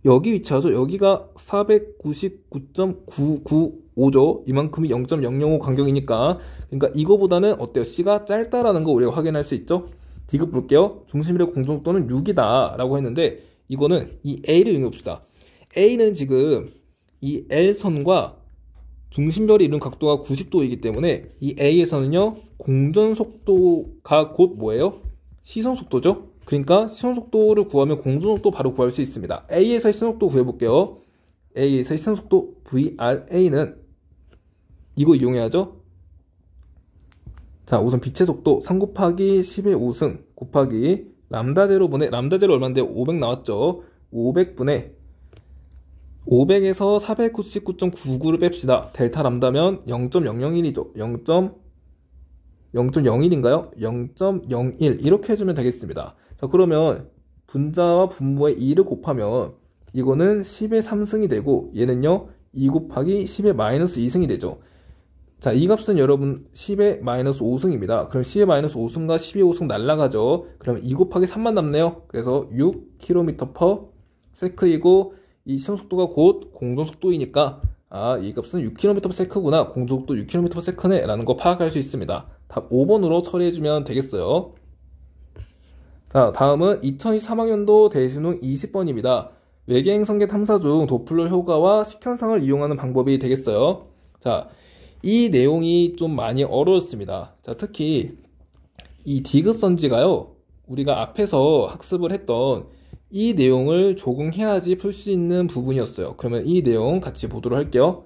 여기 위치하죠. 여기가 499.995죠. 이만큼이 0.005 간격이니까. 그러니까 이거보다는 어때요? C가 짧다라는 거 우리가 확인할 수 있죠. D급 볼게요. 중심비례 공정속도는 6이다 라고 했는데 이거는 이 A를 이용해봅시다. A는 지금 이 L선과 중심별이 이룬 각도가 90도이기 때문에 이 A에서는요 공전속도가 곧 뭐예요? 시선속도죠. 그러니까 시선속도를 구하면 공전속도 바로 구할 수 있습니다. A에서의 시선속도 구해볼게요. A에서의 시선속도 VRA는 이거 이용해야죠. 자, 우선 빛의 속도 3 곱하기 10의 5승 곱하기 람다 제로분의 람다 제로 얼마인데 500 나왔죠. 500분의 500에서 499.99를 뺍시다. 델타 람다면 0.001이죠. 0.01인가요? 0.01 이렇게 해주면 되겠습니다. 자, 그러면 분자와 분모의 2를 곱하면 이거는 10의 3승이 되고 얘는요 2 곱하기 10의 마이너스 2승이 되죠. 자, 이 값은 여러분 10의 마이너스 5승입니다. 그럼 10의 마이너스 5승과 10의 5승 날라가죠. 그러면 2 곱하기 3만 남네요. 그래서 6km/s이고 이 시험속도가 곧 공전속도이니까 이 값은 6km/s구나. 공전속도 6km/s네 라는 거 파악할 수 있습니다. 답 5번으로 처리해주면 되겠어요. 자, 다음은 2023학년도 대수능 20번입니다. 외계행성계 탐사 중 도플러 효과와 식현상을 이용하는 방법이 되겠어요. 자, 이 내용이 좀 많이 어려웠습니다. 자, 특히 이 디귿선지가요 우리가 앞에서 학습을 했던 이 내용을 적용해야지 풀 수 있는 부분이었어요. 그러면 이 내용 같이 보도록 할게요.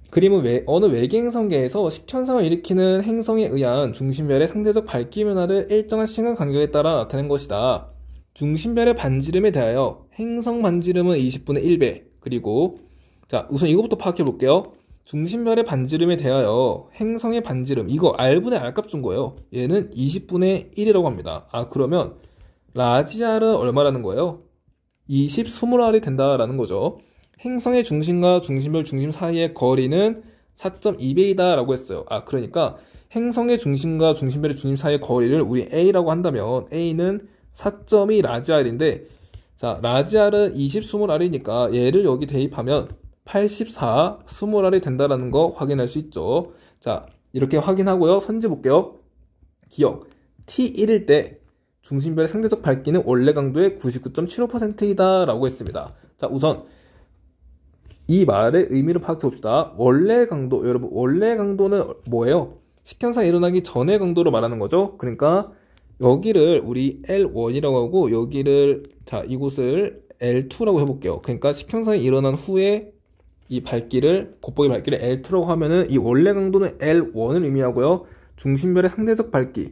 그림은 어느 외계행성계에서 식현상을 일으키는 행성에 의한 중심별의 상대적 밝기 변화를 일정한 시간 간격에 따라 나타낸 것이다. 중심별의 반지름에 대하여 행성 반지름은 20분의 1배. 그리고 자, 우선 이거부터 파악해 볼게요. 중심별의 반지름에 대하여 행성의 반지름, 이거 R분의 R값 준 거예요. 얘는 20분의 1이라고 합니다. 그러면 라지 R은 얼마라는 거예요? 20, 20R이 된다라는 거죠. 행성의 중심과 중심별 중심 사이의 거리는 4.2배이다 라고 했어요. 그러니까 행성의 중심과 중심별의 중심 사이의 거리를 우리 A라고 한다면 A는 4.2 라지 R인데, 자, 라지 R은 20, 20R이니까 얘를 여기 대입하면 84, 20R이 된다라는 거 확인할 수 있죠. 자, 이렇게 확인하고요. 선지 볼게요. 기억, T1일 때 중심별의 상대적 밝기는 원래 강도의 99.75%이다 라고 했습니다. 자, 우선 이 말의 의미를 파악해 봅시다. 원래 강도, 여러분 원래 강도는 뭐예요? 식현상이 일어나기 전의 강도로 말하는 거죠. 그러니까 여기를 우리 L1이라고 하고 여기를, 자, 이곳을 L2라고 해볼게요. 그러니까 식현상이 일어난 후에 이 밝기를, 곱보기 밝기를 L2라고 하면은 이 원래 강도는 L1을 의미하고요. 중심별의 상대적 밝기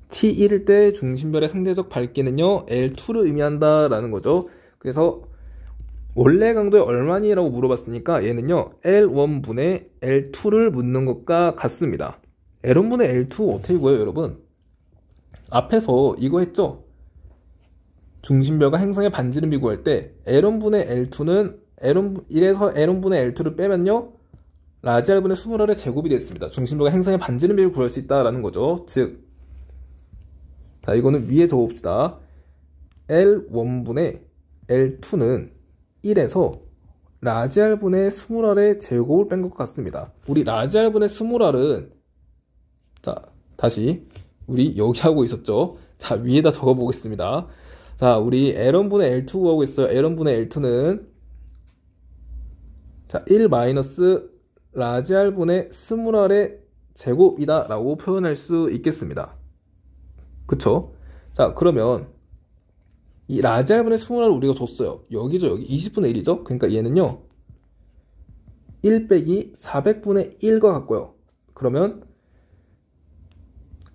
T1일 때 중심별의 상대적 밝기는요 L2를 의미한다라는 거죠. 그래서 원래 강도에 얼마니라고 물어봤으니까 얘는요 L1분의 L2를 묻는 것과 같습니다. L1분의 L2 어떻게 구해요 여러분? 앞에서 이거 했죠? 중심별과 행성의 반지름비 구할 때 L1분의 L2는 L1에서 L1분의 L2를 빼면요 라지 R분의 20R의 제곱이 됐습니다. 중심별과 행성의 반지름비를 구할 수 있다라는 거죠. 즉, 자, 이거는 위에 적어봅시다. L1분의 L2는 1에서 라지 R분의 20R의 제곱을 뺀 것 같습니다. 우리 라지 R분의 20R은, 자, 다시 우리 여기 하고 있었죠. 자, 위에다 적어보겠습니다. 자, 우리 L1분의 L2 구하고 있어요. L1분의 L2는 자, 1 마이너스 라지 R분의 20R의 제곱이다 라고 표현할 수 있겠습니다. 그쵸? 자, 그러면 이 라지 R분의 20R을 우리가 줬어요. 여기죠, 여기 20분의 1이죠? 그러니까 얘는요 1 빼기 400분의 1과 같고요. 그러면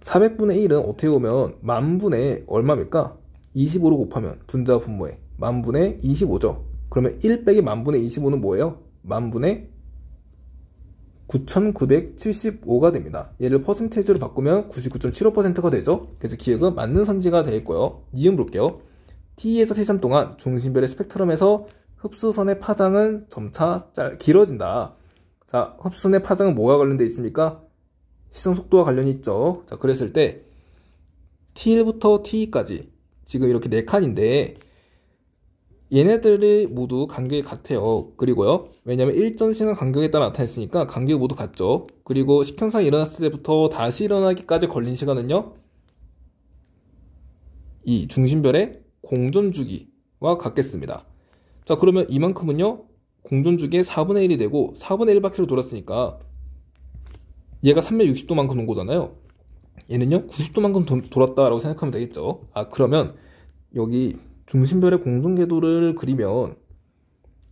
400분의 1은 어떻게 보면 만분의 얼마입니까? 25로 곱하면 분자와 분모에 만분의 25죠. 그러면 1 빼기 만분의 25는 뭐예요? 만분의 9975가 됩니다. 얘를 퍼센테이지로 바꾸면 99.75%가 되죠. 그래서 기억은 맞는 선지가 되겠고요. 니은 볼게요. T에서 T3 동안 중심별의 스펙트럼에서 흡수선의 파장은 점차 길어진다. 자, 흡수선의 파장은 뭐와 관련되어 있습니까? 시선 속도와 관련이 있죠. 자, 그랬을 때 T1부터 T2까지 지금 이렇게 4칸인데 얘네들이 모두 간격이 같아요. 그리고요, 왜냐면 일전 시간 간격에 따라 나타냈으니까 간격이 모두 같죠. 그리고 식현상이 일어났을 때부터 다시 일어나기까지 걸린 시간은요, 이 중심별의 공전주기와 같겠습니다. 자, 그러면 이만큼은요, 공전주기의 4분의 1이 되고 4분의 1바퀴로 돌았으니까 얘가 360도만큼 돈 거잖아요. 얘는요 90도만큼 돌았다라고 생각하면 되겠죠. 아, 그러면 여기 중심별의 공전궤도를 그리면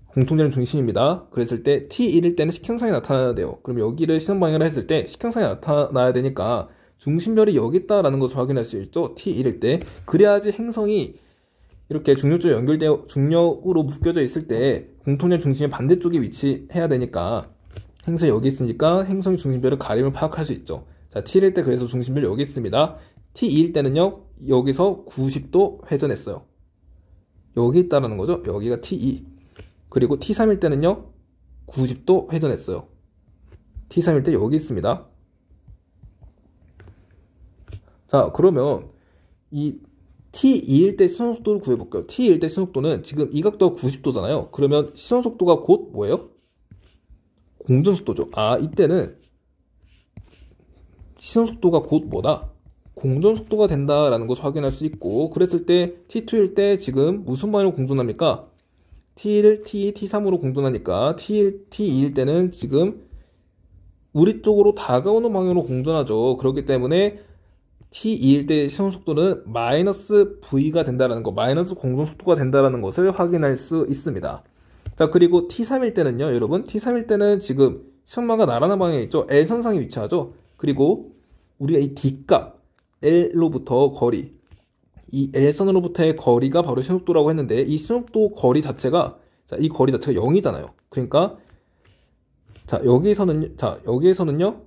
공통점은 중심입니다. 그랬을 때 T1일 때는 식형상이 나타나야 돼요. 그럼 여기를 시선 방향을 했을 때 식형상이 나타나야 되니까 중심별이 여기 있다라는 것을 확인할 수 있죠. T1일 때. 그래야지 행성이 이렇게 중력적으로 연결되어 중력으로 묶여져 있을 때 공통점 중심의 반대쪽에 위치해야 되니까 행성이 여기 있으니까 행성의 중심별의 가림을 파악할 수 있죠. 자, T1일 때 그래서 중심별 여기 있습니다. T2일 때는요, 여기서 90도 회전했어요. 여기 있다라는 거죠. 여기가 T2. 그리고 T3일 때는요, 90도 회전했어요. T3일 때 여기 있습니다. 자, 그러면 이 T2일 때 시선속도를 구해볼게요. T2일 때 시선속도는 지금 이 각도가 90도잖아요. 그러면 시선속도가 곧 뭐예요? 공전속도죠. 아, 이때는 시선속도가 곧 뭐다? 공전속도가 된다라는 것을 확인할 수 있고, 그랬을 때 T2일 때 지금 무슨 방향으로 공전합니까? T1, T2, T3으로 공전하니까 T2일 때는 지금 우리 쪽으로 다가오는 방향으로 공전하죠. 그렇기 때문에 T2일 때 시선속도는 마이너스 V가 된다라는 거, 마이너스 공전속도가 된다라는 것을 확인할 수 있습니다. 자, 그리고 T3일 때는요, 여러분, T3일 때는 지금 시선망과 나란한 방향에 있죠. L선상에 위치하죠. 그리고 우리가 이 D값, L로부터 거리, 이 L선으로부터의 거리가 바로 시선속도라고 했는데, 이 시선속도 거리 자체가, 자, 이 거리 자체가 0이잖아요. 그러니까, 자, 여기에서는요,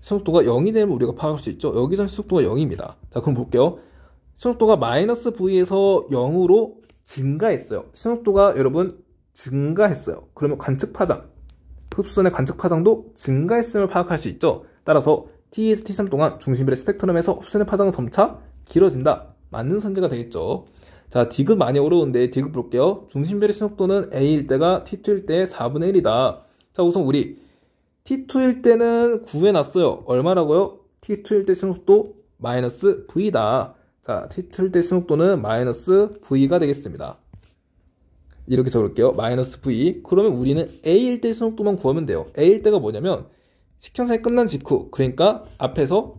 시선속도가 0이 되면 우리가 파악할 수 있죠. 여기서는 시선속도가 0입니다. 자, 그럼 볼게요. 시선속도가 마이너스 V에서 0으로 증가했어요. 시선속도가 여러분, 증가했어요. 그러면 관측파장, 흡수선의 관측파장도 증가했음을 파악할 수 있죠. 따라서 T에서 T3 동안 중심별의 스펙트럼에서 흡수선의 파장은 점차 길어진다. 맞는 선제가 되겠죠. 자, 디귿 많이 어려운데 디귿 볼게요. 중심별의 시선속도는 A일 때가 T2일 때 4분의 1이다. 자, 우선 우리 T2일 때는 구해놨어요. 얼마라고요? T2일 때 시선속도 마이너스 V다. 자, T2일 때 시선속도는 마이너스 V가 되겠습니다. 이렇게 적을게요. 마이너스 V. 그러면 우리는 A일 때 시선속도만 구하면 돼요. A일 때가 뭐냐면 식현상이 끝난 직후, 그러니까 앞에서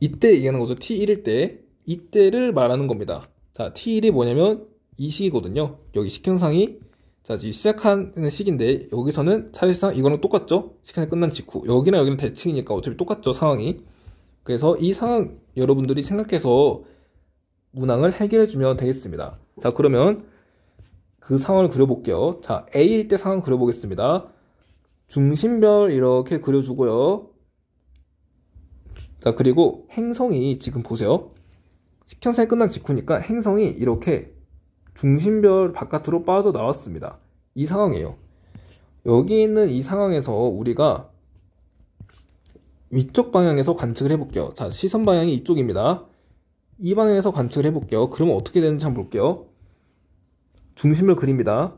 이때 얘기하는 거죠. T1일 때, 이때를 말하는 겁니다. 자, T1이 뭐냐면 이 시기거든요. 여기 식현상이, 자, 지금 시작하는 시기인데 여기서는 사실상 이거는 똑같죠. 식현상이 끝난 직후. 여기나 여기는 대칭이니까 어차피 똑같죠, 상황이. 그래서 이 상황 여러분들이 생각해서 문항을 해결해주면 되겠습니다. 자, 그러면 그 상황을 그려볼게요. 자, A일 때 상황 그려보겠습니다. 중심별 이렇게 그려주고요. 자, 그리고 행성이 지금 보세요. 식현상이 끝난 직후니까 행성이 이렇게 중심별 바깥으로 빠져나왔습니다. 이 상황이에요. 여기 있는 이 상황에서 우리가 위쪽 방향에서 관측을 해볼게요. 자, 시선 방향이 이쪽입니다. 이 방향에서 관측을 해볼게요. 그러면 어떻게 되는지 한번 볼게요. 중심별 그립니다.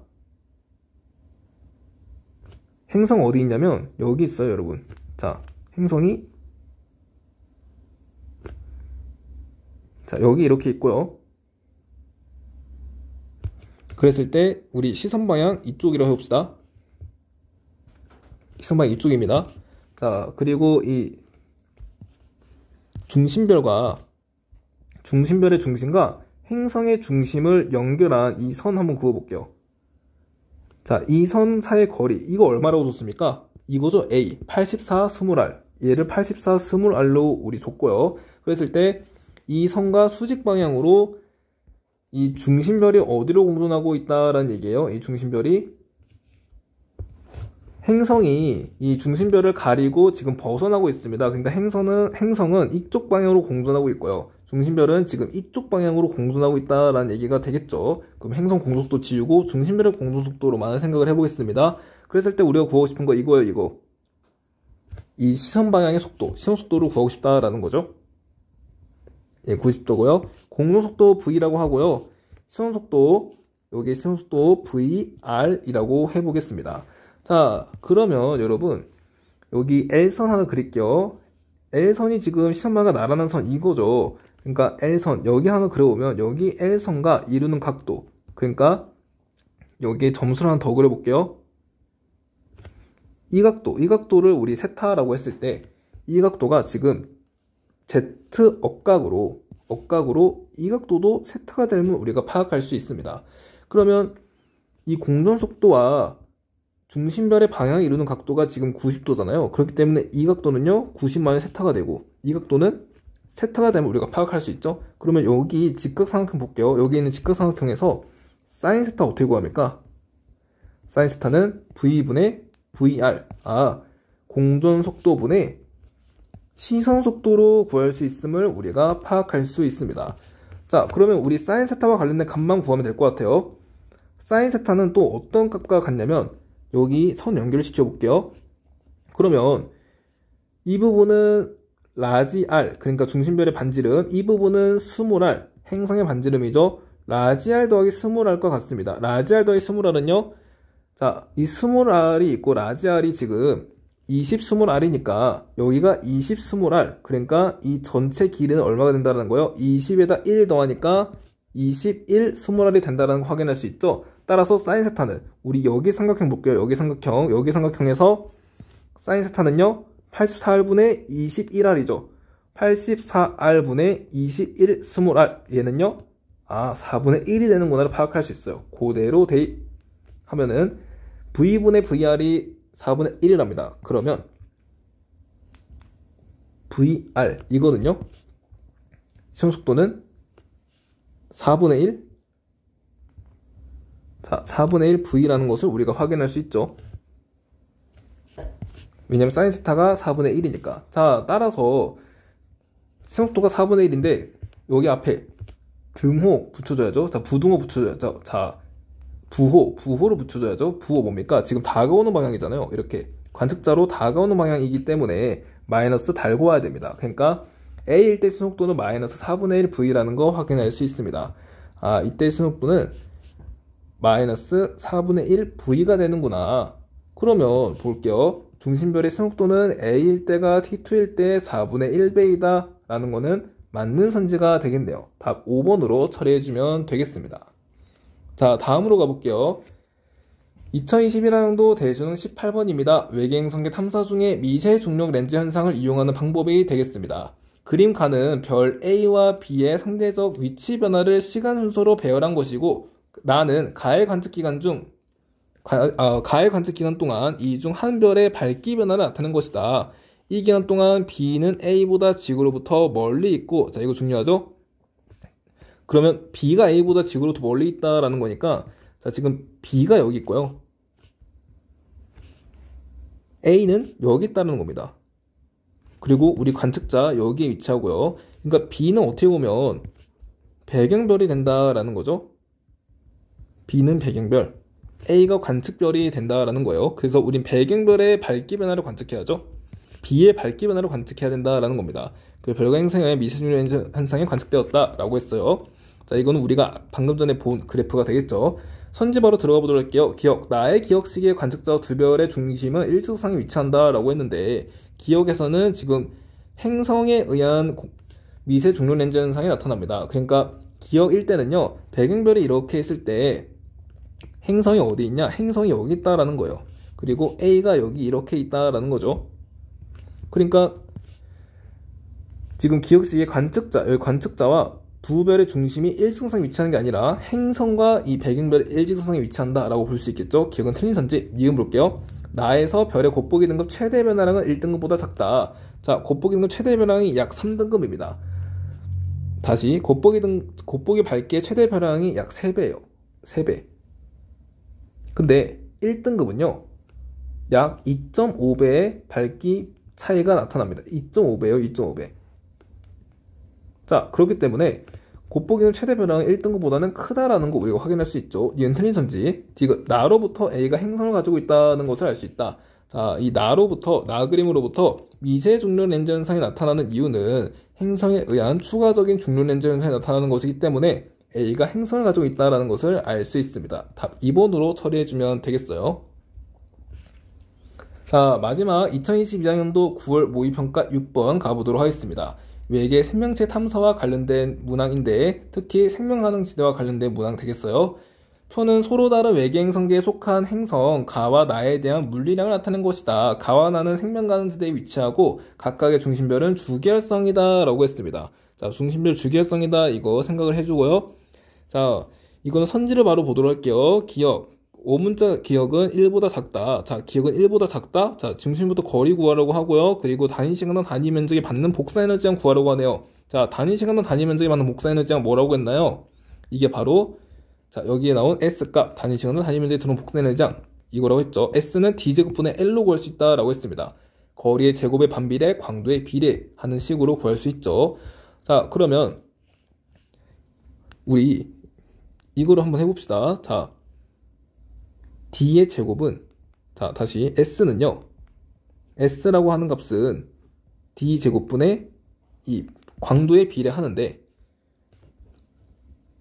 행성 어디 있냐면 여기 있어요, 여러분. 자, 행성이 자, 여기 이렇게 있고요. 그랬을 때 우리 시선 방향 이쪽이라고 해봅시다. 시선 방향 이쪽입니다. 자, 그리고 이 중심별의 중심과 행성의 중심을 연결한 이 선 한번 그어볼게요. 자, 이 선 사이의 거리, 이거 얼마라고 줬습니까? 이거죠. A, 84, 20R. 얘를 84, 20R로 우리 줬고요. 그랬을 때 이 선과 수직 방향으로 이 중심별이 어디로 공전하고 있다라는 얘기예요. 이 중심별이 행성이 이 중심별을 가리고 지금 벗어나고 있습니다. 그러니까 행성은 이쪽 방향으로 공전하고 있고요. 중심별은 지금 이쪽 방향으로 공전하고 있다라는 얘기가 되겠죠. 그럼 행성 공속도 지우고 중심별의 공전속도로만 생각을 해보겠습니다. 그랬을 때 우리가 구하고 싶은 거 이거예요, 이거. 이 시선 방향의 속도, 시선 속도를 구하고 싶다라는 거죠. 예, 90도고요. 공전속도 V라고 하고요. 시선 속도, 여기 시선 속도 VR이라고 해보겠습니다. 자, 그러면 여러분 여기 L선 하나 그릴게요. L선이 지금 시선 방향과 나란한 선 이거죠. 그러니까 L선 여기 하나 그려보면 여기 L선과 이루는 각도, 그러니까 여기에 점수를 하나 더 그려볼게요. 이 각도를 우리 세타라고 했을 때 이 각도가 지금 Z 억각으로 이 각도도 세타가 되면 우리가 파악할 수 있습니다. 그러면 이 공전 속도와 중심별의 방향을 이루는 각도가 지금 90도잖아요. 그렇기 때문에 이 각도는요 90만의 세타가 되고 이 각도는 세타가 되면 우리가 파악할 수 있죠. 그러면 여기 직각삼각형 볼게요. 여기 있는 직각삼각형에서 사인 세타 어떻게 구합니까? 사인 세타는 V분의 VR, 공전 속도분의 시선 속도로 구할 수 있음을 우리가 파악할 수 있습니다. 자, 그러면 우리 사인 세타와 관련된 값만 구하면 될 것 같아요. 사인 세타는 또 어떤 값과 같냐면 여기 선 연결시켜 볼게요. 그러면 이 부분은 라지 R, 그러니까 중심별의 반지름, 이 부분은 스몰 r, 행성의 반지름이죠. 라지 R 더하기 스몰 r과 같습니다. 라지 R 더하기 스몰 r은요, 자, 이 스몰 r이 있고 라지 R이 지금 20 스몰 r이니까 여기가 20 스몰 r, 그러니까 이 전체 길이는 얼마가 된다는 거예요? 20에다 1 더하니까 21 스몰 r이 된다는 거 확인할 수 있죠. 따라서 사인 세타는 우리 여기 삼각형 볼게요. 여기 삼각형에서 사인 세타는요 84r분의 21r이죠. 84r분의 21 스몰 r, 얘는요 4분의 1이 되는구나를 파악할 수 있어요. 그대로 대입하면은 V분의 VR이 4분의 1이랍니다. 그러면 VR 이거는요 시선 속도는 4분의 1, 자, 4분의 1 V라는 것을 우리가 확인할 수 있죠. 왜냐면 사인 세타가 4분의 1이니까. 자, 따라서 시선 속도가 4분의 1인데 여기 앞에 등호 붙여줘야죠. 자, 부등호 붙여줘야죠. 자, 부호를 붙여줘야죠. 부호 뭡니까? 지금 다가오는 방향이잖아요. 이렇게 관측자로 다가오는 방향이기 때문에 마이너스 달고 와야 됩니다. 그러니까 A일 때 시선 속도는 마이너스 4분의 1 V라는 거 확인할 수 있습니다. 이때 시선 속도는 마이너스 4분의 1 V가 되는구나. 그러면 볼게요. 중심별의 시선 속도는 A일 때가 T2일 때 4분의 1배이다 라는 거는 맞는 선지가 되겠네요. 답 5번으로 처리해주면 되겠습니다. 자, 다음으로 가볼게요. 2021학년도 대수능 18번입니다. 외계행성계 탐사 중에 미세 중력 렌즈 현상을 이용하는 방법이 되겠습니다. 그림 칸은 별 A와 B의 상대적 위치 변화를 시간 순서로 배열한 것이고, 나는 가해 관측 기간 동안 이 중 한 별의 밝기 변화를 나타낸 것이다. 이 기간 동안 B는 A보다 지구로부터 멀리 있고, 자, 이거 중요하죠? 그러면 B가 A보다 지구로부터 멀리 있다라는 거니까, 자, 지금 B가 여기 있고요. A는 여기 있다는 겁니다. 그리고 우리 관측자 여기에 위치하고요. 그러니까 B는 어떻게 보면 배경별이 된다라는 거죠. B는 배경별, A가 관측별이 된다라는 거예요. 그래서 우린 배경별의 밝기 변화를 관측해야죠. B의 밝기 변화를 관측해야 된다라는 겁니다. 그 별과 행성의 미세중력 현상이 관측되었다라고 했어요. 자, 이거는 우리가 방금 전에 본 그래프가 되겠죠. 선지 바로 들어가 보도록 할게요. 나의 기억 시기의 관측자와 두 별의 중심은 일직선상에 위치한다라고 했는데, 기억에서는 지금 행성에 의한 미세 중력 렌즈 현상이 나타납니다. 그러니까 기억 1때는요, 배경별이 이렇게 있을 때 행성이 어디 있냐? 행성이 여기 있다라는 거예요. 그리고 A가 여기 이렇게 있다라는 거죠. 그러니까 지금 기억 시기의 여기 관측자와 두 별의 중심이 일직선상에 위치하는 게 아니라 행성과 이 배경별이 일직선상에 위치한다 라고 볼 수 있겠죠. 기억은 틀린 선지. 니은 볼게요. 나에서 별의 곱보기 등급 최대 변화량은 1등급보다 작다. 자, 곱보기 등급 최대 변화량이 약 3등급입니다. 다시 곱보기 밝기의 최대 변화량이 약 3배예요. 3배. 근데 1등급은요. 약 2.5배의 밝기 차이가 나타납니다. 2.5배예요. 2.5배. 자, 그렇기 때문에 곱보기는 최대 변화는 1등급보다는 크다라는 거 우리가 확인할 수 있죠. 이건 틀린 선지. 디귿, 나로부터 A가 행성을 가지고 있다는 것을 알 수 있다. 자, 이 나 그림으로부터 미세 중력 렌즈 현상이 나타나는 이유는 행성에 의한 추가적인 중력 렌즈 현상이 나타나는 것이기 때문에 A가 행성을 가지고 있다는 것을 알 수 있습니다. 답 2번으로 처리해주면 되겠어요. 자, 마지막 2022학년도 9월 모의평가 6번 가보도록 하겠습니다. 외계 생명체 탐사와 관련된 문항인데 특히 생명가능지대와 관련된 문항 되겠어요. 표는 서로 다른 외계 행성계에 속한 행성 가와 나에 대한 물리량을 나타낸 것이다. 가와 나는 생명가능지대에 위치하고 각각의 중심별은 주기활성이다 라고 했습니다. 자, 중심별 주기활성이다 이거 생각을 해주고요. 자, 이거는 선지를 바로 보도록 할게요. 기억, 5문자 기억은 1보다 작다. 자, 기억은 1보다 작다. 자, 중심부터 거리 구하라고 하고요. 그리고 단위 시간당 단위 면적에 받는 복사 에너지량 구하라고 하네요. 자, 단위 시간당 단위 면적에 받는 복사 에너지량 뭐라고 했나요? 이게 바로 자, 여기에 나온 S값, 단위 시간당 단위 면적에 들어온 복사 에너지량 이거라고 했죠. S는 D제곱분의 L로 구할 수 있다라고 했습니다. 거리의 제곱의 반비례, 광도의 비례 하는 식으로 구할 수 있죠. 자, 그러면 우리 이거를 한번 해봅시다. 자, D의 제곱은 자, 다시 S는요. S라고 하는 값은 D 제곱분의 이 광도에 비례하는데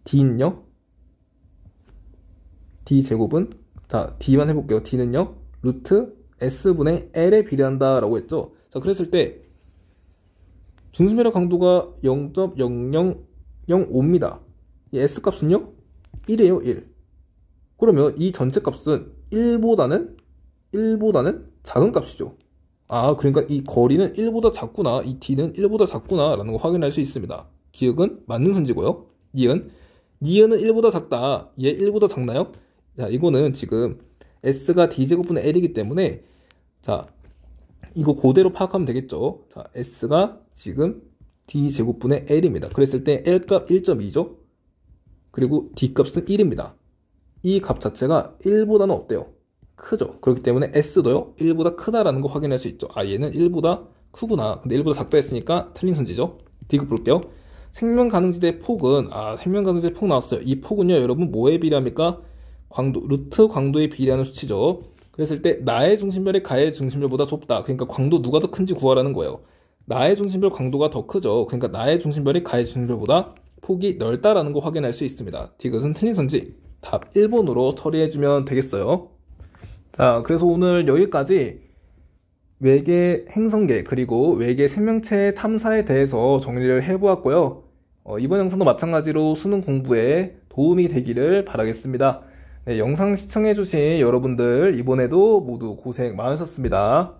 D는요. D 제곱은 자, D만 해볼게요. D는요. 루트 S분의 L에 비례한다 라고 했죠. 자, 그랬을 때 중심별의 강도가 0.0005입니다. 이 S값은요. 1이에요. 1. 그러면 이 전체 값은 1보다는 작은 값이죠. 아, 그러니까 이 거리는 1보다 작구나. 이 D는 1보다 작구나 라는 거 확인할 수 있습니다. 기억은 맞는 선지고요. 니은은 1보다 작다. 얘 1보다 작나요? 자, 이거는 지금 S가 D제곱분의 L이기 때문에 자, 이거 그대로 파악하면 되겠죠. 자, S가 지금 D제곱분의 L입니다. 그랬을 때 L값 1.2죠. 그리고 D값은 1입니다. 이 값 자체가 1보다는 어때요? 크죠. 그렇기 때문에 S도요 1보다 크다라는 거 확인할 수 있죠. 아, 얘는 1보다 크구나. 근데 1보다 작다 했으니까 틀린 선지죠. D급 볼게요. 생명가능지대 폭은 생명가능지대 폭 나왔어요. 이 폭은요 여러분 뭐에 비례합니까? 광도, 루트 광도에 비례하는 수치죠. 그랬을 때 나의 중심별이 가의 중심별보다 좁다. 그러니까 광도 누가 더 큰지 구하라는 거예요. 나의 중심별 광도가 더 크죠. 그러니까 나의 중심별이 가의 중심별보다 폭이 넓다라는 거 확인할 수 있습니다. 디귿은 틀린 선지. 답 1번으로 처리해주면 되겠어요. 자, 그래서 오늘 여기까지 외계 행성계 그리고 외계 생명체 탐사에 대해서 정리를 해보았고요. 이번 영상도 마찬가지로 수능 공부에 도움이 되기를 바라겠습니다. 네, 영상 시청해주신 여러분들 이번에도 모두 고생 많으셨습니다.